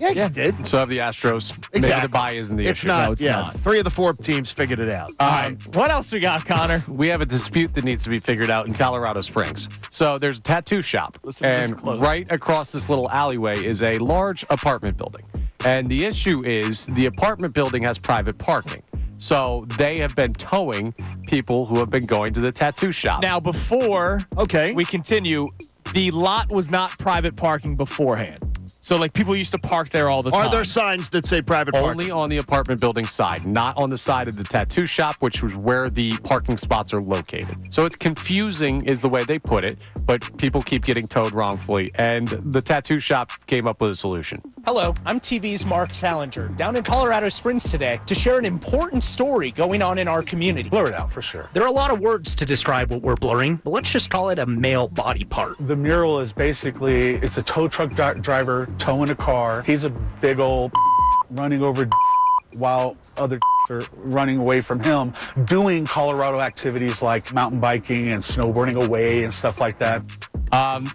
Yankees did. So have the Astros. Exactly. Maybe the bye isn't the It's issue. not. No, it's not. 3 of the 4 teams figured it out. All right. What else we got, Connor? We have a dispute that needs to be figured out in Colorado Springs. So there's a tattoo shop, Listen to this and close. right across this little alleyway is a large apartment building. And the issue is the apartment building has private parking. So they have been towing people who have been going to the tattoo shop. Now, before we continue, the lot was not private parking beforehand. So, like, people used to park there all the time. Are there signs that say private parking? Only on the apartment building side, not on the side of the tattoo shop, which was where the parking spots are located. So it's confusing is the way they put it, but people keep getting towed wrongfully, and the tattoo shop came up with a solution. Hello, I'm TV's Mark Salinger, down in Colorado Springs today to share an important story going on in our community. Blur it out for sure. There are a lot of words to describe what we're blurring, but let's just call it a male body part. The mural is basically, it's a tow truck driver towing a car. He's a big old running over while other are running away from him, doing Colorado activities like mountain biking and snowboarding away and stuff like that.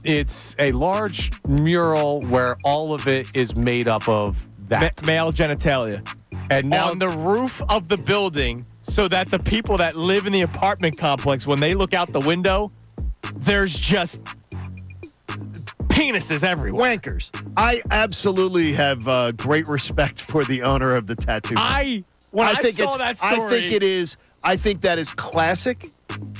It's a large mural where all of it is made up of that. Male genitalia. And now on the roof of the building so that the people that live in the apartment complex, when they look out the window, there's just penises everywhere. Wankers. I absolutely have great respect for the owner of the tattoo. I saw that story. I think that is classic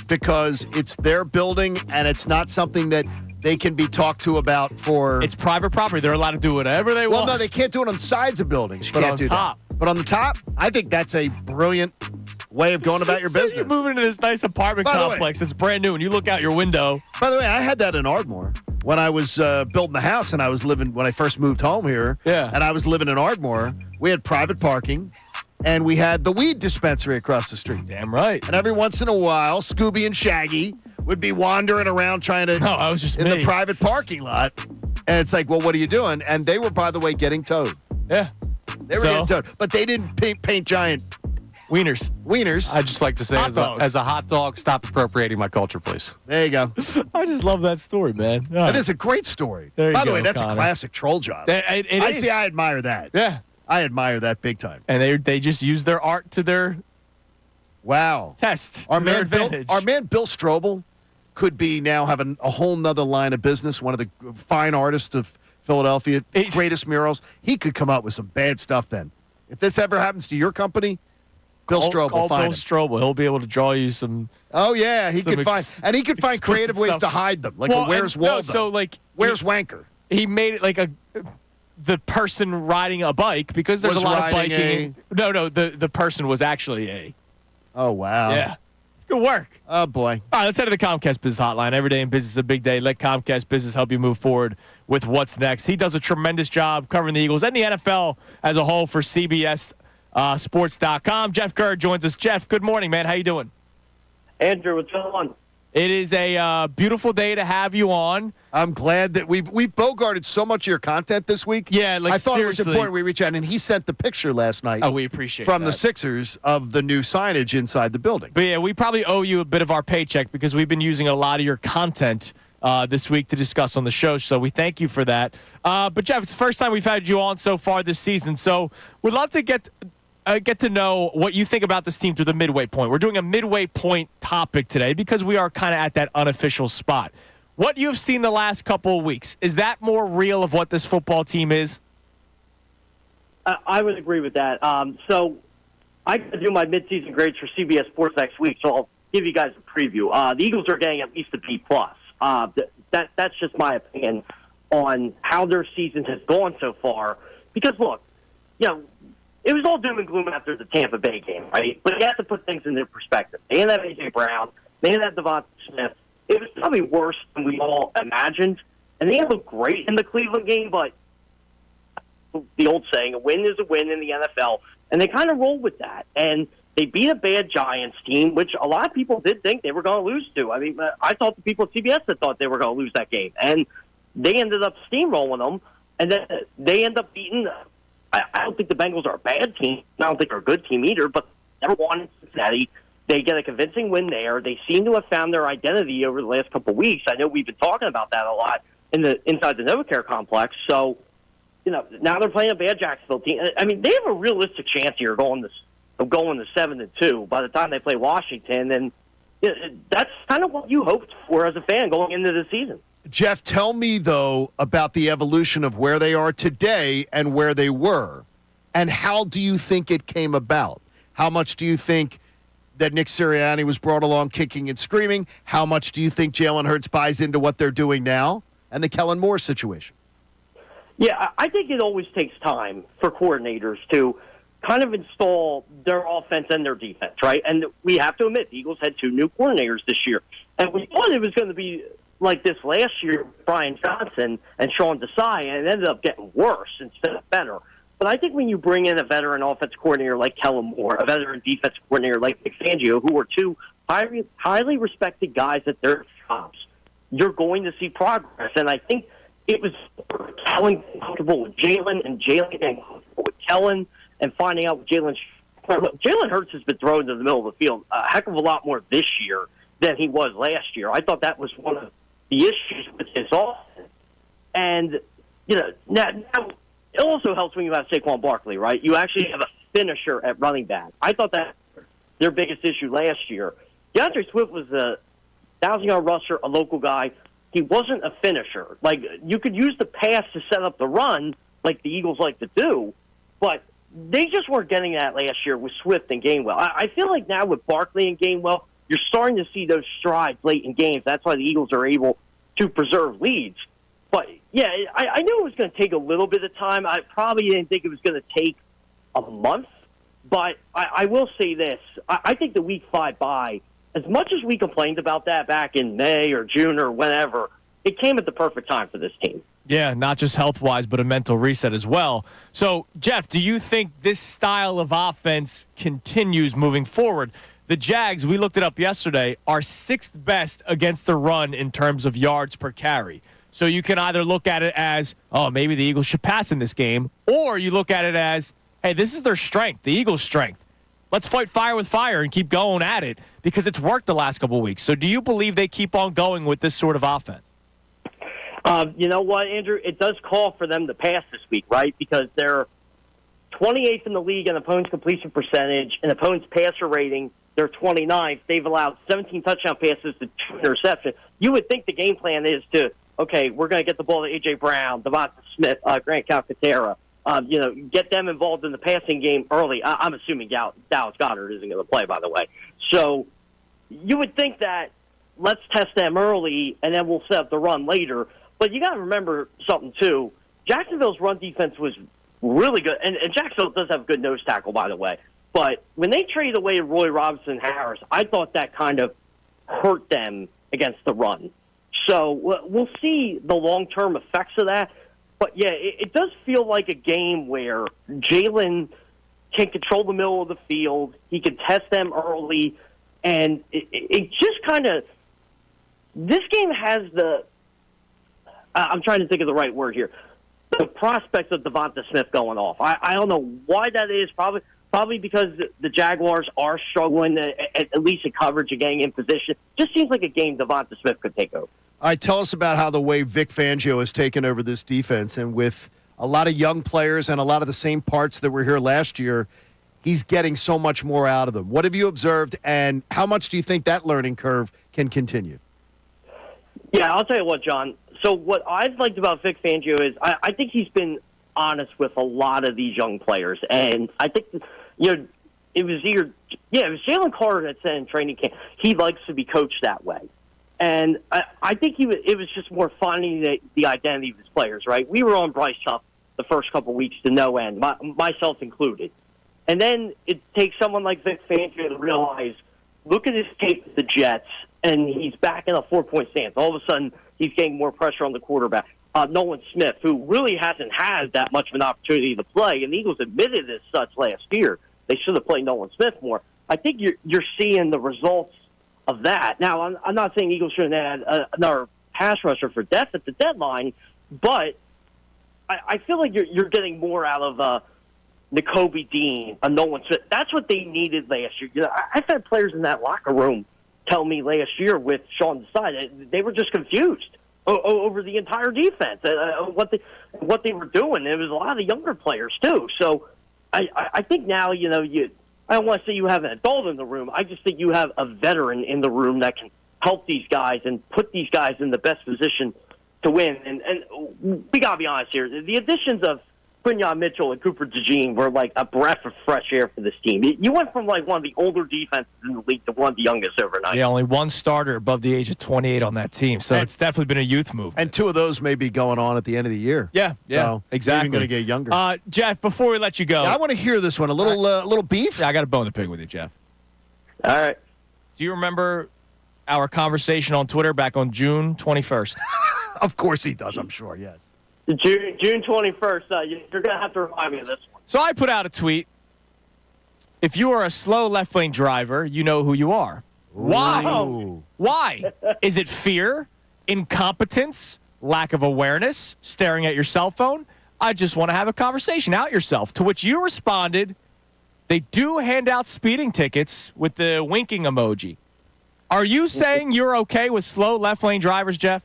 because it's their building and it's not something that they can be talked to about for. It's private property. They're allowed to do whatever they want. Well, no, they can't do it on sides of buildings. You But can't on do top. that. But on the top, I think that's a brilliant way of going about your So business. you move into this nice apartment By the way- complex. It's brand new, and you look out your window. By the way, I had that in Ardmore when I was building the house and I was living when I first moved home here. Yeah. And I was living in Ardmore. We had private parking, and we had the weed dispensary across the street. Damn right. And every once in a while, Scooby and Shaggy would be wandering around trying to No, I was just in me. the private parking lot. And it's like, well, what are you doing? And they were, by the way, getting towed. Yeah. They were getting towed, but they didn't paint giant Wieners. wieners. I'd just like to say, Hot as dogs. a hot dog, stop appropriating my culture, please. There you go. I just love that story, man. All That right. is a great story. There you By the go, way, that's Connor. a classic troll job. It is. See, I admire that. Yeah. I admire that big time. And they just use their art to their Wow. test. Our to their man, advantage. Bill Strobel could be now have a whole nother line of business, one of the fine artists of Philadelphia, greatest murals. He could come up with some bad stuff then. If this ever happens to your company, Bill Strobel will find Bill Strobel. He'll be able to draw you some. Oh yeah, he could find creative ways to hide them. Like Where's Waldo? Where's Wanker? He made it like the person riding a bike because there's a lot of biking. No, the person was actually a. Oh wow. Yeah. It's good work. Oh boy. All right, let's head to the Comcast Business Hotline. Every day in business is a big day. Let Comcast Business help you move forward with what's next. He does a tremendous job covering the Eagles and the NFL as a whole for CBS Sports.com. Jeff Gurr joins us. Jeff, good morning, man. How you doing? Andrew, what's going on? It is a beautiful day to have you on. I'm glad that we've bogarted so much of your content this week. Yeah, like I thought seriously. it was important we reach out, and he sent the picture last night. Oh, we appreciate from that. the Sixers of the new signage inside the building. But yeah, we probably owe you a bit of our paycheck because we've been using a lot of your content this week to discuss on the show. So we thank you for that. But Jeff, it's the first time we've had you on so far this season. So we'd love to get to know what you think about this team through the midway point. We're doing a midway point topic today because we are kind of at that unofficial spot. What you've seen the last couple of weeks, is that more real of what this football team is? I would agree with that. So I got to do my midseason grades for CBS Sports next week, so I'll give you guys a preview. The Eagles are getting at least a B+. That's just my opinion on how their season has gone so far. Because, look, it was all doom and gloom after the Tampa Bay game, right? But you have to put things in their perspective. They didn't have A.J. Brown. They didn't have Devonta Smith. It was probably worse than we all imagined. And they looked great in the Cleveland game, but the old saying, a win is a win in the NFL. And they kind of rolled with that. And they beat a bad Giants team, which a lot of people did think they were going to lose to. I mean, I thought the people at CBS that thought they were going to lose that game. And they ended up steamrolling them. And then they end up beating I don't think the Bengals are a bad team. I don't think they're a good team either, but never won in Cincinnati. They get a convincing win there. They seem to have found their identity over the last couple of weeks. I know we've been talking about that a lot inside the NovaCare complex. So, now they're playing a bad Jacksonville team. I mean, they have a realistic chance here of going to 7-2 by the time they play Washington, and that's kind of what you hoped for as a fan going into the season. Jeff, tell me, though, about the evolution of where they are today and where they were. And how do you think it came about? How much do you think that Nick Sirianni was brought along kicking and screaming? How much do you think Jalen Hurts buys into what they're doing now and the Kellen Moore situation? Yeah, I think it always takes time for coordinators to kind of install their offense and their defense, right? And we have to admit, the Eagles had 2 new coordinators this year. And we thought it was going to be like this last year, Brian Johnson and Sean Desai, and it ended up getting worse instead of better. But I think when you bring in a veteran offense coordinator like Kellen Moore, a veteran defense coordinator like Nick Fangio, who are 2 highly respected guys at their jobs, you're going to see progress. And I think it was Kellen getting comfortable with Jalen and Jalen getting comfortable with Kellen and finding out what Jalen Hurts has been thrown to the middle of the field a heck of a lot more this year than he was last year. I thought that was one of the issues with his offense. And, now it also helps when you have Saquon Barkley, right? You actually have a finisher at running back. I thought that was their biggest issue last year. DeAndre Swift was a 1,000-yard rusher, a local guy. He wasn't a finisher. Like, you could use the pass to set up the run like the Eagles like to do, but they just weren't getting that last year with Swift and Gainwell. I feel like now with Barkley and Gainwell, you're starting to see those strides late in games. That's why the Eagles are able to preserve leads. But, yeah, I knew it was going to take a little bit of time. I probably didn't think it was going to take a month. But I will say this. I think the Week 5 bye, as much as we complained about that back in May or June or whenever, it came at the perfect time for this team. Yeah, not just health-wise, but a mental reset as well. So, Jeff, do you think this style of offense continues moving forward? The Jags, we looked it up yesterday, are 6th best against the run in terms of yards per carry. So you can either look at it as, oh, maybe the Eagles should pass in this game, or you look at it as, hey, this is their strength, the Eagles' strength. Let's fight fire with fire and keep going at it because it's worked the last couple of weeks. So do you believe they keep on going with this sort of offense? You know what, Andrew? It does call for them to pass this week, right? Because they're 28th in the league in opponents' completion percentage and opponents' passer rating. They're 29th. They've allowed 17 touchdown passes to 2 interceptions. you would think the game plan is to, okay, we're going to get the ball to A.J. Brown, Devonta Smith, Grant Calcaterra, get them involved in the passing game early. I'm assuming Dallas Goedert isn't going to play, by the way. So you would think that let's test them early, and then we'll set up the run later. But you got to remember something, too. Jacksonville's run defense was really good. And Jacksonville does have good nose tackle, by the way. But when they traded away Roy Robinson Harris, I thought that kind of hurt them against the run. So we'll see the long-term effects of that. But, yeah, it does feel like a game where Jalen can control the middle of the field. He can test them early. And it just kind of – this game has the – I'm trying to think of the right word here. The prospects of Devonta Smith going off. I don't know why that is. Probably because the Jaguars are struggling at least in coverage and getting in position. Just seems like a game Devonta Smith could take over. All right, tell us about how the way Vic Fangio has taken over this defense, and with a lot of young players and a lot of the same parts that were here last year, he's getting so much more out of them. What have you observed, and how much do you think that learning curve can continue? Yeah, I'll tell you what, John. So what I've liked about Vic Fangio is I think he's been honest with a lot of these young players, and I think it was Jalen Carter that said in training camp he likes to be coached that way, and I think it was just more finding the identity of his players. Right, we were on Bryce Huff the first couple of weeks to no end, myself included, and then it takes someone like Vic Fangio to realize, look at his tape with the Jets, and he's back in a 4-point stance. All of a sudden, he's getting more pressure on the quarterback. Nolan Smith, who really hasn't had that much of an opportunity to play, and the Eagles admitted as such last year. They should have played Nolan Smith more. I think you're seeing the results of that. Now, I'm not saying Eagles shouldn't add another pass rusher for depth at the deadline, but I feel like you're getting more out of Nakobe Dean, Nolan Smith. That's what they needed last year. I've had players in that locker room tell me last year with Sean Desai, they were just confused over the entire defense, what they were doing. There was a lot of the younger players too. So I think now, I don't want to say you have an adult in the room. I just think you have a veteran in the room that can help these guys and put these guys in the best position to win. And we got to be honest here. The additions of Quinyon Mitchell and Cooper DeJean were like a breath of fresh air for this team. You went from like one of the older defenses in the league to one of the youngest overnight. Yeah, only one starter above the age of 28 on that team, so it's definitely been a youth move. And two of those may be going on at the end of the year. Yeah, so exactly. Even going to get younger. Jeff, before we let you go, I want to hear this one. A little beef. Yeah, I got a bone to pick with you, Jeff. All right. Do you remember our conversation on Twitter back on June 21st? Of course he does. I'm sure. Yes. June 21st. You're going to have to remind me of this one. So I put out a tweet. If you are a slow left lane driver, you know who you are. Why? Ooh. Why? Is it fear, incompetence, lack of awareness, staring at your cell phone? I just want to have a conversation. Out yourself. To which you responded, they do hand out speeding tickets with the winking emoji. Are you saying you're okay with slow left lane drivers, Jeff?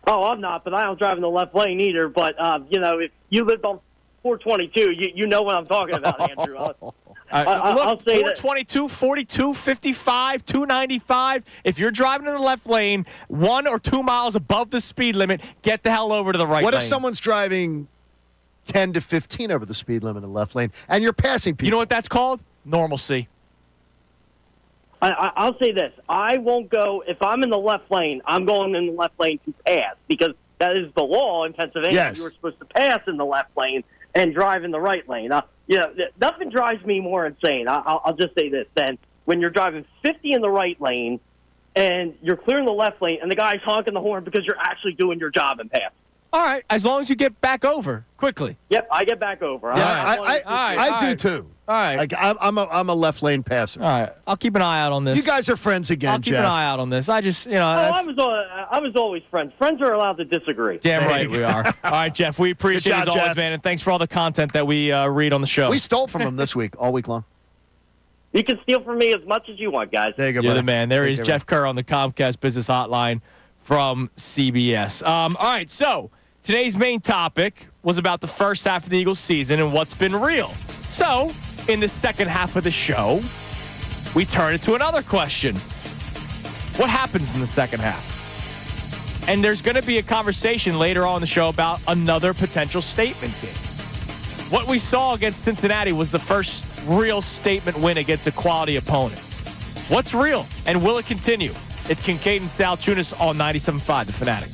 Oh, I'm not, but I don't drive in the left lane either. But, if you lived on 422, you know what I'm talking about, Andrew. I'll say 422, 42, 55, 295. If you're driving in the left lane 1 or 2 miles above the speed limit, get the hell over to the right lane. What if someone's driving 10 to 15 over the speed limit in the left lane and you're passing people? You know what that's called? Normalcy. I'll say this. I won't go, if I'm in the left lane, I'm going in the left lane to pass because that is the law in Pennsylvania. Yes. You were supposed to pass in the left lane and drive in the right lane. Nothing drives me more insane. I'll just say this then. When you're driving 50 in the right lane and you're clearing the left lane and the guy's honking the horn because you're actually doing your job and pass. All right, as long as you get back over quickly. Yep, I get back over. Yeah, I do too. All right. Like I'm a left lane passer. All right. I'll keep an eye out on this. You guys are friends again, I'll keep Jeff. an eye out on this. I just, I was always friends. Friends are allowed to disagree. Damn right we are. All right, Jeff, we appreciate it as always, man, and thanks for all the content that we read on the show. We stole from him this week, all week long. You can steal from me as much as you want, guys. There you go, You're buddy. the man. There Take is care, Jeff Kerr on the Comcast Business Hotline from CBS. All right, so today's main topic was about the first half of the Eagles season and what's been real. So, in the second half of the show, we turn it to another question. What happens in the second half? And there's going to be a conversation later on in the show about another potential statement game. What we saw against Cincinnati was the first real statement win against a quality opponent. What's real, and will it continue? It's Kincade and Salciunas on 97.5, The Fanatic.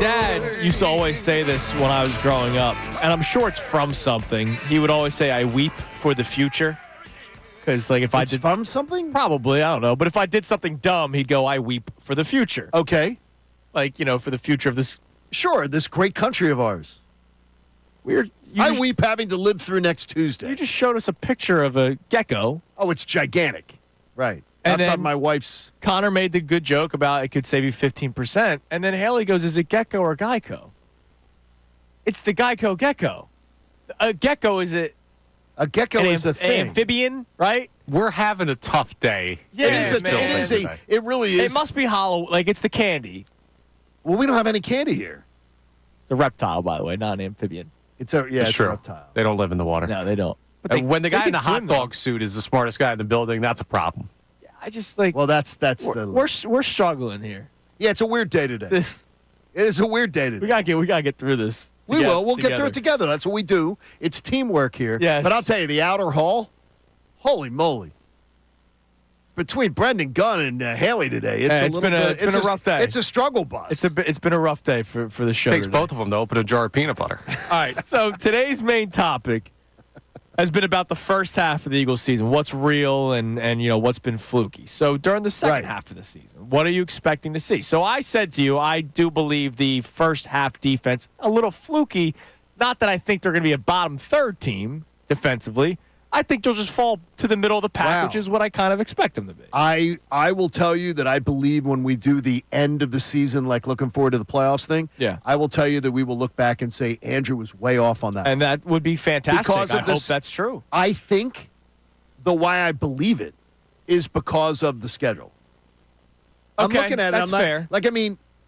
dad used to always say this when I was growing up, and I'm sure it's from something. He would always say, I weep for the future. Because, like, if I did from something? Probably, I don't know. But if I did something dumb, he'd go, I weep for the future. Okay. Like, for the future of this. Sure, this great country of ours. Weird. I weep having to live through next Tuesday. You just showed us a picture of a gecko. Oh, it's gigantic. Right. And That's then on my wife's. Connor made the good joke about it could save you 15%. And then Haley goes, is it Gecko or Geico? It's the Geico gecko. A gecko is a gecko is a thing. An amphibian, right? We're having a tough day. Yeah, it really is. It must be hollow. Like, it's the candy. Well, we don't have any candy here. It's a reptile, by the way, not an amphibian. It's a reptile. They don't live in the water. No, they don't. But when the guy in the hot dog suit is the smartest guy in the building, that's a problem. Yeah, I just like. Well, that's we're struggling here. Yeah, it's a weird day today. It is a weird day today. We gotta get through this. We will. We'll get through it together. That's what we do. It's teamwork here. Yes. But I'll tell you, the outer hall, holy moly. Between Brendan Gunn and Haley today, it's been a rough day. It's a struggle bus. It's been a rough day for the show. Takes today. both of them to open a jar of peanut butter. All right. So today's main topic has been about the first half of the Eagles season. What's real and what's been fluky. So during the second half of the season, what are you expecting to see? So I said to you, I do believe the first half defense a little fluky. Not that I think they're going to be a bottom third team defensively. I think they'll just fall to the middle of the pack, which is what I kind of expect them to be. I will tell you that I believe when we do the end of the season, like looking forward to the playoffs thing, I will tell you that we will look back and say Andrew was way off on that. And that would be fantastic. Because I hope that's true. I think the why I believe it is because of the schedule. Okay, I'm looking at it. that's fair.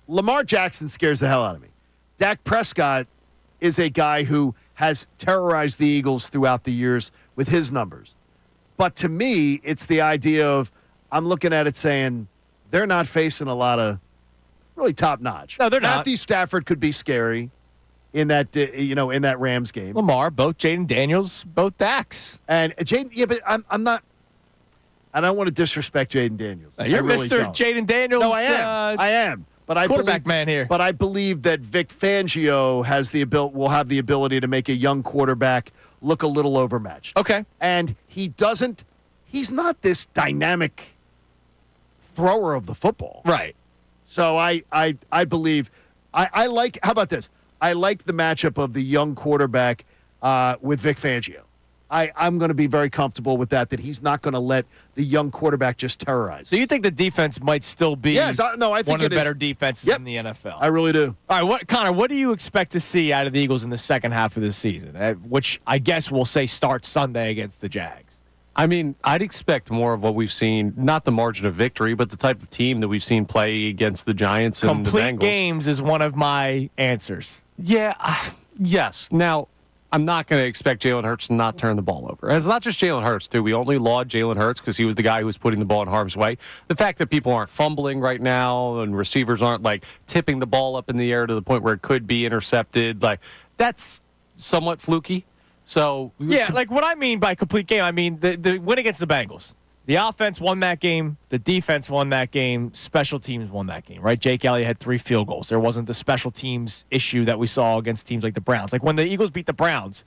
Lamar Jackson scares the hell out of me. Dak Prescott is a guy who has terrorized the Eagles throughout the years with his numbers. But to me, it's the idea of I'm looking at it saying they're not facing a lot of really top-notch. No, they're not. Matthew Stafford could be scary in that in that Rams game. Lamar, both Jaden Daniels, both Dax. And Jaden, but I'm not. I don't want to disrespect Jaden Daniels. You're really Mr. don't. Jaden Daniels. No, I am. I am. But I quarterback believe, man here. But I believe that Vic Fangio will have the ability to make a young quarterback look a little overmatched. Okay. And he's not this dynamic thrower of the football. Right. So I believe I like, how about this? I like the matchup of the young quarterback with Vic Fangio. I'm going to be very comfortable with that he's not going to let the young quarterback just terrorize. So you think the defense might still be I think one of the it better is. defenses Yep. in the NFL? I really do. All right, Connor, what do you expect to see out of the Eagles in the second half of this season, which I guess we'll say starts Sunday against the Jags? I mean, I'd expect more of what we've seen, not the margin of victory, but the type of team that we've seen play against the Giants and the Bengals. Complete games is one of my answers. Yeah, yes. Now, I'm not going to expect Jalen Hurts to not turn the ball over. And it's not just Jalen Hurts, too. We only laud Jalen Hurts because he was the guy who was putting the ball in harm's way. The fact that people aren't fumbling right now and receivers aren't, tipping the ball up in the air to the point where it could be intercepted, that's somewhat fluky. So yeah, what I mean by complete game, I mean the win against the Bengals. The offense won that game. The defense won that game. Special teams won that game, right? Jake Elliott had 3 field goals. There wasn't the special teams issue that we saw against teams like the Browns. When the Eagles beat the Browns,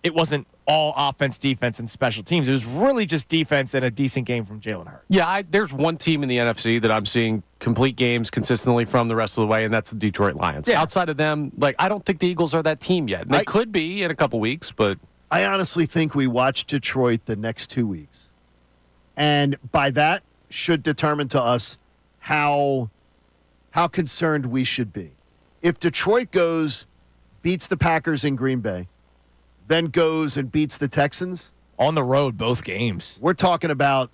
it wasn't all offense, defense, and special teams. It was really just defense and a decent game from Jalen Hurts. Yeah, there's one team in the NFC that I'm seeing complete games consistently from the rest of the way, and that's the Detroit Lions. Yeah. Outside of them, I don't think the Eagles are that team yet. And they could be in a couple weeks, but I honestly think we watch Detroit the next 2 weeks. And by that should determine to us how concerned we should be. If Detroit beats the Packers in Green Bay, then goes and beats the Texans. On the road, both games. We're talking about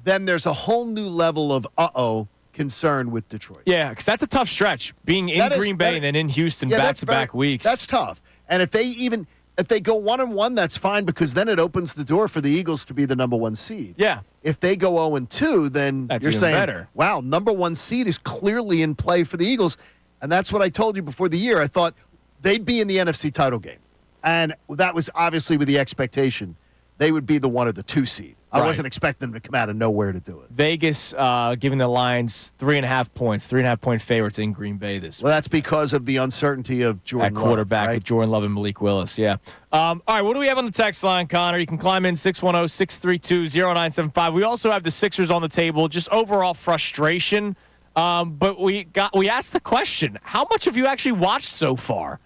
then there's a whole new level of concern with Detroit. Yeah, because that's a tough stretch. Being in Green Bay and then in Houston back-to-back weeks. That's tough. And if they go 1-1, that's fine because then it opens the door for the Eagles to be the number 1 seed. Yeah. If they go 0-2, then that's you're even saying, better. Wow, number 1 seed is clearly in play for the Eagles. And that's what I told you before the year. I thought they'd be in the NFC title game. And that was obviously with the expectation they would be the 1 or the 2 seed. I Right. wasn't expecting them to come out of nowhere to do it. Vegas giving the Lions 3.5 points, 3.5-point favorites in Green Bay this week. Well, that's because of the uncertainty of Jordan At quarterback, Love, right? with Jordan Love and Malik Willis, yeah. All right, what do we have on the text line, Connor? You can climb in 610-632-0975. We also have the Sixers on the table, just overall frustration. But we asked the question, how much have you actually watched so far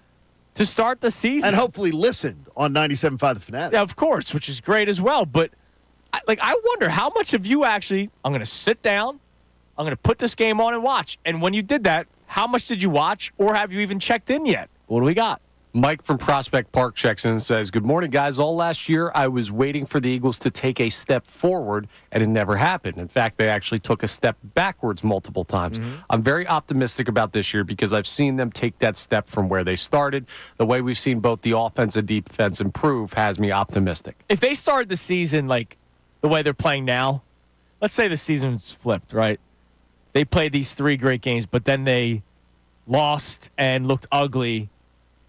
to start the season? And hopefully listened on 97.5 The Fanatic. Yeah, of course, which is great as well. But, I wonder how much of you actually, I'm going to sit down, I'm going to put this game on and watch. And when you did that, how much did you watch, or have you even checked in yet? What do we got? Mike from Prospect Park checks in and says, good morning, guys. All last year, I was waiting for the Eagles to take a step forward, and it never happened. In fact, they actually took a step backwards multiple times. I'm very optimistic about this year because I've seen them take that step from where they started. The way we've seen both the offense and defense improve has me optimistic. If they started the season like the way they're playing now, let's say the season's flipped, right? They played these 3 great games, but then they lost and looked ugly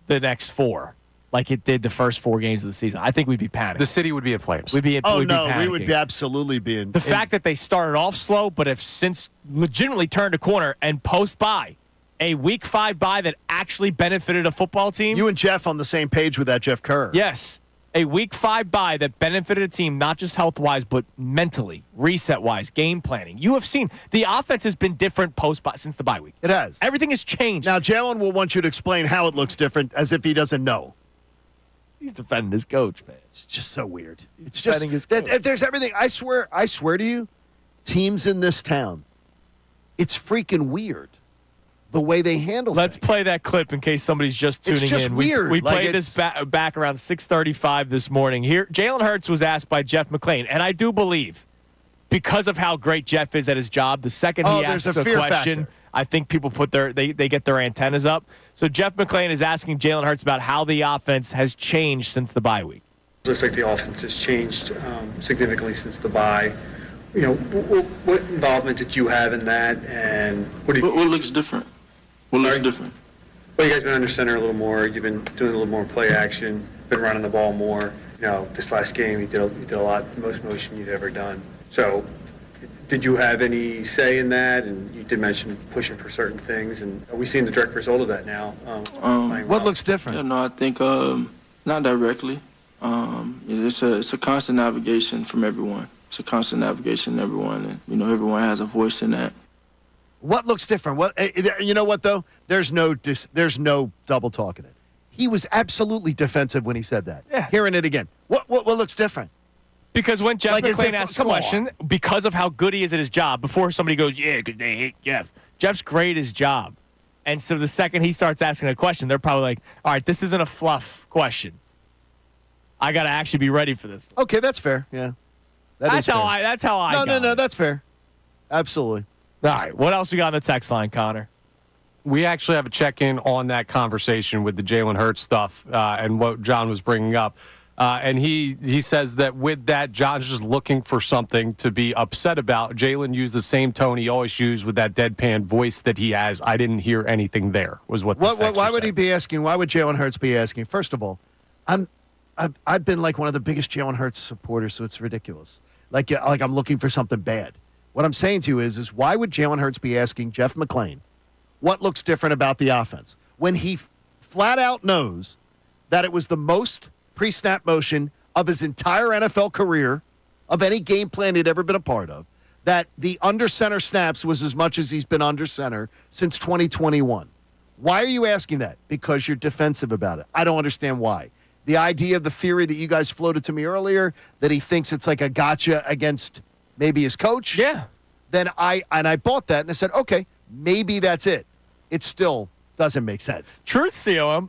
the next 4, like it did the first 4 games of the season. I think we'd be panicking. The city would be in flames. We'd be panicking. We would be absolutely be in. The fact that they started off slow, but have since legitimately turned a corner and post-bye, a Week 5 bye that actually benefited a football team. You and Jeff on the same page with that, Jeff Kerr. Yes. A Week 5 bye that benefited a team, not just health-wise, but mentally, reset-wise, game planning. You have seen the offense has been different post-bye since the bye week. It has. Everything has changed. Now, Jalen will want you to explain how it looks different as if he doesn't know. He's defending his coach, man. It's just so weird. It's defending just his coach. there's everything. I swear to you, teams in this town, it's freaking weird the way they handle Let's things. play that clip in case somebody's just tuning It's just in. weird. We Like, played this back around 6:35 this morning. Here, Jalen Hurts was asked by Jeff McClain, and I do believe because of how great Jeff is at his job, the second he asks there's a a fear question, factor. I think people put they get their antennas up. So Jeff McClain is asking Jalen Hurts about how the offense has changed since the bye week. Looks like the offense has changed significantly since the bye. You know, what involvement did you have in that, and what looks different? What looks different? Well, you guys been under center a little more. You've been doing a little more play action. Been running the ball more. You know, this last game you did a lot, the most motion you've ever done. So, did you have any say in that? And you did mention pushing for certain things. And are we seeing the direct result of that now? What looks different? Yeah, no, I think not directly. It's a constant navigation from everyone. It's a constant navigation, everyone, and everyone has a voice in that. What looks different? What you know? What though? There's no double talking it. He was absolutely defensive when he said that. Yeah. Hearing it again. What looks different? Because when Jeff McClain asks a come question, because of how good he is at his job, before somebody goes, yeah, because they hate Jeff. Jeff's great at his job. And so the second he starts asking a question, they're probably like, all right, this isn't a fluff question. I got to actually be ready for this. Okay, that's fair. Yeah. That's how I got No, it. that's fair. Absolutely. All right, what else we got on the text line, Connor? We actually have a check-in on that conversation with the Jalen Hurts stuff and what John was bringing up. And he says that with that, John's just looking for something to be upset about. Jalen used the same tone he always used with that deadpan voice that he has. I didn't hear anything there, was what this Why would he be asking? Why would Jalen Hurts be asking? First of all, I've been like one of the biggest Jalen Hurts supporters, so it's ridiculous. Like I'm looking for something bad. What I'm saying to you is why would Jalen Hurts be asking Jeff McClain what looks different about the offense when he flat out knows that it was the most pre-snap motion of his entire NFL career, of any game plan he'd ever been a part of, that the under center snaps was as much as he's been under center since 2021. Why are you asking that? Because you're defensive about it. I don't understand why. The idea, the theory that you guys floated to me earlier, that he thinks it's like a gotcha against maybe his coach. Yeah. Then I bought that and I said, okay, maybe that's it. It still doesn't make sense. Truth serum,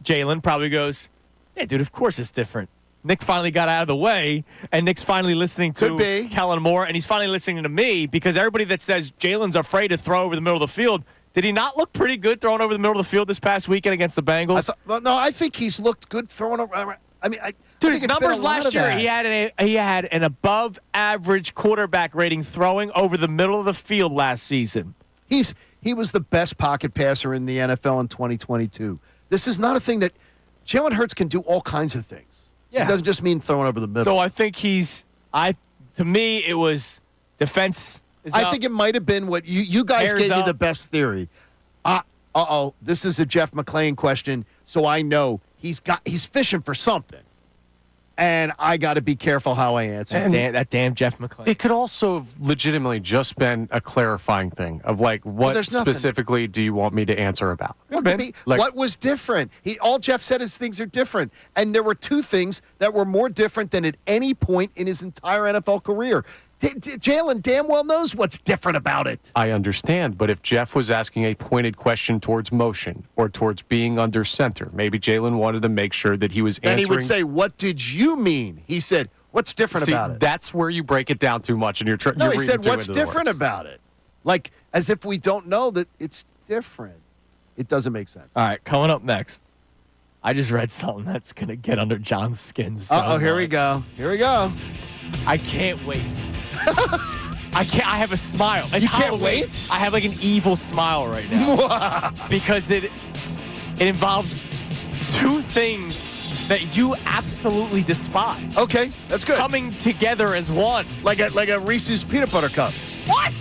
Jalen probably goes, yeah, dude, of course it's different. Nick finally got out of the way, and Nick's finally listening to Kellen Moore, and he's finally listening to me because everybody that says Jalen's afraid to throw over the middle of the field, did he not look pretty good throwing over the middle of the field this past weekend against the Bengals? I think he's looked good throwing over. Dude, his numbers last year, he had an above-average quarterback rating throwing over the middle of the field last season. He was the best pocket passer in the NFL in 2022. This is not a thing that Jalen Hurts can do all kinds of things. Yeah. It doesn't just mean throwing over the middle. So I think to me, it was defense. I think it might have been what you guys gave me the best theory. This is a Jeff McClain question, so I know he's fishing for something. And I got to be careful how I answer. That damn Jeff McClain. It could also have legitimately just been a clarifying thing of like, what specifically do you want me to answer about? What was different? All Jeff said is things are different. And there were two things that were more different than at any point in his entire NFL career. Jalen damn well knows what's different about it. I understand, but if Jeff was asking a pointed question towards motion or towards being under center, maybe Jalen wanted to make sure that he was answering. Then he would say, "What did you mean?" He said, "What's different about it?" That's where you break it down too much, and you're trying. No, he said, "What's different about it?" Like as if we don't know that it's different. It doesn't make sense. All right, coming up next, I just read something that's gonna get under John's skin. Here we go. Here we go. I can't wait. I have a smile. You can't wait? I have like an evil smile right now because it involves two things that you absolutely despise. Okay, that's good. Coming together as one, like a Reese's peanut butter cup. What?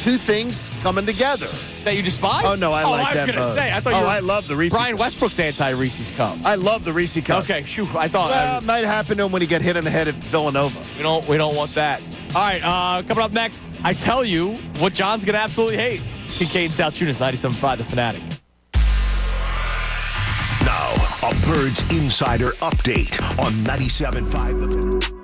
Two things coming together that you despise? Oh no, I like that. I was gonna say. I thought. I love the Reese's. Brian Westbrook's anti-Reese's cup. I love the Reese's cup. Okay, shoot. I thought. Well, it might happen to him when he get hit in the head at Villanova. We don't want that. All right, coming up next, I tell you what John's going to absolutely hate. It's Kincade Salciunas, 97.5 The Fanatic. Now, a Birds Insider update on 97.5 The Fanatic.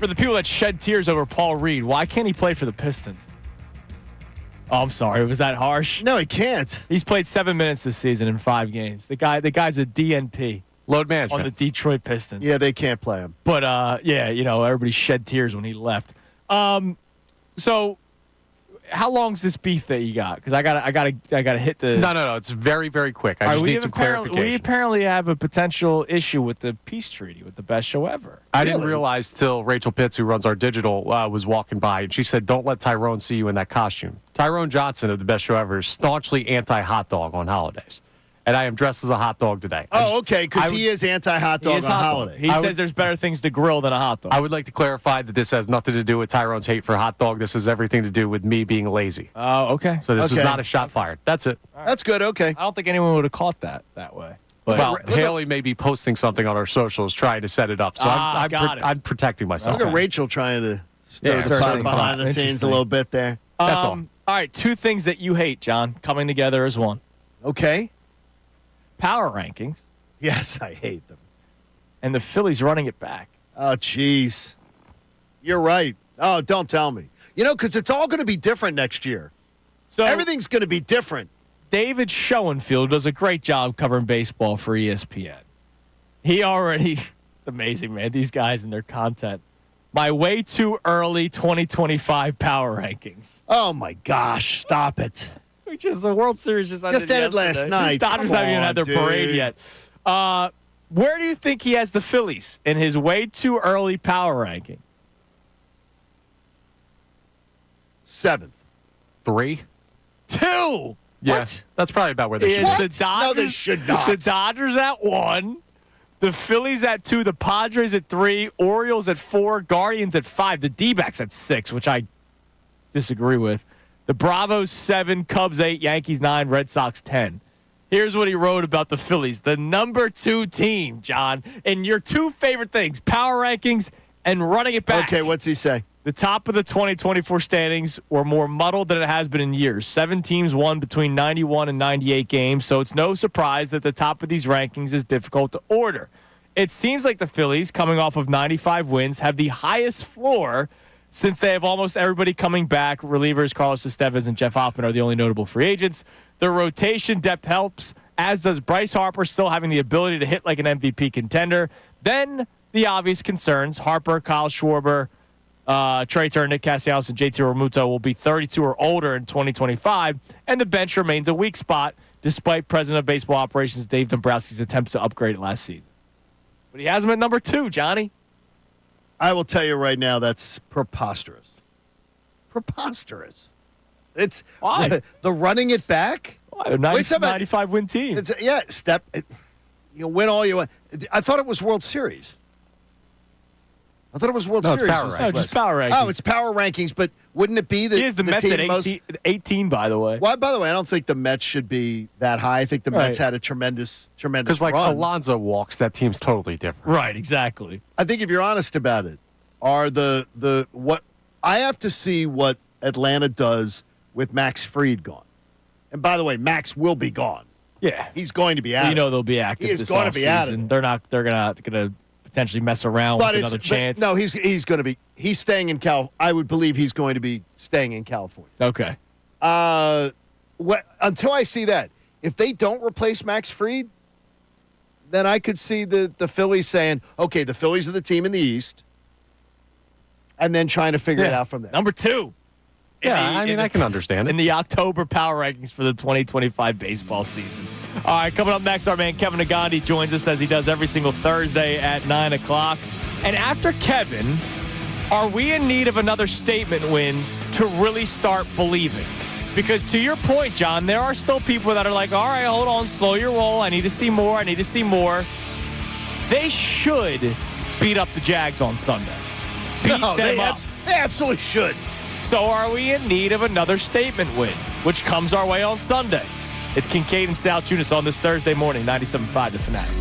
for the people that shed tears over Paul Reed, why can't he play for the Pistons? Oh, I'm sorry. Was that harsh? No, he can't. He's played 7 minutes this season in 5 games. The guy's a DNP. Load management. On the Detroit Pistons. Yeah, they can't play him. But, everybody shed tears when he left. So how long's this beef that you got? Because I gotta hit the. No. It's very, very quick. I just need some clarification. We apparently have a potential issue with the peace treaty with the best show ever. I didn't realize till Rachel Pitts, who runs our digital, was walking by, and she said, "Don't let Tyrone see you in that costume." Tyrone Johnson of the best show ever is staunchly anti-hot dog on holidays. And I am dressed as a hot dog today. Oh, okay, because he is anti-hot dog on holiday. He says there's better things to grill than a hot dog. I would like to clarify that this has nothing to do with Tyrone's hate for hot dog. This has everything to do with me being lazy. Oh, okay. So this was not a shot fired. That's it. That's good, okay. I don't think anyone would have caught that way. But well, Haley may be posting something on our socials trying to set it up. So I'm protecting myself. Look at Rachel trying to stir the pot behind the scenes a little bit there. That's all. All right, 2 things that you hate, John, coming together as one. Okay. Power rankings. Yes, I hate them. And the Phillies running it back. Oh, jeez. You're right. Oh, don't tell me. Because it's all going to be different next year. So everything's going to be different. David Schoenfield does a great job covering baseball for ESPN. It's amazing, man, these guys and their content. My way too early 2025 power rankings. Oh, my gosh. Stop it. Which is the World Series just ended last night. Dodgers haven't even had their parade yet. Where do you think he has the Phillies in his way too early power ranking? 7th. 3. 2. Yeah, what? That's probably about where they should be. The Dodgers, no, they should not. The Dodgers at 1. The Phillies at 2. The Padres at 3. Orioles at 4. Guardians at 5. The D-backs at 6, which I disagree with. The Bravos 7, Cubs 8, Yankees 9, Red Sox 10. Here's what he wrote about the Phillies, the number 2 team, John, and your 2 favorite things, power rankings and running it back. Okay, what's he say? The top of the 2024 standings were more muddled than it has been in years. 7 teams won between 91 and 98 games, so it's no surprise that the top of these rankings is difficult to order. It seems like the Phillies, coming off of 95 wins, have the highest floor since they have almost everybody coming back. Relievers Carlos Estevez and Jeff Hoffman are the only notable free agents. Their rotation depth helps, as does Bryce Harper still having the ability to hit like an MVP contender. Then the obvious concerns, Harper, Kyle Schwarber, Trey Turner, Nick Castellanos, and JT Realmuto will be 32 or older in 2025, and the bench remains a weak spot despite President of Baseball Operations Dave Dombrowski's attempts to upgrade it last season. But he has him at number 2, Johnny. I will tell you right now, that's preposterous. Preposterous. It's why the running it back. Why? They're 95 win team. Win all you want. I thought it was World Series. I thought it was World Series. It's power rankings. No, just power rankings. Oh, it's power rankings, but wouldn't it be he is the Mets team at 18, by the way. Well, by the way, I don't think the Mets should be that high. I think the Mets had a tremendous because like run. Alonso walks, that team's totally different. Right, exactly. I think if you're honest about it, are the what I have to see what Atlanta does with Max Fried gone. And by the way, Max will be gone. Yeah, he's going to be out. They'll be active. He is this going to be out. They're gonna potentially mess around with another chance. No, he's going to be. He's staying in Cal. I would believe he's going to be staying in California. Okay. Until I see that, if they don't replace Max Fried, then I could see the Phillies saying, okay, the Phillies are the team in the East, and then trying to figure it out from there. Number 2. Yeah, I can understand it. In the October power rankings for the 2025 baseball season. All right, coming up next, our man Kevin Negandi joins us as he does every single Thursday at 9 o'clock. And after Kevin, are we in need of another statement win to really start believing? Because to your point, John, there are still people that are like, all right, hold on, slow your roll. I need to see more. They should beat up the Jags on Sunday. Beat them up. They absolutely should. So are we in need of another statement win, which comes our way on Sunday? It's Kincade and Salciunas on this Thursday morning, 97.5 The Fanatic.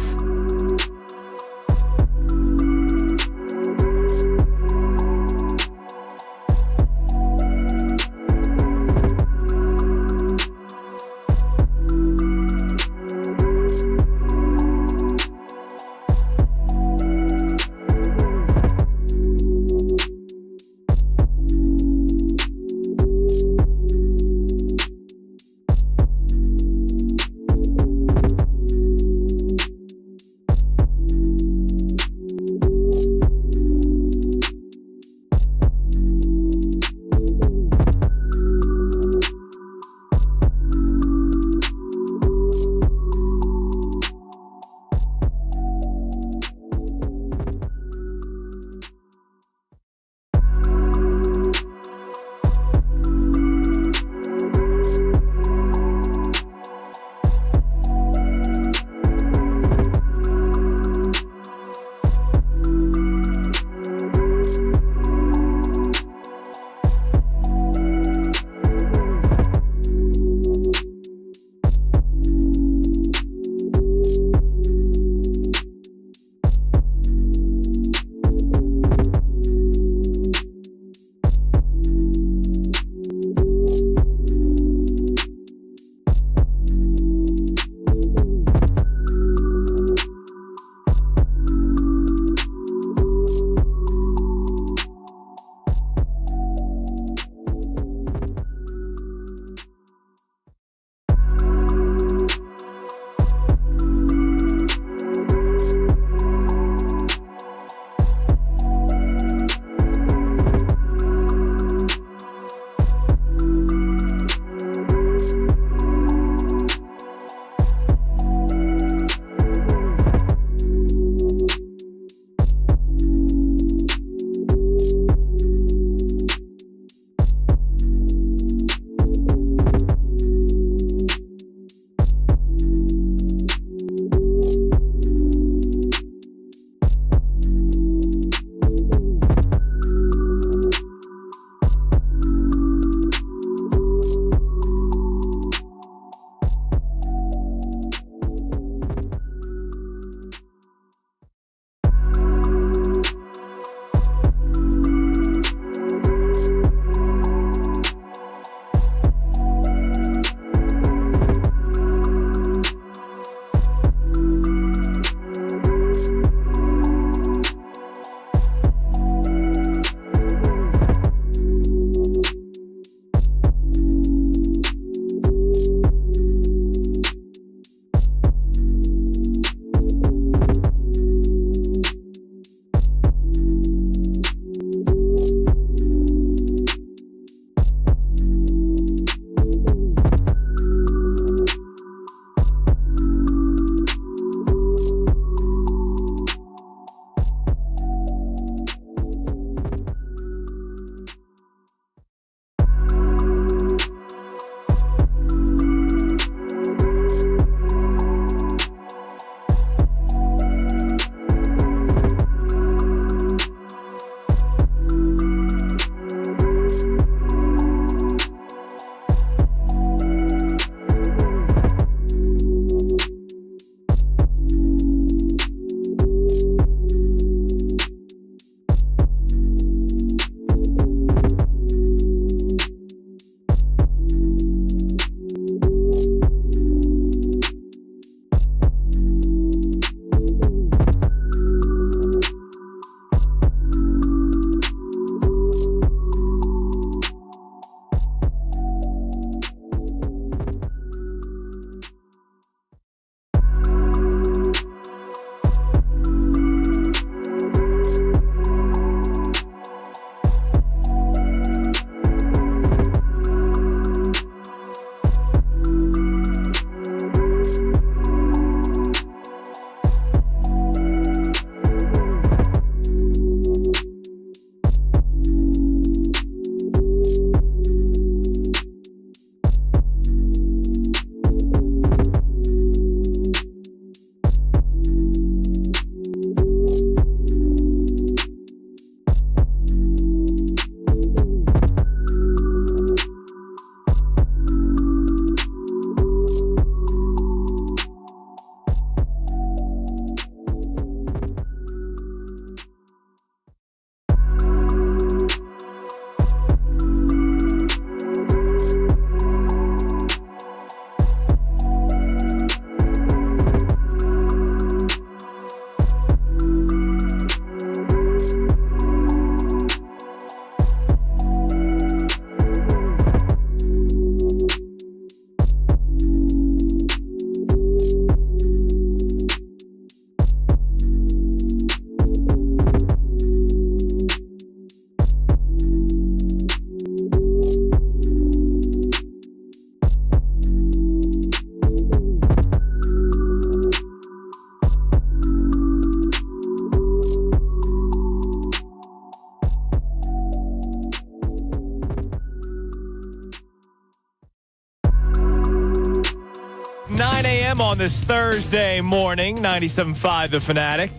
9 a.m. on this Thursday morning, 97.5 The Fanatic.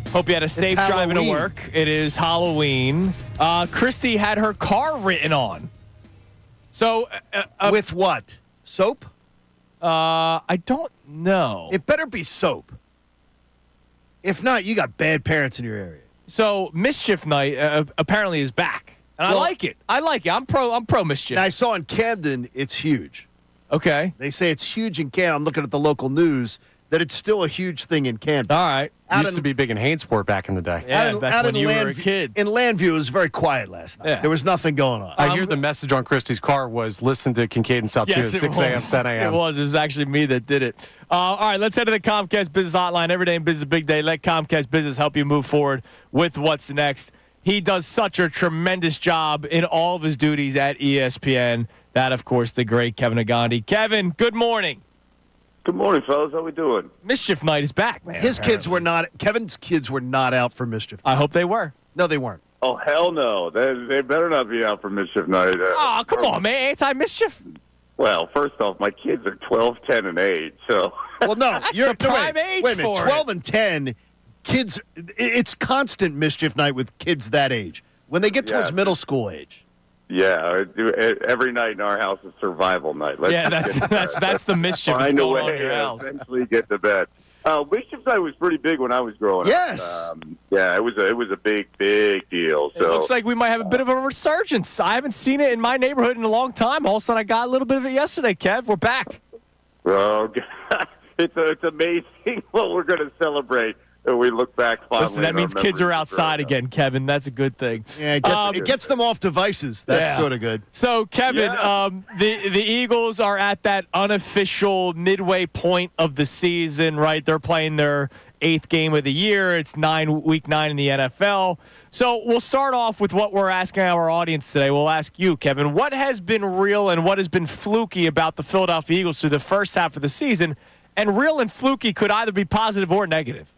Hope you had a safe drive into work. It is Halloween. Christy had her car written on. So, with what? Soap? I don't know. It better be soap. If not, you got bad parents in your area. So, Mischief Night apparently is back. And I like it. I'm pro Mischief. Now, I saw in Camden, it's huge. Okay. They say it's huge in Camden. I'm looking at the local news that it's still a huge thing in Camden. All right. Used to be big in Hainsport back in the day. Yeah, that's when you were a kid. In Landview, it was very quiet last night. Yeah. There was nothing going on. I hear the message on Christie's car was listen to Kincade Salciunas, Yes, 6 a.m., 10 a.m. It was actually me that did it. All right, let's head to the Comcast Business Hotline. Every day in business, big day. Let Comcast Business help you move forward with what's next. He does such a tremendous job in all of his duties at ESPN. That, of course, the great Kevin Negandi. Kevin, good morning. Good morning, fellas. How we doing? Mischief Night is back, man. Kevin's kids were not out for Mischief Night. I hope they were. No, they weren't. Oh, hell no. They better not be out for Mischief Night. Oh, come on, man. Anti-mischief? Well, first off, my kids are 12, 10, and 8, so... Well, no. That's the prime age wait a minute. for 12 and 10, kids, it's constant Mischief Night with kids that age. When they get towards middle school age. Yeah, every night in our house is survival night. That's the mischief that's find a going way on in your house. Eventually get to bed. Mischief Night was pretty big when I was growing yes. up. Yeah, it was a big deal. So it looks like we might have a bit of a resurgence. I haven't seen it in my neighborhood in a long time. All of a sudden, I got a little bit of it yesterday, Kev. We're back. Oh, God. It's amazing what we're going to celebrate. And we look back fondly. Listen, that means kids are outside again, Kevin. That's a good thing. Yeah, it gets them off devices. That's sort of good. So, Kevin, the Eagles are at that unofficial midway point of the season, right? They're playing their 8th game of the year. It's week 9 in the NFL. So we'll start off with what we're asking our audience today. We'll ask you, Kevin, what has been real and what has been fluky about the Philadelphia Eagles through the first half of the season? And real and fluky could either be positive or negative.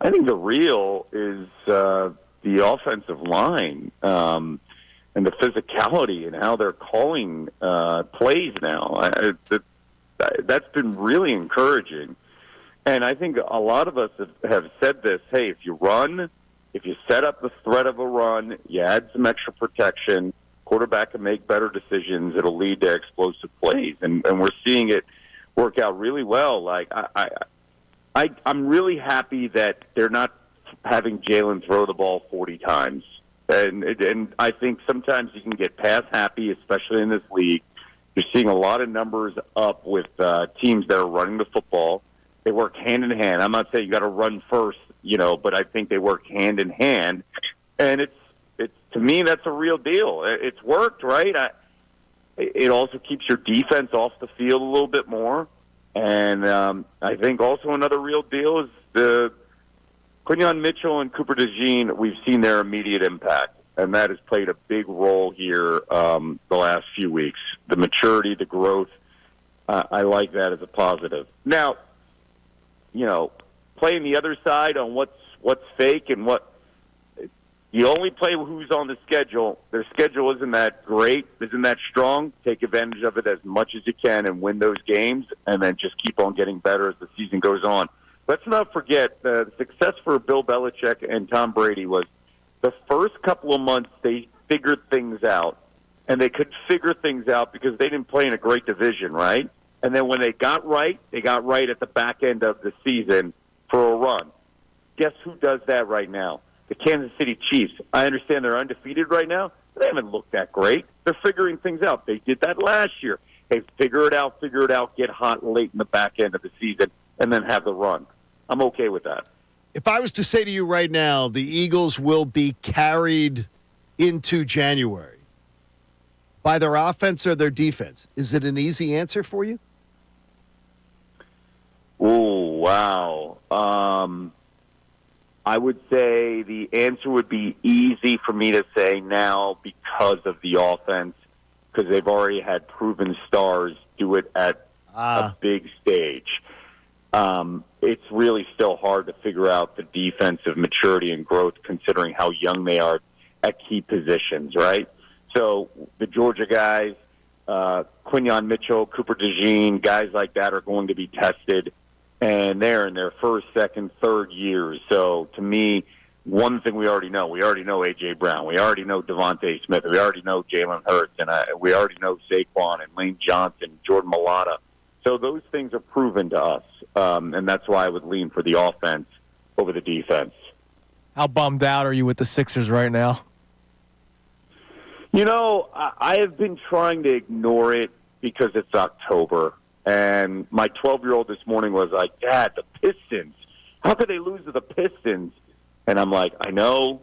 I think the real is the offensive line and the physicality and how they're calling plays now. That's been really encouraging. And I think a lot of us have said this, hey, if you set up the threat of a run, you add some extra protection, quarterback can make better decisions, it'll lead to explosive plays. And we're seeing it work out really well. Like, I'm really happy that they're not having Jalen throw the ball 40 times. And I think sometimes you can get pass happy, especially in this league. You're seeing a lot of numbers up with teams that are running the football. They work hand in hand. I'm not saying you got to run first, but I think they work hand in hand. And it's to me, that's a real deal. It's worked, right? It also keeps your defense off the field a little bit more. And I think also another real deal is the Quinyon Mitchell and Cooper DeJean. We've seen their immediate impact, and that has played a big role here the last few weeks. The maturity, the growth, I like that as a positive. Now, playing the other side on what's fake and what you only play who's on the schedule. Their schedule isn't that great, isn't that strong. Take advantage of it as much as you can and win those games, and then just keep on getting better as the season goes on. Let's not forget the success for Bill Belichick and Tom Brady was the first couple of months they figured things out, and they could figure things out because they didn't play in a great division, right? And then when they got right at the back end of the season for a run. Guess who does that right now? The Kansas City Chiefs. I understand they're undefeated right now. They haven't looked that great. They're figuring things out. They did that last year. Hey, figure it out, get hot late in the back end of the season, and then have the run. I'm okay with that. If I was to say to you right now, the Eagles will be carried into January by their offense or their defense, is it an easy answer for you? Oh, wow. I would say the answer would be easy for me to say now because of the offense, because they've already had proven stars do it at a big stage. It's really still hard to figure out the defensive maturity and growth considering how young they are at key positions, right? So the Georgia guys, Quinyon Mitchell, Cooper DeJean, guys like that are going to be tested, and they're in their first, second, third years. So to me, one thing we already know A.J. Brown. We already know Devontae Smith. We already know Jalen Hurts. And we already know Saquon and Lane Johnson, Jordan Mailata. So those things are proven to us, and that's why I would lean for the offense over the defense. How bummed out are you with the Sixers right now? You know, I have been trying to ignore it because it's October. And my 12-year-old this morning was like, Dad, the Pistons. How could they lose to the Pistons? And I'm like, I know,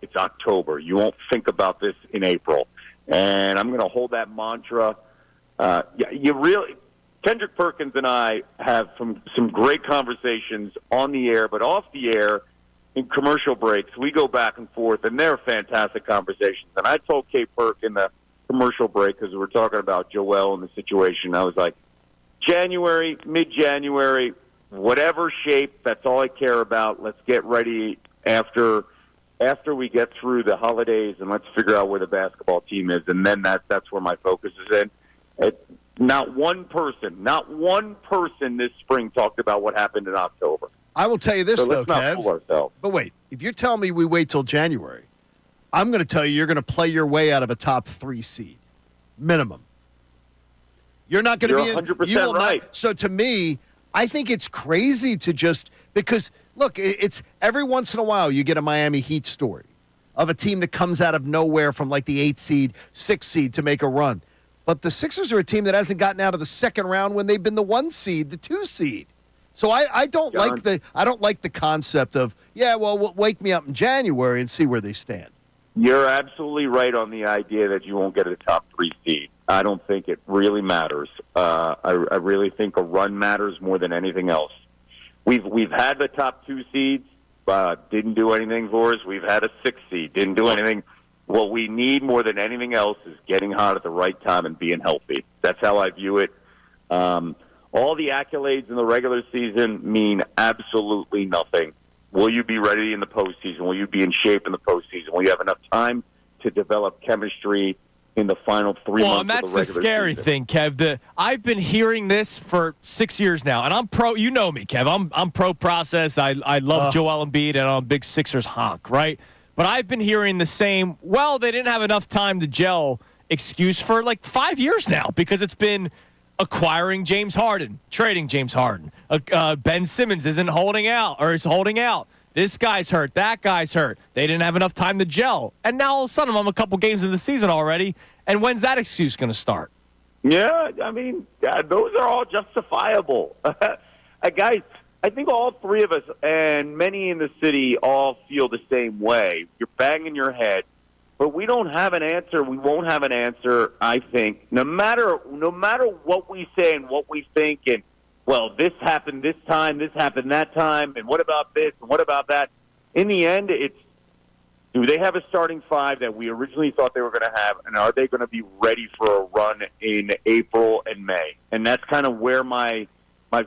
it's October. You won't think about this in April. And I'm going to hold that mantra. Kendrick Perkins and I have some great conversations on the air, but off the air in commercial breaks. We go back and forth, and they're fantastic conversations. And I told K. Perk in the commercial break, because we were talking about Joel and the situation, I was like, January, mid-January, whatever shape, that's all I care about. Let's get ready after we get through the holidays, and let's figure out where the basketball team is, and then that's where my focus is in. Not one person this spring talked about what happened in October. I will tell you this, so though, let's not Kev. fool ourselves. But wait, if you're telling me we wait till January, I'm going to tell you you're going to play your way out of a top 3 seed, minimum. You're not going to be 100% you will right. Not, so to me, I think it's crazy to just because look, it's every once in a while you get a Miami Heat story of a team that comes out of nowhere from like the 8 seed, 6 seed to make a run. But the Sixers are a team that hasn't gotten out of the second round when they've been the 1 seed, the 2 seed. So I don't like the concept of, well, wake me up in January and see where they stand. You're absolutely right on the idea that you won't get a top 3 seed. I don't think it really matters. I really think a run matters more than anything else. We've had the top 2 seeds, didn't do anything for us. We've had a 6 seed, didn't do anything. What we need more than anything else is getting hot at the right time and being healthy. That's how I view it. All the accolades in the regular season mean absolutely nothing. Will you be ready in the postseason? Will you be in shape in the postseason? Will you have enough time to develop chemistry in the final 3 months and of the that's regular the scary season? thing, Kev. I've been hearing this for 6 years now, and I'm pro. You know me, Kev. I'm pro process. I love Joel Embiid, and I'm a big Sixers honk, right? But I've been hearing the same, well, they didn't have enough time to gel excuse for like 5 years now because it's been acquiring James Harden, trading James Harden. Ben Simmons isn't holding out or is holding out. This guy's hurt. That guy's hurt. They didn't have enough time to gel. And now all of a sudden I'm a couple games in the season already. And when's that excuse going to start? Yeah, I mean, those are all justifiable. Guys, I think all 3 of us and many in the city all feel the same way. You're banging your head, but we don't have an answer. We won't have an answer, I think, no matter what we say and what we think. And, well, this happened this time, this happened that time, and what about this and what about that? In the end, it's do they have a starting 5 that we originally thought they were going to have, and are they going to be ready for a run in April and May? And that's kind of where my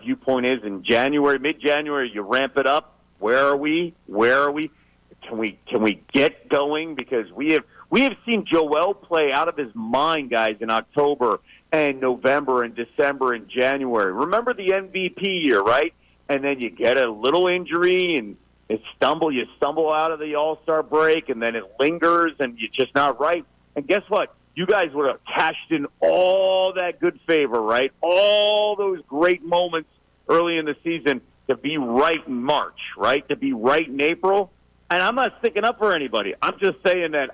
viewpoint is. In January, mid-January, you ramp it up. Where are we? Can we get going? Because we have seen Joel play out of his mind, guys, in October and November and December and January. Remember the MVP year, right? And then you get a little injury and you stumble out of the All-Star break, and then it lingers and you're just not right. And guess what? You guys would have cashed in all that good favor, right? All those great moments early in the season to be right in March, right? To be right in April. And I'm not sticking up for anybody. I'm just saying that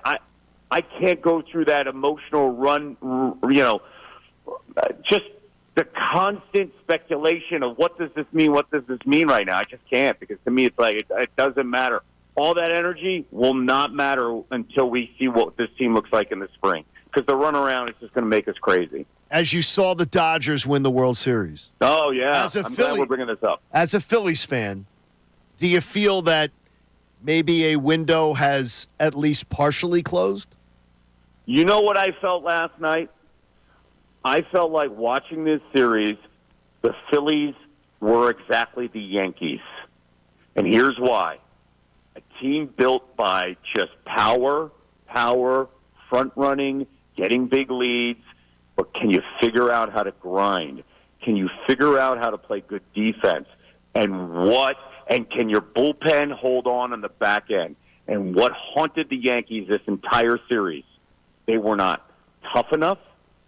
I can't go through that emotional run, just the constant speculation of what does this mean right now. I just can't, because to me it's like it doesn't matter. All that energy will not matter until we see what this team looks like in the spring, because the runaround is just going to make us crazy. As you saw the Dodgers win the World Series. Oh, yeah. I'm glad we're bringing this up. As a Phillies fan, do you feel that maybe a window has at least partially closed? You know what I felt last night? I felt like watching this series, the Phillies were exactly the Yankees. And here's why. A team built by just power, front running, getting big leads, but can you figure out how to grind? Can you figure out how to play good defense? And can your bullpen hold on the back end? And what haunted the Yankees this entire series? They were not tough enough.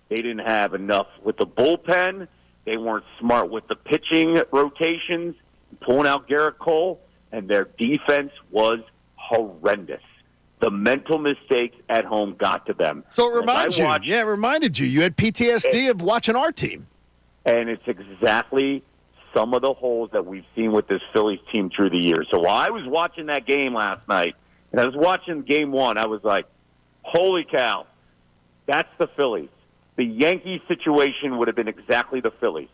They didn't have enough with the bullpen. They weren't smart with the pitching rotations, pulling out Garrett Cole, and their defense was horrendous. The mental mistakes at home got to them. So it reminded you. You had PTSD of watching our team. And it's exactly some of the holes that we've seen with this Phillies team through the years. So while I was watching that game last night, and I was watching Game 1, I was like, holy cow, that's the Phillies. The Yankees situation would have been exactly the Phillies.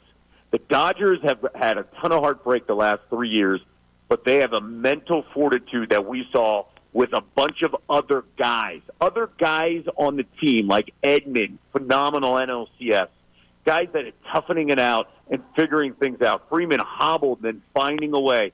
The Dodgers have had a ton of heartbreak the last 3 years, but they have a mental fortitude that we saw with a bunch of other guys on the team, like Edman, phenomenal NLCS, guys that are toughening it out and figuring things out. Freeman hobbled, then finding a way.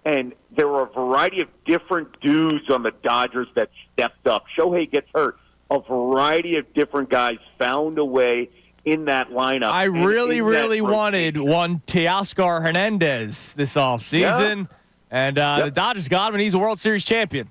And there were a variety of different dudes on the Dodgers that stepped up. Shohei gets hurt. A variety of different guys found a way in that lineup. I really wanted one Teoscar Hernandez this offseason. Yeah. And the Dodgers got him, and he's a World Series champion.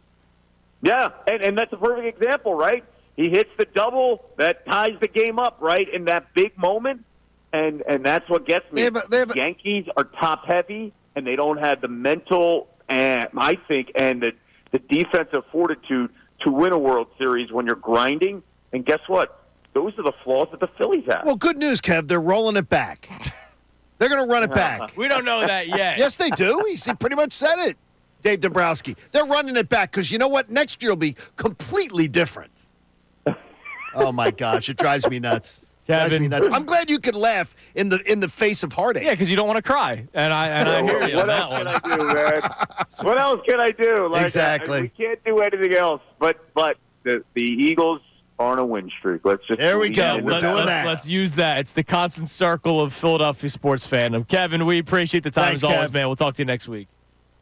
Yeah, and that's a perfect example, right? He hits the double that ties the game up, right, in that big moment, and that's what gets me. The Yankees are top-heavy, and they don't have the mental, I think, and the defensive fortitude to win a World Series when you're grinding. And guess what? Those are the flaws that the Phillies have. Well, good news, Kev. They're rolling it back. They're going to run it back. We don't know that yet. Yes, they do. He pretty much said it, Dave Dombrowski. They're running it back because you know what? Next year will be completely different. Oh, my gosh. It drives me nuts. Drives me nuts. I'm glad you could laugh in the face of heartache. Yeah, because you don't want to cry. And I hear you. What else can I do, man? What else can I do? Like, exactly. We can't do anything else. But the Eagles are on a win streak. There we go. We're doing that. Let's use that. It's the constant circle of Philadelphia sports fandom. Kevin, we appreciate the time Thanks, as always, Kev. man. We'll talk to you next week.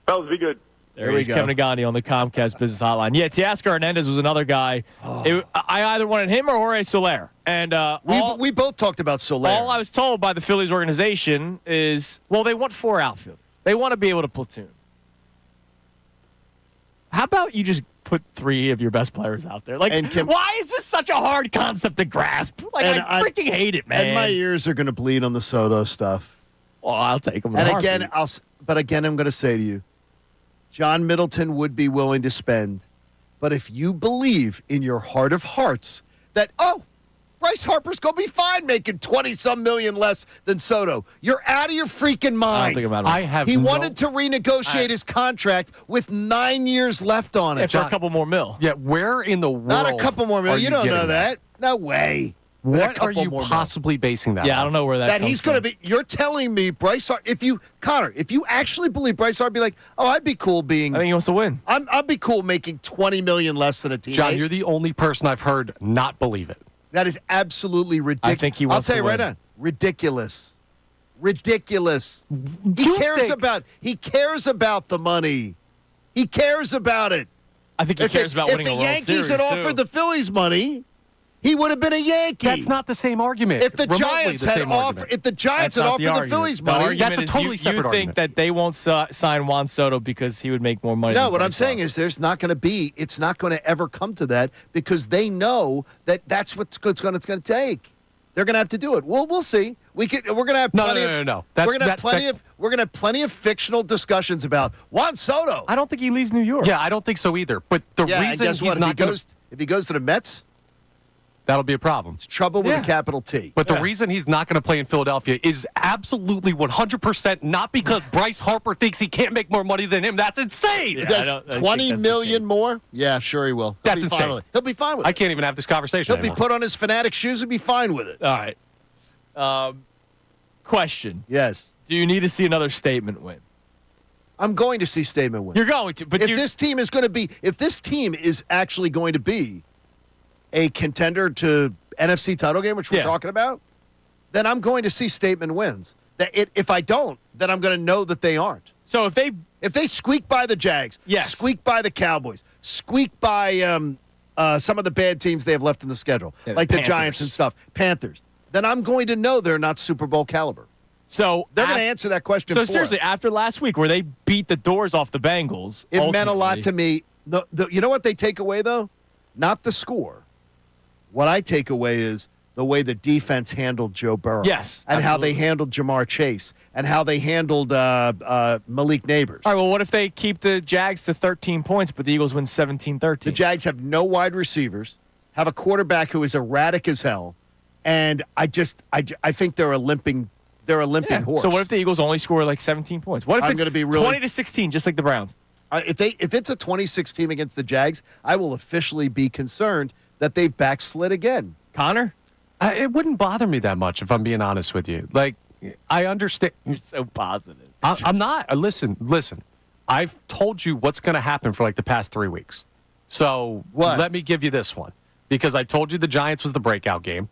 Fellas, be good. There he is, Kevin Negandi on the Comcast Business Hotline. Yeah, Teoscar Hernandez was another guy. I either wanted him or Jorge Soler. And we both talked about Soler. All I was told by the Phillies organization is, well, they want 4 outfielders. They want to be able to platoon. How about you just put 3 of your best players out there? Like, why is this such a hard concept to grasp? Like, I freaking hate it, man. And my ears are going to bleed on the Soto stuff. Well, I'll take them. And again, I'm going to say to you, John Middleton would be willing to spend. But if you believe in your heart of hearts that, Bryce Harper's going to be fine making 20-some million less than Soto, you're out of your freaking mind. I don't think about it. He wanted to renegotiate his contract with 9 years left on it. For a couple more mil. Yeah, where in the world? Not a couple more mil. You don't know that. No way. What are you possibly basing that on? I don't know where that he's going to be. You're telling me Bryce Harper, if you actually believe Bryce Harper, be like, I'd be cool being. I think he wants to win. I'd be cool making $20 million less than a teammate. John, you're the only person I've heard not believe it. That is absolutely ridiculous. I think he wants to win. I'll tell you right now, ridiculous. He cares about the money. He cares about it. I think he cares about winning a World Series. If the Yankees had offered the Phillies money, he would have been a Yankee. That's not the same argument. If the Giants had offered the Phillies money, that's a totally separate argument. You think that they won't sign Juan Soto because he would make more money? No, what I'm saying is it's not going to ever come to that because they know that that's what's going to take. They're going to have to do it. We'll see. We're going to have plenty No. We're going to have plenty of fictional discussions about Juan Soto. I don't think he leaves New York. Yeah, I don't think so either. But the reason guess what? If he goes to the Mets, that'll be a problem. It's trouble with a capital T. But the reason he's not going to play in Philadelphia is absolutely 100% not because Bryce Harper thinks he can't make more money than him. That's insane. Yeah, 20 million more? Yeah, sure he will. That's insane. He'll be fine with it. I can't even have this conversation He'll be put on his Fanatic shoes and be fine with it. All right. Question. Yes. Do you need to see another statement win? I'm going to see statement win. You're going to. But if this team is actually going to be a contender to NFC title game, which we're talking about, then I'm going to see statement wins. If I don't, then I'm going to know that they aren't. So if they squeak by the Jags, squeak by the Cowboys, squeak by some of the bad teams they have left in the schedule, like the Giants and stuff, Panthers, then I'm going to know they're not Super Bowl caliber. So they're going to answer that question. So for seriously, us. after last week where they beat the doors off the Bengals, It meant a lot to me. You know what they take away, though? Not the score. What I take away is the way the defense handled Joe Burrow. Yes, and absolutely. how they handled Jamar Chase, and how they handled Malik Neighbors. All right, well, what if they keep the Jags to 13 points, but the Eagles win 17-13? The Jags have no wide receivers, have a quarterback who is erratic as hell, and I think they're a limping horse. So what if the Eagles only score like 17 points? What if I'm it's gonna be really- 20-16, just like the Browns? If it's a 26 team against the Jags, I will officially be concerned that they've backslid again. Connor? It wouldn't bother me that much if I'm being honest with you. Like, I understand. You're so positive. I'm not. Listen. I've told you what's going to happen for like the past 3 weeks. So let me give you this one. Because I told you the Giants was the breakout game.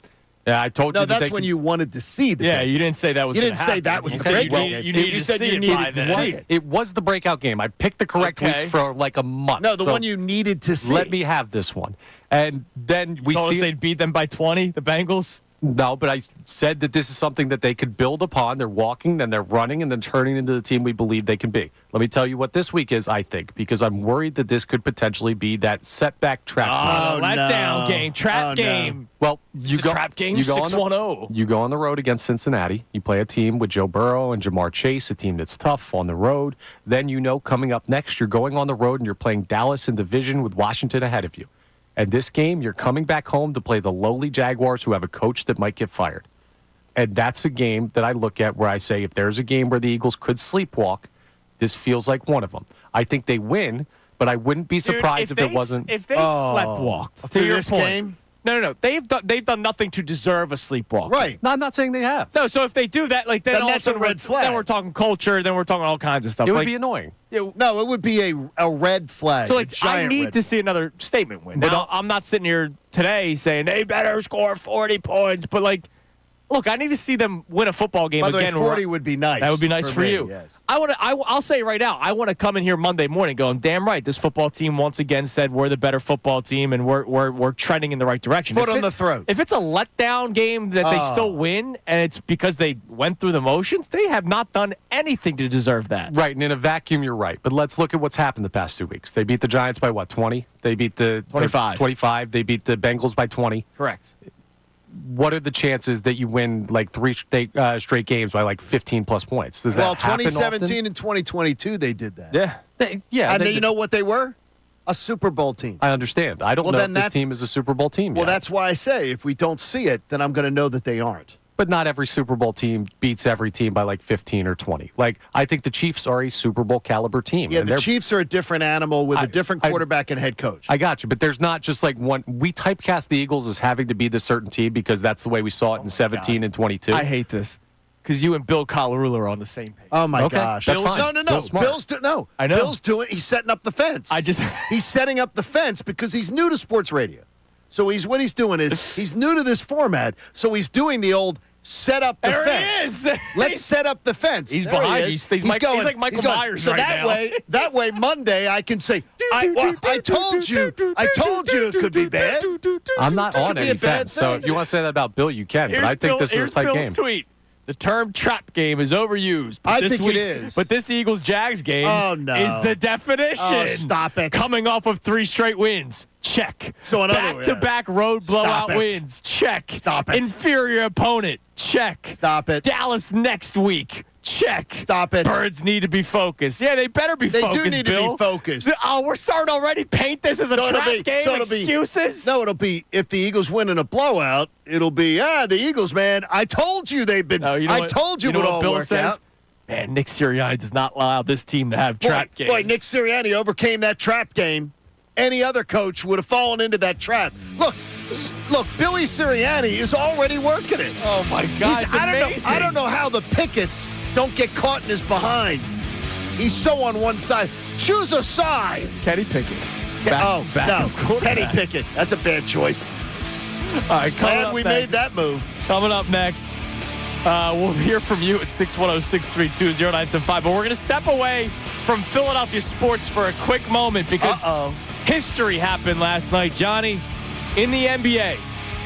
I told you that's when you wanted to see the Yeah, you didn't say that was You gonna didn't say happen. that was You the said breakout you game. needed You to said see you it needed by to then. see it. It was the breakout game. I picked the correct week for like a month. No, the So one you needed to see. Let me have this one. And then we told us see they'd beat them by 20, the Bengals? No, but I said that this is something that they could build upon. They're walking, then they're running, and then turning into the team we believe they can be. Let me tell you what this week is, I think, because I'm worried that this could potentially be that setback trap game. Letdown game, trap game. Well, It's a trap game, 6-1-0. You go on the road against Cincinnati. You play a team with Joe Burrow and Jamar Chase, a team that's tough on the road. Then coming up next, you're going on the road and you're playing Dallas in division with Washington ahead of you. And this game, you're coming back home to play the lowly Jaguars who have a coach that might get fired. And that's a game that I look at where I say if there's a game where the Eagles could sleepwalk, this feels like one of them. I think they win, but I wouldn't be surprised if it wasn't. If they sleptwalked, to your this point. game? No. They've done nothing to deserve a sleepwalk. Right. No, I'm not saying they have. No, so if they do that, like then all that's of a sudden red flag. Then we're talking culture. Then we're talking all kinds of stuff. It would like, be annoying. No, it would be a red flag. So, a like, I giant need red to see another statement win. But Now, I'm not sitting here today saying they better score 40 points, but like, look, I need to see them win a football game By the way, again. 40 would be nice. That would be nice for me, you. yes. I'll say right now, I want to come in here Monday morning going, damn right, this football team once again said we're the better football team and we're trending in the right direction. Foot on the throat. If it's a letdown game that they still win and it's because they went through the motions, they have not done anything to deserve that. Right, and in a vacuum, you're right. But let's look at what's happened the past 2 weeks. They beat the Giants by what, 20? They beat the 25. 25. They beat the Bengals by 20. Correct. What are the chances that you win like three straight games by like 15-plus points? Does that happen 2017 often? and 2022, they did that. Yeah. And then you know what they were? A Super Bowl team. I understand. I don't know if this team is a Super Bowl team Well, yet. that's why I say if we don't see it, then I'm going to know that they aren't. But not every Super Bowl team beats every team by like 15 or 20. Like, I think the Chiefs are a Super Bowl caliber team. Yeah, and the Chiefs are a different animal with a different quarterback and head coach. I got you, but there's not just like one. We typecast the Eagles as having to be this certain team because that's the way we saw it in 17 and 22. I hate this because you and Bill Colarulo are on the same page. Oh my Okay, gosh! that's fine. No. Bill's smart. No. I know. Bill's doing. He's setting up the fence. He's setting up the fence because he's new to sports radio. So what he's doing is he's new to this format. So he's doing the old set up the There fence. he is. Let's set up the fence. He's There behind he you. is. He's like Michael Myers so right that now. way Monday I can say I told you it could be bad. I'm not It on could be any a bad fence, so thing. if you want to say that about Bill, you can. But I think this is a here's tight Bill's game. tweet. The term trap game is overused. But I this think it week's- is. But this Eagles-Jags game Oh, no. is the definition. Oh, stop it. Coming off of 3 straight wins. Check. So in other words- Back-to-back road Stop blowout it. wins. Check. Stop it. Inferior opponent. Check. Stop it. Dallas next week. Check. Stop it. Birds need to be focused. Yeah, they better be They focused, do need to Bill. be focused. Oh, we're starting already paint this as a So it'll trap be- game? so it'll be- Excuses? No, it'll be if the Eagles win in a blowout, it'll be the Eagles, man. I told you they've been. No, you know I what- told you, know would what all Bill work says? out. Man, Nick Sirianni does not allow this team to have trap games. Boy, Nick Sirianni overcame that trap game. Any other coach would have fallen into that trap. Look, Billy Sirianni is already working it. Oh my God, it's amazing. I don't know how the Pickets don't get caught in his behind. He's so on one side. Choose a side. Kenny Pickett. No, quarterback. Kenny Pickett. That's a bad choice. All right, Glad we made that move. Coming up next, we'll hear from you at 610-632-0975. But we're going to step away from Philadelphia sports for a quick moment because history happened last night, Johnny, in the NBA.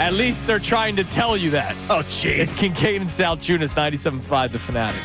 At least they're trying to tell you that. Oh, jeez. It's Kincade and Salciunas, 97.5, The Fanatic.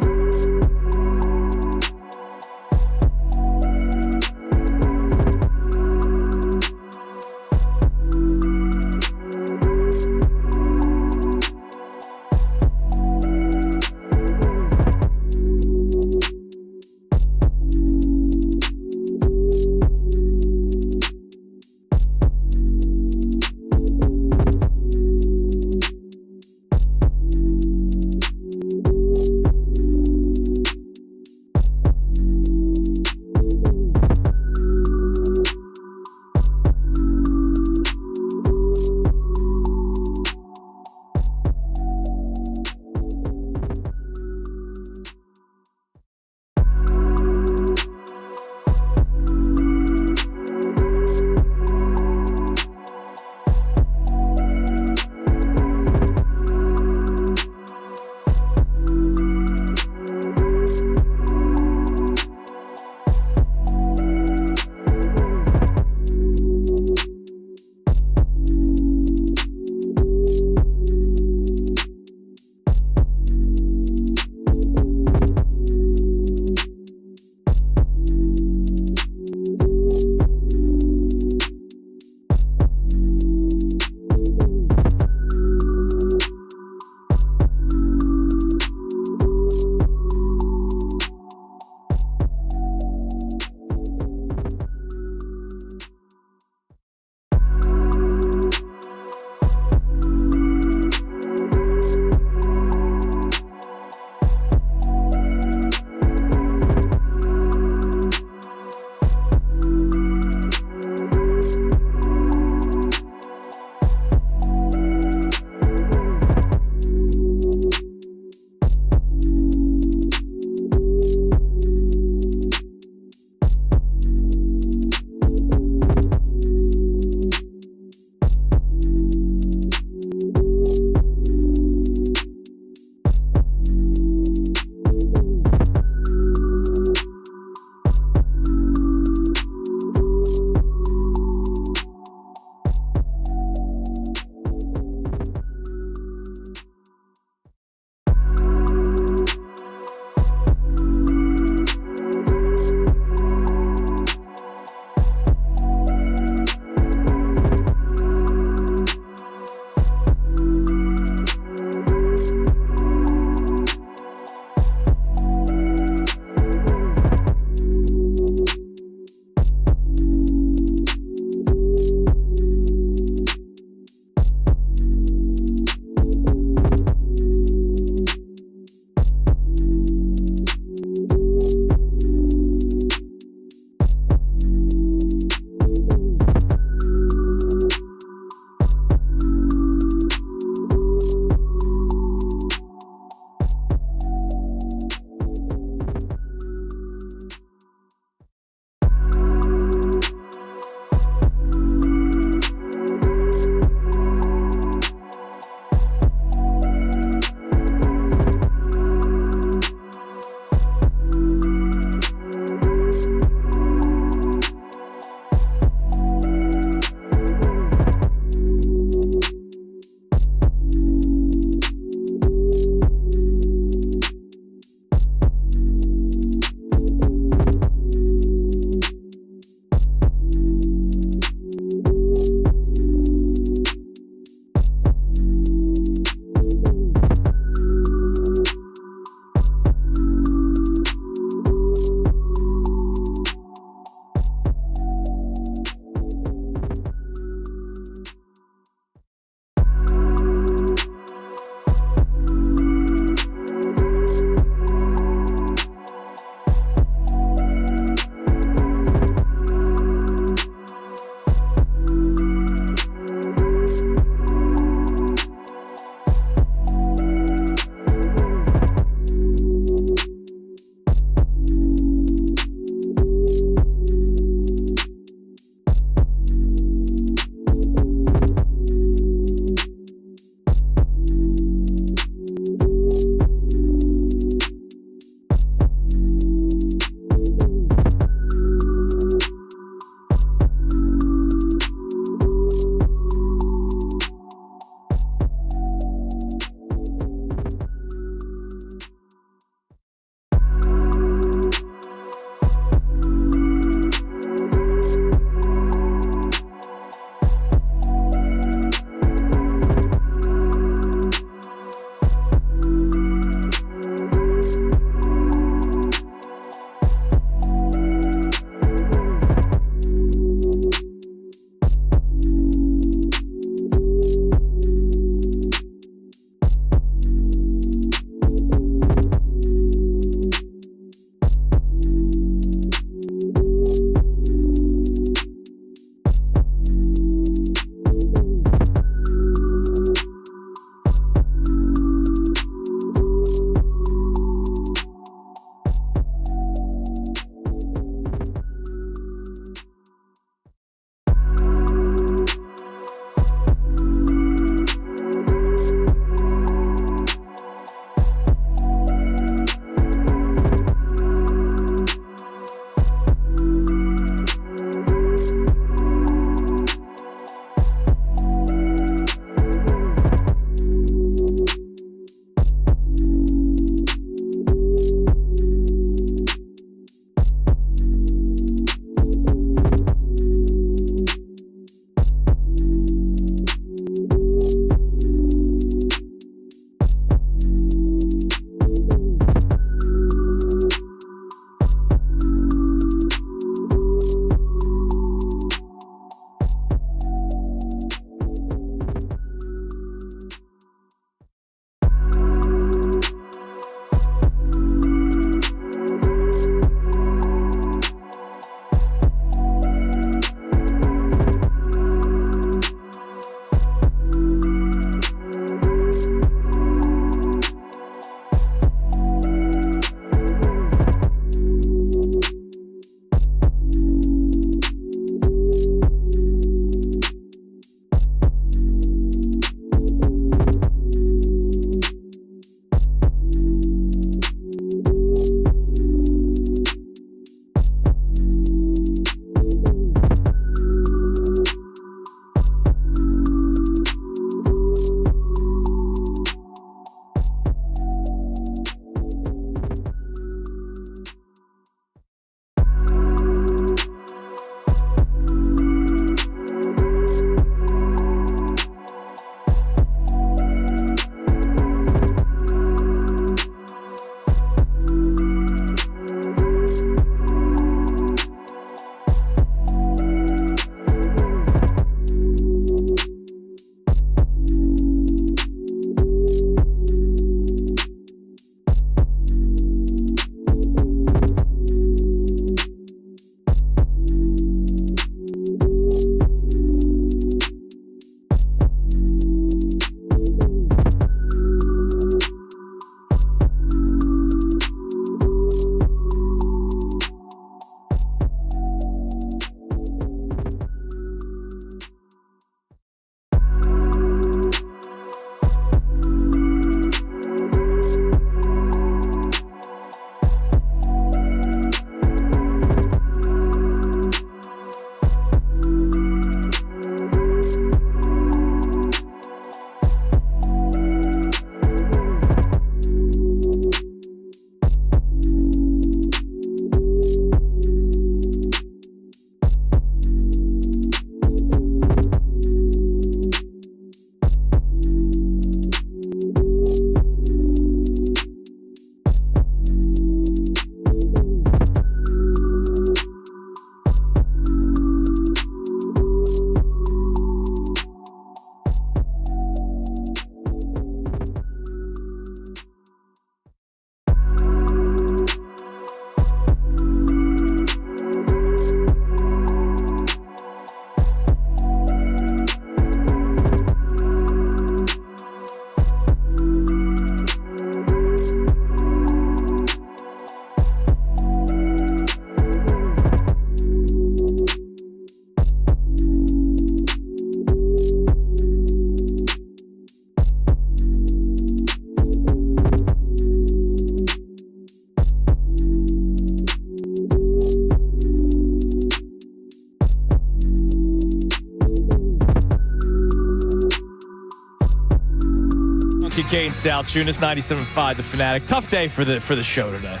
Kincade Salciunas, 97.5 The Fanatic. Tough day for the show today.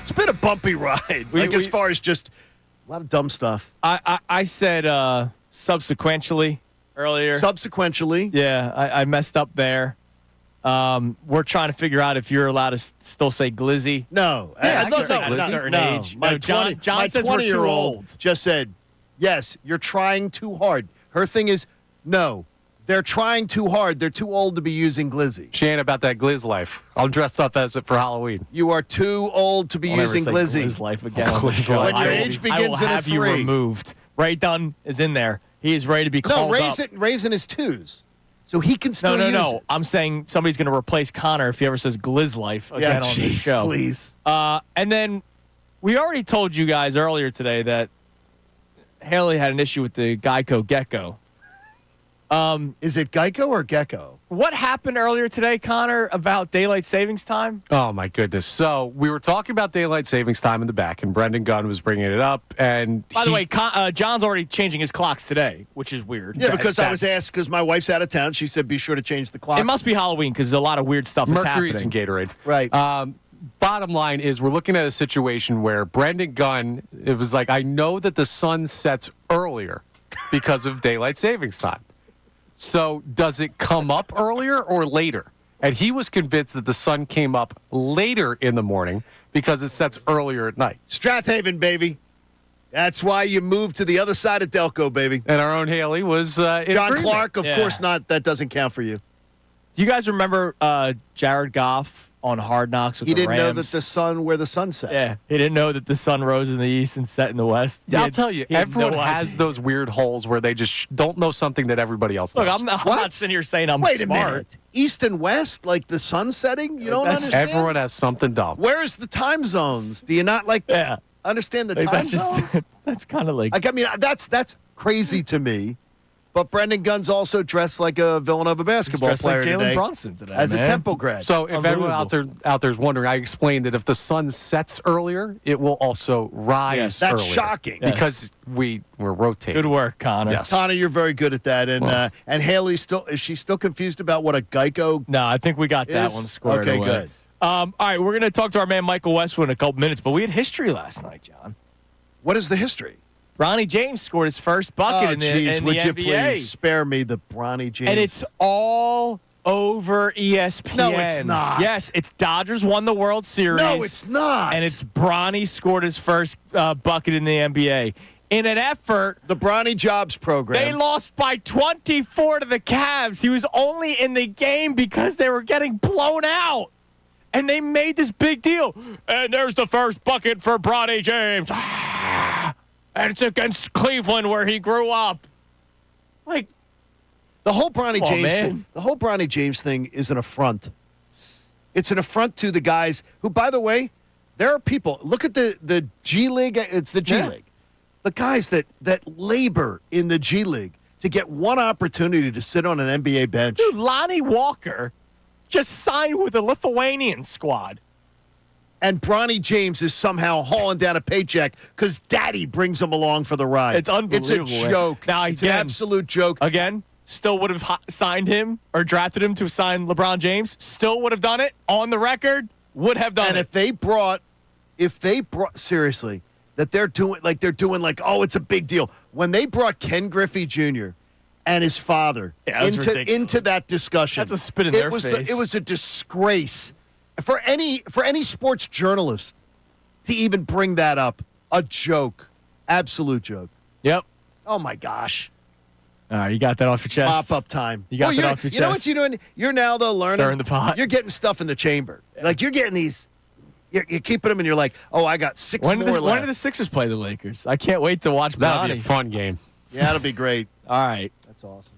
It's been a bumpy ride. As far as just a lot of dumb stuff. I said subsequently earlier. Subsequently? Yeah, I messed up there. We're trying to figure out if you're allowed to still say glizzy. No. Yeah, I at a certain age. My John says we're too old. Just said, yes, you're trying too hard. Her thing is, no. They're trying too hard. They're too old to be using glizzy. Shane, about that glizz life. I'm dressed up as it for Halloween. You are too old to be using glizzy. Glizz life again. On the show. When your age begins I will in a have 3. you removed. Ray Dunn is in there. He is ready to be called up. Ray's in his 2s. So he can still use it. I'm saying somebody's going to replace Connor if he ever says glizz life again on the show. Please. And then we already told you guys earlier today that Haley had an issue with the Geico Gecko. Is it Geico or Gecko? What happened earlier today, Connor, about daylight savings time? Oh, my goodness. So we were talking about daylight savings time in the back, and Brendan Gunn was bringing it up. And by the way, John's already changing his clocks today, which is weird. Yeah, because I was asked because my wife's out of town. She said, be sure to change the clock. It must be Halloween because a lot of weird stuff is happening. Mercury's in Gatorade. Right. Bottom line is we're looking at a situation where Brendan Gunn, it was like, I know that the sun sets earlier because of daylight savings time. So does it come up earlier or later? And he was convinced that the sun came up later in the morning because it sets earlier at night. Strathaven, baby. That's why you moved to the other side of Delco, baby. And our own Haley was in John agreement. Clark, of course not. That doesn't count for you. Do you guys remember Jared Goff on Hard Knocks with He the didn't Rams? know that the sun, where the sun set. Yeah, he didn't know that the sun rose in the east and set in the west. I'll tell you, everyone no has idea. those weird holes where they just don't know something that everybody else knows. Look, I'm not sitting here saying I'm Wait smart. a minute. East and west, like the sun setting? You don't understand? Everyone has something dumb. Where's the time zones? Do you not understand the Like, time that's zones? just that's kind of like I mean, that's crazy to me. But Brendan Gunn's also dressed like a Villanova basketball dressed player like Jalen today, Brunson today, as man. a Temple grad. So if everyone out there is wondering, I explained that if the sun sets earlier, it will also rise That's earlier. shocking. Because we're rotating. Good work, Connor. Yes. Connor, you're very good at that. And Haley is she still confused about what a Geico? No, I think we got that is? one squared Okay, away. good. All right, we're going to talk to our man Michael Westwood in a couple minutes, but we had history last night, John. What is the history? Ronnie James scored his first bucket in the would you NBA. please spare me the Bronny James? And it's all over ESPN. No, it's not. Yes, it's Dodgers won the World Series. No, it's not. And it's Bronny scored his first bucket in the NBA. In an effort, the Bronny Jobs program. They lost by 24 to the Cavs. He was only in the game because they were getting blown out. And they made this big deal. And there's the first bucket for Bronny James. And it's against Cleveland where he grew up. Like the whole Bronny James man. thing. The whole Bronny James thing is an affront. It's an affront to the guys who, by the way, there are people. Look at the G League. It's the G League. The guys that labor in the G League to get one opportunity to sit on an NBA bench. Dude, Lonnie Walker just signed with the Lithuanian squad. And Bronny James is somehow hauling down a paycheck because Daddy brings him along for the ride. It's unbelievable. It's a joke. Now, it's an absolute joke. Again, still would have signed him or drafted him to sign LeBron James. Still would have done it on the record. Would have done it. And if they brought seriously, that they're doing like, oh, it's a big deal. When they brought Ken Griffey Jr. and his father into that discussion, that's a spit in their face. It was a disgrace for any sports journalist to even bring that up. A joke, absolute joke. Yep. Oh my gosh. All right, you got that off your chest. Mop up time. You got that off your chest. You know what you're doing? You're now learning. Stirring the pot. You're getting stuff in the chamber. Yeah. Like you're getting these. You're keeping them, and you're like, oh, I got six more left. When do the Sixers play the Lakers? I can't wait to watch. That'll be a fun game. Yeah, that'll be great. All right. That's awesome.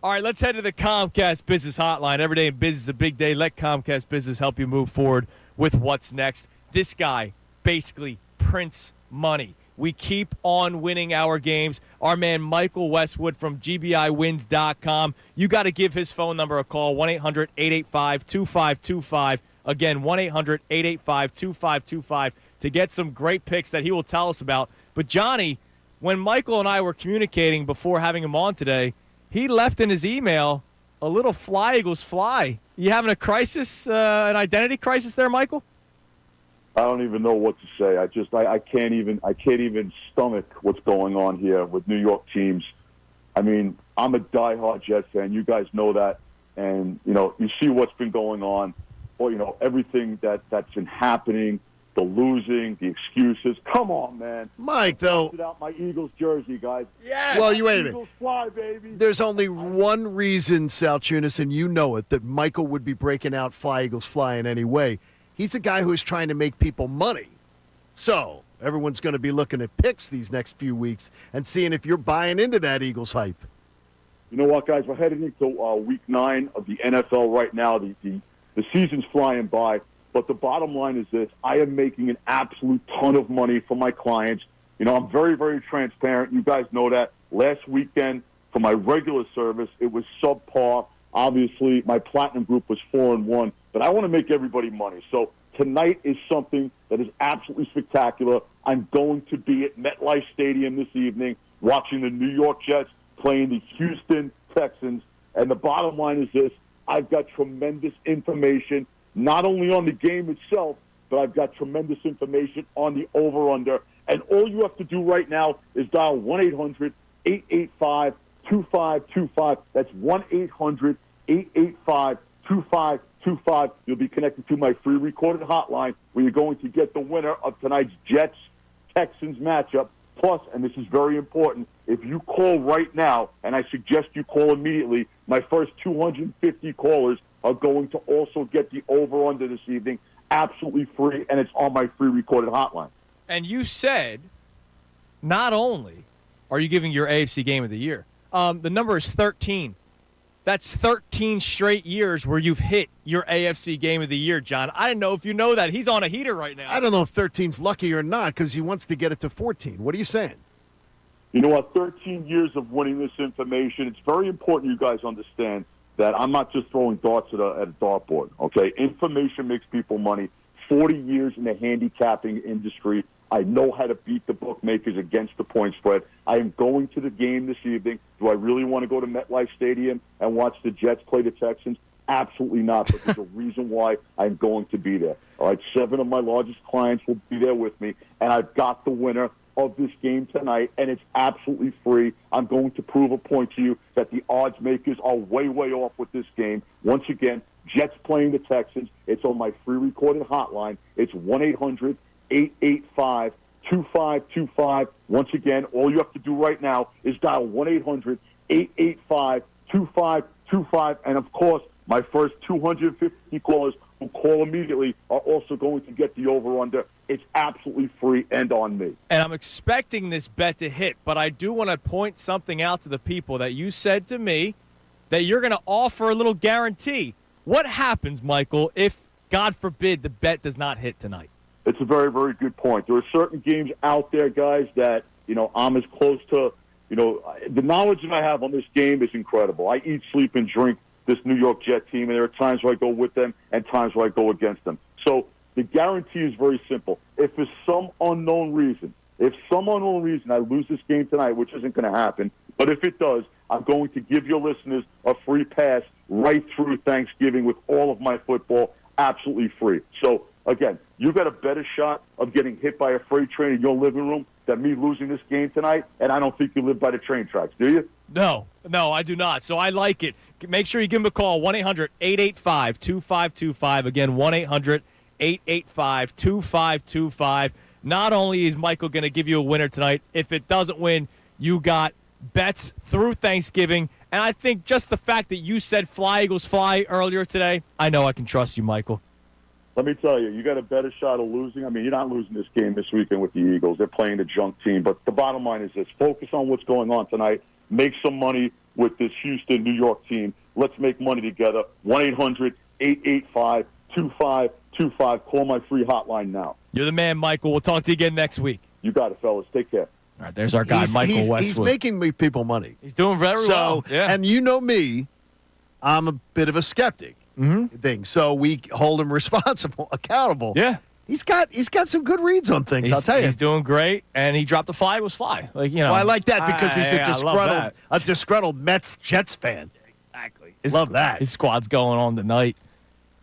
All right, let's head to the Comcast Business Hotline. Every day in business is a big day. Let Comcast Business help you move forward with what's next. This guy basically prints money. We keep on winning our games. Our man Michael Westwood from GBIWins.com. You got to give his phone number a call, 1-800-885-2525. Again, 1-800-885-2525 to get some great picks that he will tell us about. But, Johnny, when Michael and I were communicating before having him on today, he left in his email A little fly, Eagles fly. You having a crisis, an identity crisis there, Michael? I don't even know what to say. I can't even stomach what's going on here with New York teams. I mean, I'm a diehard Jets fan. You guys know that. And, you see what's been going on, or, everything that's been happening, the losing, the excuses. Come on, man. Mike, though. I out my Eagles jersey, guys. Yes. Well, you wait a minute. Eagles fly, baby. There's only one reason, Salciunas, and you know it, that Michael would be breaking out Fly Eagles Fly in any way. He's a guy who's trying to make people money. So everyone's going to be looking at picks these next few weeks and seeing if you're buying into that Eagles hype. You know what, guys? We're heading into week 9 of the NFL right now. The season's flying by. But the bottom line is this. I am making an absolute ton of money for my clients. I'm very, very transparent. You guys know that. Last weekend, for my regular service, it was subpar. Obviously, my platinum group was 4-1. But I want to make everybody money. So tonight is something that is absolutely spectacular. I'm going to be at MetLife Stadium this evening watching the New York Jets playing the Houston Texans. And the bottom line is this. I've got tremendous information, not only on the game itself, but I've got tremendous information on the over-under. And all you have to do right now is dial 1-800-885-2525. That's 1-800-885-2525. You'll be connected to my free recorded hotline where you're going to get the winner of tonight's Jets-Texans matchup. Plus, and this is very important, if you call right now, and I suggest you call immediately, my first 250 callers are going to also get the over-under this evening, absolutely free, and it's on my free recorded hotline. And you said, not only are you giving your AFC Game of the Year, the number is 13. That's 13 straight years where you've hit your AFC Game of the Year, John. I didn't know if you know that. He's on a heater right now. I don't know if 13's lucky or not because he wants to get it to 14. What are you saying? You know what? 13 years of winning this information. It's very important you guys understand that I'm not just throwing darts at a dartboard, okay? Information makes people money. 40 years in the handicapping industry. I know how to beat the bookmakers against the point spread. I am going to the game this evening. Do I really want to go to MetLife Stadium and watch the Jets play the Texans? Absolutely not, but there's a reason why I'm going to be there. All right, 7 of my largest clients will be there with me, and I've got the winner of this game tonight, and it's absolutely free. I'm going to prove a point to you that the odds makers are way, way off with this game. Once again, Jets playing the Texans. It's on my free recorded hotline. It's 1-800-885-2525. Once again, all you have to do right now is dial 1-800-885-2525. And, of course, my first 250 callers who call immediately are also going to get the over-under. It's absolutely free and on me. And I'm expecting this bet to hit, but I do want to point something out to the people that you said to me that you're going to offer a little guarantee. What happens, Michael, if, God forbid, the bet does not hit tonight? It's a very, very good point. There are certain games out there, guys, that, I'm as close to, the knowledge that I have on this game is incredible. I eat, sleep, and drink this New York Jet team, and there are times where I go with them and times where I go against them. So the guarantee is very simple. If for some unknown reason I lose this game tonight, which isn't going to happen, but if it does, I'm going to give your listeners a free pass right through Thanksgiving with all of my football absolutely free. So, again, you've got a better shot of getting hit by a freight train in your living room than me losing this game tonight, and I don't think you live by the train tracks, do you? No, I do not. So I like it. Make sure you give him a call, 1-800-885-2525. Again, 1-800-885-2525. Not only is Michael going to give you a winner tonight, if it doesn't win, you got bets through Thanksgiving. And I think just the fact that you said Fly Eagles Fly earlier today, I know I can trust you, Michael. Let me tell you, you got a better shot of losing. I mean, you're not losing this game this weekend with the Eagles. They're playing the junk team. But the bottom line is this. Focus on what's going on tonight. Make some money with this Houston, New York team. Let's make money together. 1-800-885-2525. Call my free hotline now. You're the man, Michael. We'll talk to you again next week. You got it, fellas. Take care. All right, there's our guy, Michael Westwood. He's making me people money. He's doing very well. Yeah. And you know me, I'm a bit of a skeptic. Thing. So we hold him responsible, accountable. Yeah. He's got some good reads on things, I'll tell you. He's doing great, and he dropped the Fly was Fly. Well, I like that because he's a disgruntled Mets Jets fan. Exactly. His Love that. His squad's going on tonight.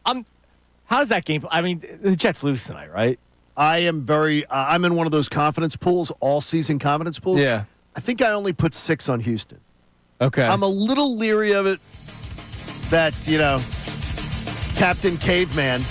How does that game? I mean, the Jets lose tonight, right? I am I'm in one of those confidence pools, all season confidence pools. Yeah. I think I only put 6 on Houston. Okay. I'm a little leery of it that, Captain Caveman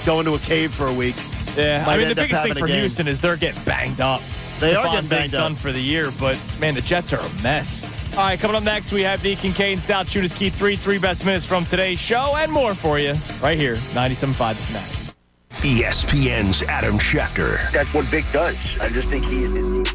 going to a cave for a week. Yeah. might I mean, the end up biggest thing having for a game. Houston is they're getting banged up. They are Stephon getting banged Diggs up. done for the year, but, man, the Jets are a mess. All right, coming up next, we have the Kincade Salciunas Key 3 best minutes from today's show and more for you right here, 97.5 The Fanatic. ESPN's Adam Schefter. That's what Vic does. I just think he's...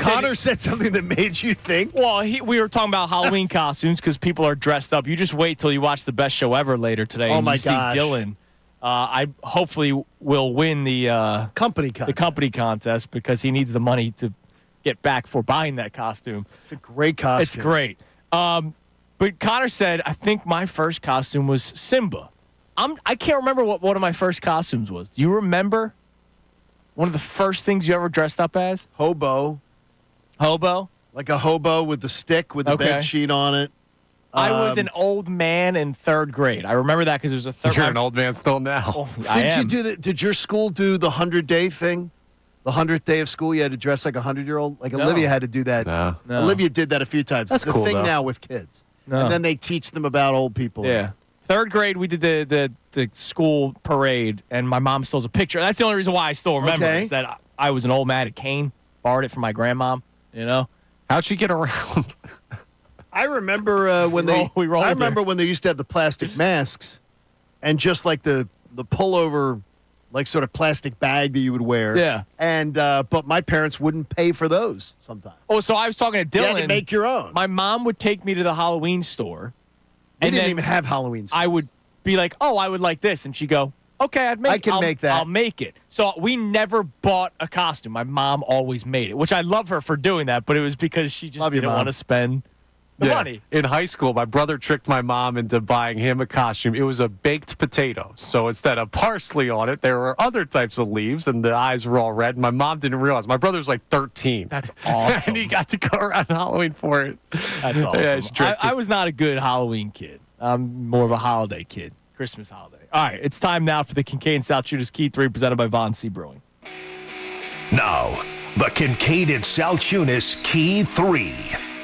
Connor said something that made you think. Well, we were talking about Halloween costumes because people are dressed up. You just wait till you watch the best show ever later today. Oh and my you gosh. See Dylan. I hopefully will win the company contest because he needs the money to get back for buying that costume. It's a great costume. It's great. But Connor said, I think my first costume was Simba. I can't remember what one of my first costumes was. Do you remember one of the first things you ever dressed up as? Hobo. Hobo? Like a hobo with the stick with the bed sheet on it. I was an old man in third grade. I remember that because it was a third. You're an old man still now. Did your school do the 100-day thing? The 100th day of school, you had to dress like a 100-year-old? Like No. Olivia had to do that. No. Olivia did that a few times. That's it's a cool, thing though. now with kids. No. And then they teach them about old people. Yeah. Third grade, we did the school parade, and my mom still has a picture. That's the only reason why I still remember Okay. is that I was an old man at Kane, borrowed it from my grandmom, you know? How'd she get around? I remember when they rolled when they used to have the plastic masks and just like the pullover like sort of plastic bag that you would wear. Yeah. And but my parents wouldn't pay for those sometimes. Oh, so I was talking to Dylan. You had to make your own. My mom would take me to the Halloween store. We and didn't then even have Halloween stores. I would be like, oh, I would like this. And she'd go, okay, I'll make that. I'll make it. So we never bought a costume. My mom always made it, which I love her for doing that, but it was because she just Love your didn't mom. want to spend the money. In high school, my brother tricked my mom into buying him a costume. It was a baked potato. So instead of parsley on it, there were other types of leaves, and the eyes were all red. My mom didn't realize. My brother was like 13. That's awesome. And he got to go around Halloween for it. That's awesome. Yeah, she tricked I was not a good Halloween kid. I'm more of a holiday kid, Christmas holiday. All right, it's time now for the Kincade Salciunas Key 3 presented by Von C. Brewing. Now, the Kincade Salciunas Key 3.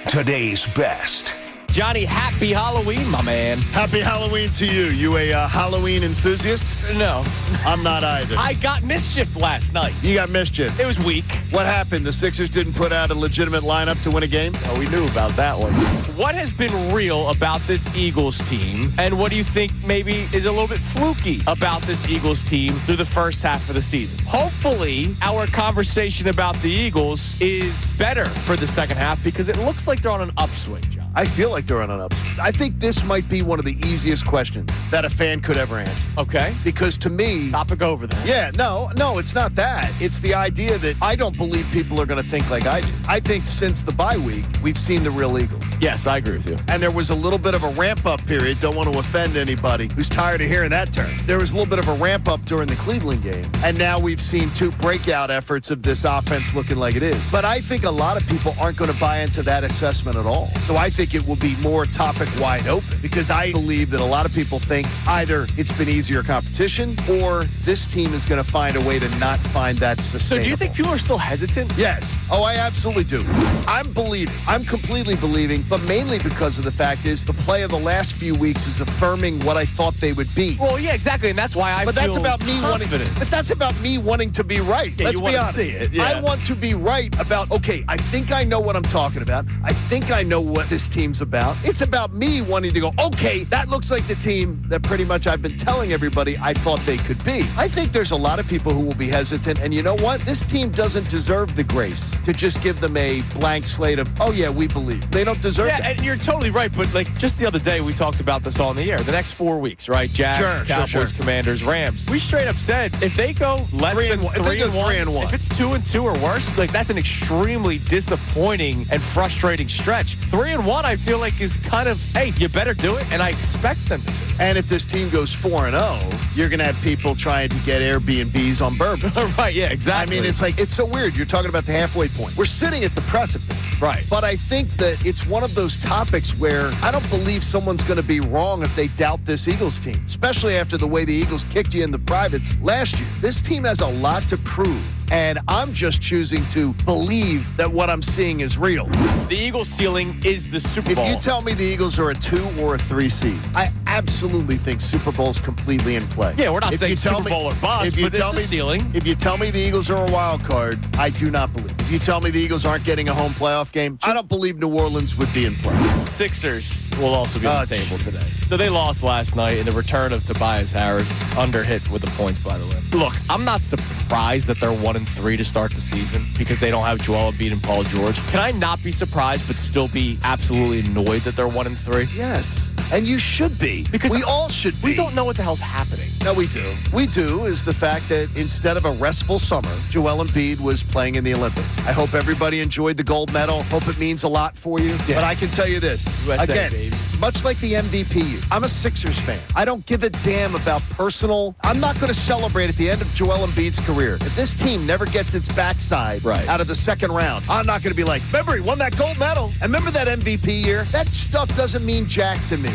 Today's best. Johnny, happy Halloween, my man. Happy Halloween to you. You a Halloween enthusiast? No. I'm not either. I got mischieved last night. You got mischief. It was weak. What happened? The Sixers didn't put out a legitimate lineup to win a game? Oh, we knew about that one. What has been real about this Eagles team, and what do you think maybe is a little bit fluky about this Eagles team through the first half of the season? Hopefully, our conversation about the Eagles is better for the second half because it looks like they're on an upswing, John. I feel like they're on an upswing. I think this might be one of the easiest questions that a fan could ever answer. Okay. Because to me... Topic over there. Yeah, no, it's not that. It's the idea that I don't believe people are going to think like I do. I think since the bye week, we've seen the real Eagles. Yes, I agree with you. And there was a little bit of a ramp-up period. Don't want to offend anybody who's tired of hearing that term. There was a little bit of a ramp-up during the Cleveland game. And now we've seen two breakout efforts of this offense looking like it is. But I think a lot of people aren't going to buy into that assessment at all. So I think it will be more topic wide open because I believe that a lot of people think either it's been easier competition or this team is going to find a way to not find that sustainable. So do you think people are still hesitant? Yes. Oh, I absolutely do. I'm believing. I'm completely believing, but mainly because of the fact is the play of the last few weeks is affirming what I thought they would be. Well, yeah, exactly, and that's why I But feel that's about me confident. wanting. But that's about me wanting to be right. Yeah, Let's you be wanna honest. see it, yeah. I want to be right about. Okay, I think I know what I'm talking about. I think I know what this team's about. It's about me wanting to go. Okay, that looks like the team that pretty much I've been telling everybody I thought they could be. I think there's a lot of people who will be hesitant, and you know what? This team doesn't deserve the grace to just give them a blank slate of, oh yeah, we believe. They don't deserve Yeah, that. and you're totally right, but like just the other day we talked about this on the air. The next 4 weeks, right? Jags, Cowboys, Commanders, Rams. We straight up said if they go less than 3-1, if it's 2-2 or worse, like that's an extremely disappointing and frustrating stretch. 3-1, I feel like is kind of, hey, you better do it, and I expect them to do it. And if this team goes 4-0, you're going to have people trying to get Airbnbs on bourbon. Right, yeah, exactly. I mean, it's like, it's so weird. You're talking about the halfway point. We're sitting at the precipice. Right. But I think that it's one of those topics where I don't believe someone's going to be wrong if they doubt this Eagles team, especially after the way the Eagles kicked you in the privates last year. This team has a lot to prove. And I'm just choosing to believe that what I'm seeing is real. The Eagles' ceiling is the Super Bowl. If you tell me the Eagles are a 2 or a 3 seed, I absolutely think Super Bowl's completely in play. Yeah, we're not If saying you tell Super me- Bowl or bust, if you but tell it's a me- ceiling. If you tell me the Eagles are a wild card, I do not believe. If you tell me the Eagles aren't getting a home playoff game, I don't believe New Orleans would be in play. Sixers will also be on the table today. So they lost last night in the return of Tobias Harris, under hit with the points, by the way. Look, I'm not surprised that they're 1-3 to start the season because they don't have Joel Embiid and Paul George. Can I not be surprised but still be absolutely annoyed that they're 1-3? Yes, and you should be. Because we all should be. We don't know what the hell's happening. No, we do. We do is the fact that instead of a restful summer, Joel Embiid was playing in the Olympics. I hope everybody enjoyed the gold medal. Hope it means a lot for you. Yes. But I can tell you this. USA, again, baby. much like the MVP, I'm a Sixers fan. I don't give a damn about personal. I'm not going to celebrate at the end of Joel Embiid's career. If this team never gets its backside out of the second round, I'm not going to be like, remember, he won that gold medal. And remember that MVP year? That stuff doesn't mean jack to me.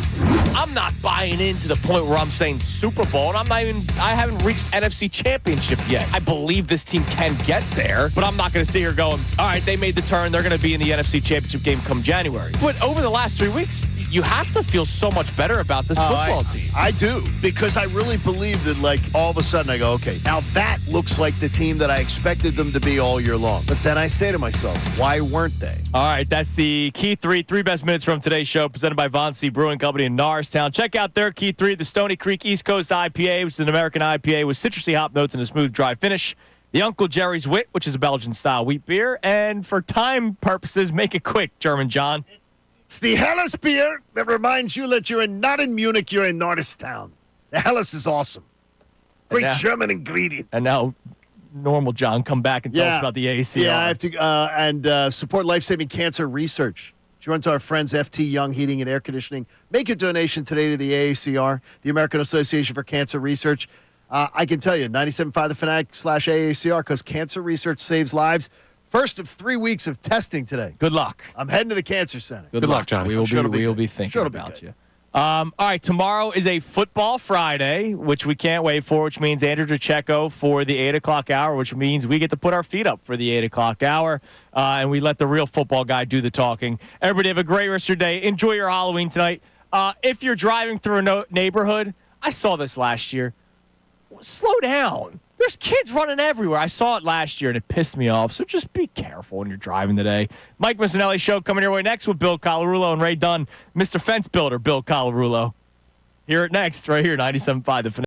I'm not buying into the point where I'm saying Super Bowl, and I haven't reached NFC Championship yet. I believe this team can get there, but I'm not going to sit here going, all right, they made the turn, they're going to be in the NFC Championship game come January. But over the last 3 weeks, you have to feel so much better about this football team. I do, because I really believe that, like, all of a sudden I go, okay, now that looks like the team that I expected them to be all year long. But then I say to myself, why weren't they? All right, that's the Key 3 best minutes from today's show, presented by Von C. Brewing Company in Norristown. Check out their Key 3, the Stony Creek East Coast IPA, which is an American IPA with citrusy hop notes and a smooth, dry finish. The Uncle Jerry's Wit, which is a Belgian-style wheat beer. And for time purposes, make it quick, German John. It's the Helles beer that reminds you that you're not in Munich, you're in Norristown. The Helles is awesome. Great German ingredients. And now, normal John, come back and tell us about the AACR. Yeah, I have to support life-saving cancer research. Join our friends FT Young Heating and Air Conditioning. Make a donation today to the AACR, the American Association for Cancer Research. I can tell you, 97.5 The Fanatic /AACR, because cancer research saves lives. First of 3 weeks of testing today. Good luck. I'm heading to the cancer center. Good luck, Johnny. We will be thinking about you. All right, tomorrow is a Football Friday, which we can't wait for, which means Andrew Drachecko for the 8 o'clock hour, which means we get to put our feet up for the 8 o'clock hour, and we let the real football guy do the talking. Everybody have a great rest of your day. Enjoy your Halloween tonight. If you're driving through a neighborhood, I saw this last year. Slow down. There's kids running everywhere. I saw it last year, and it pissed me off. So just be careful when you're driving today. Mike Missanelli Show coming your way next with Bill Colarulo and Ray Dunn. Mr. Fence Builder, Bill Colarulo. Hear it next right here, 97.5 The Fanatic.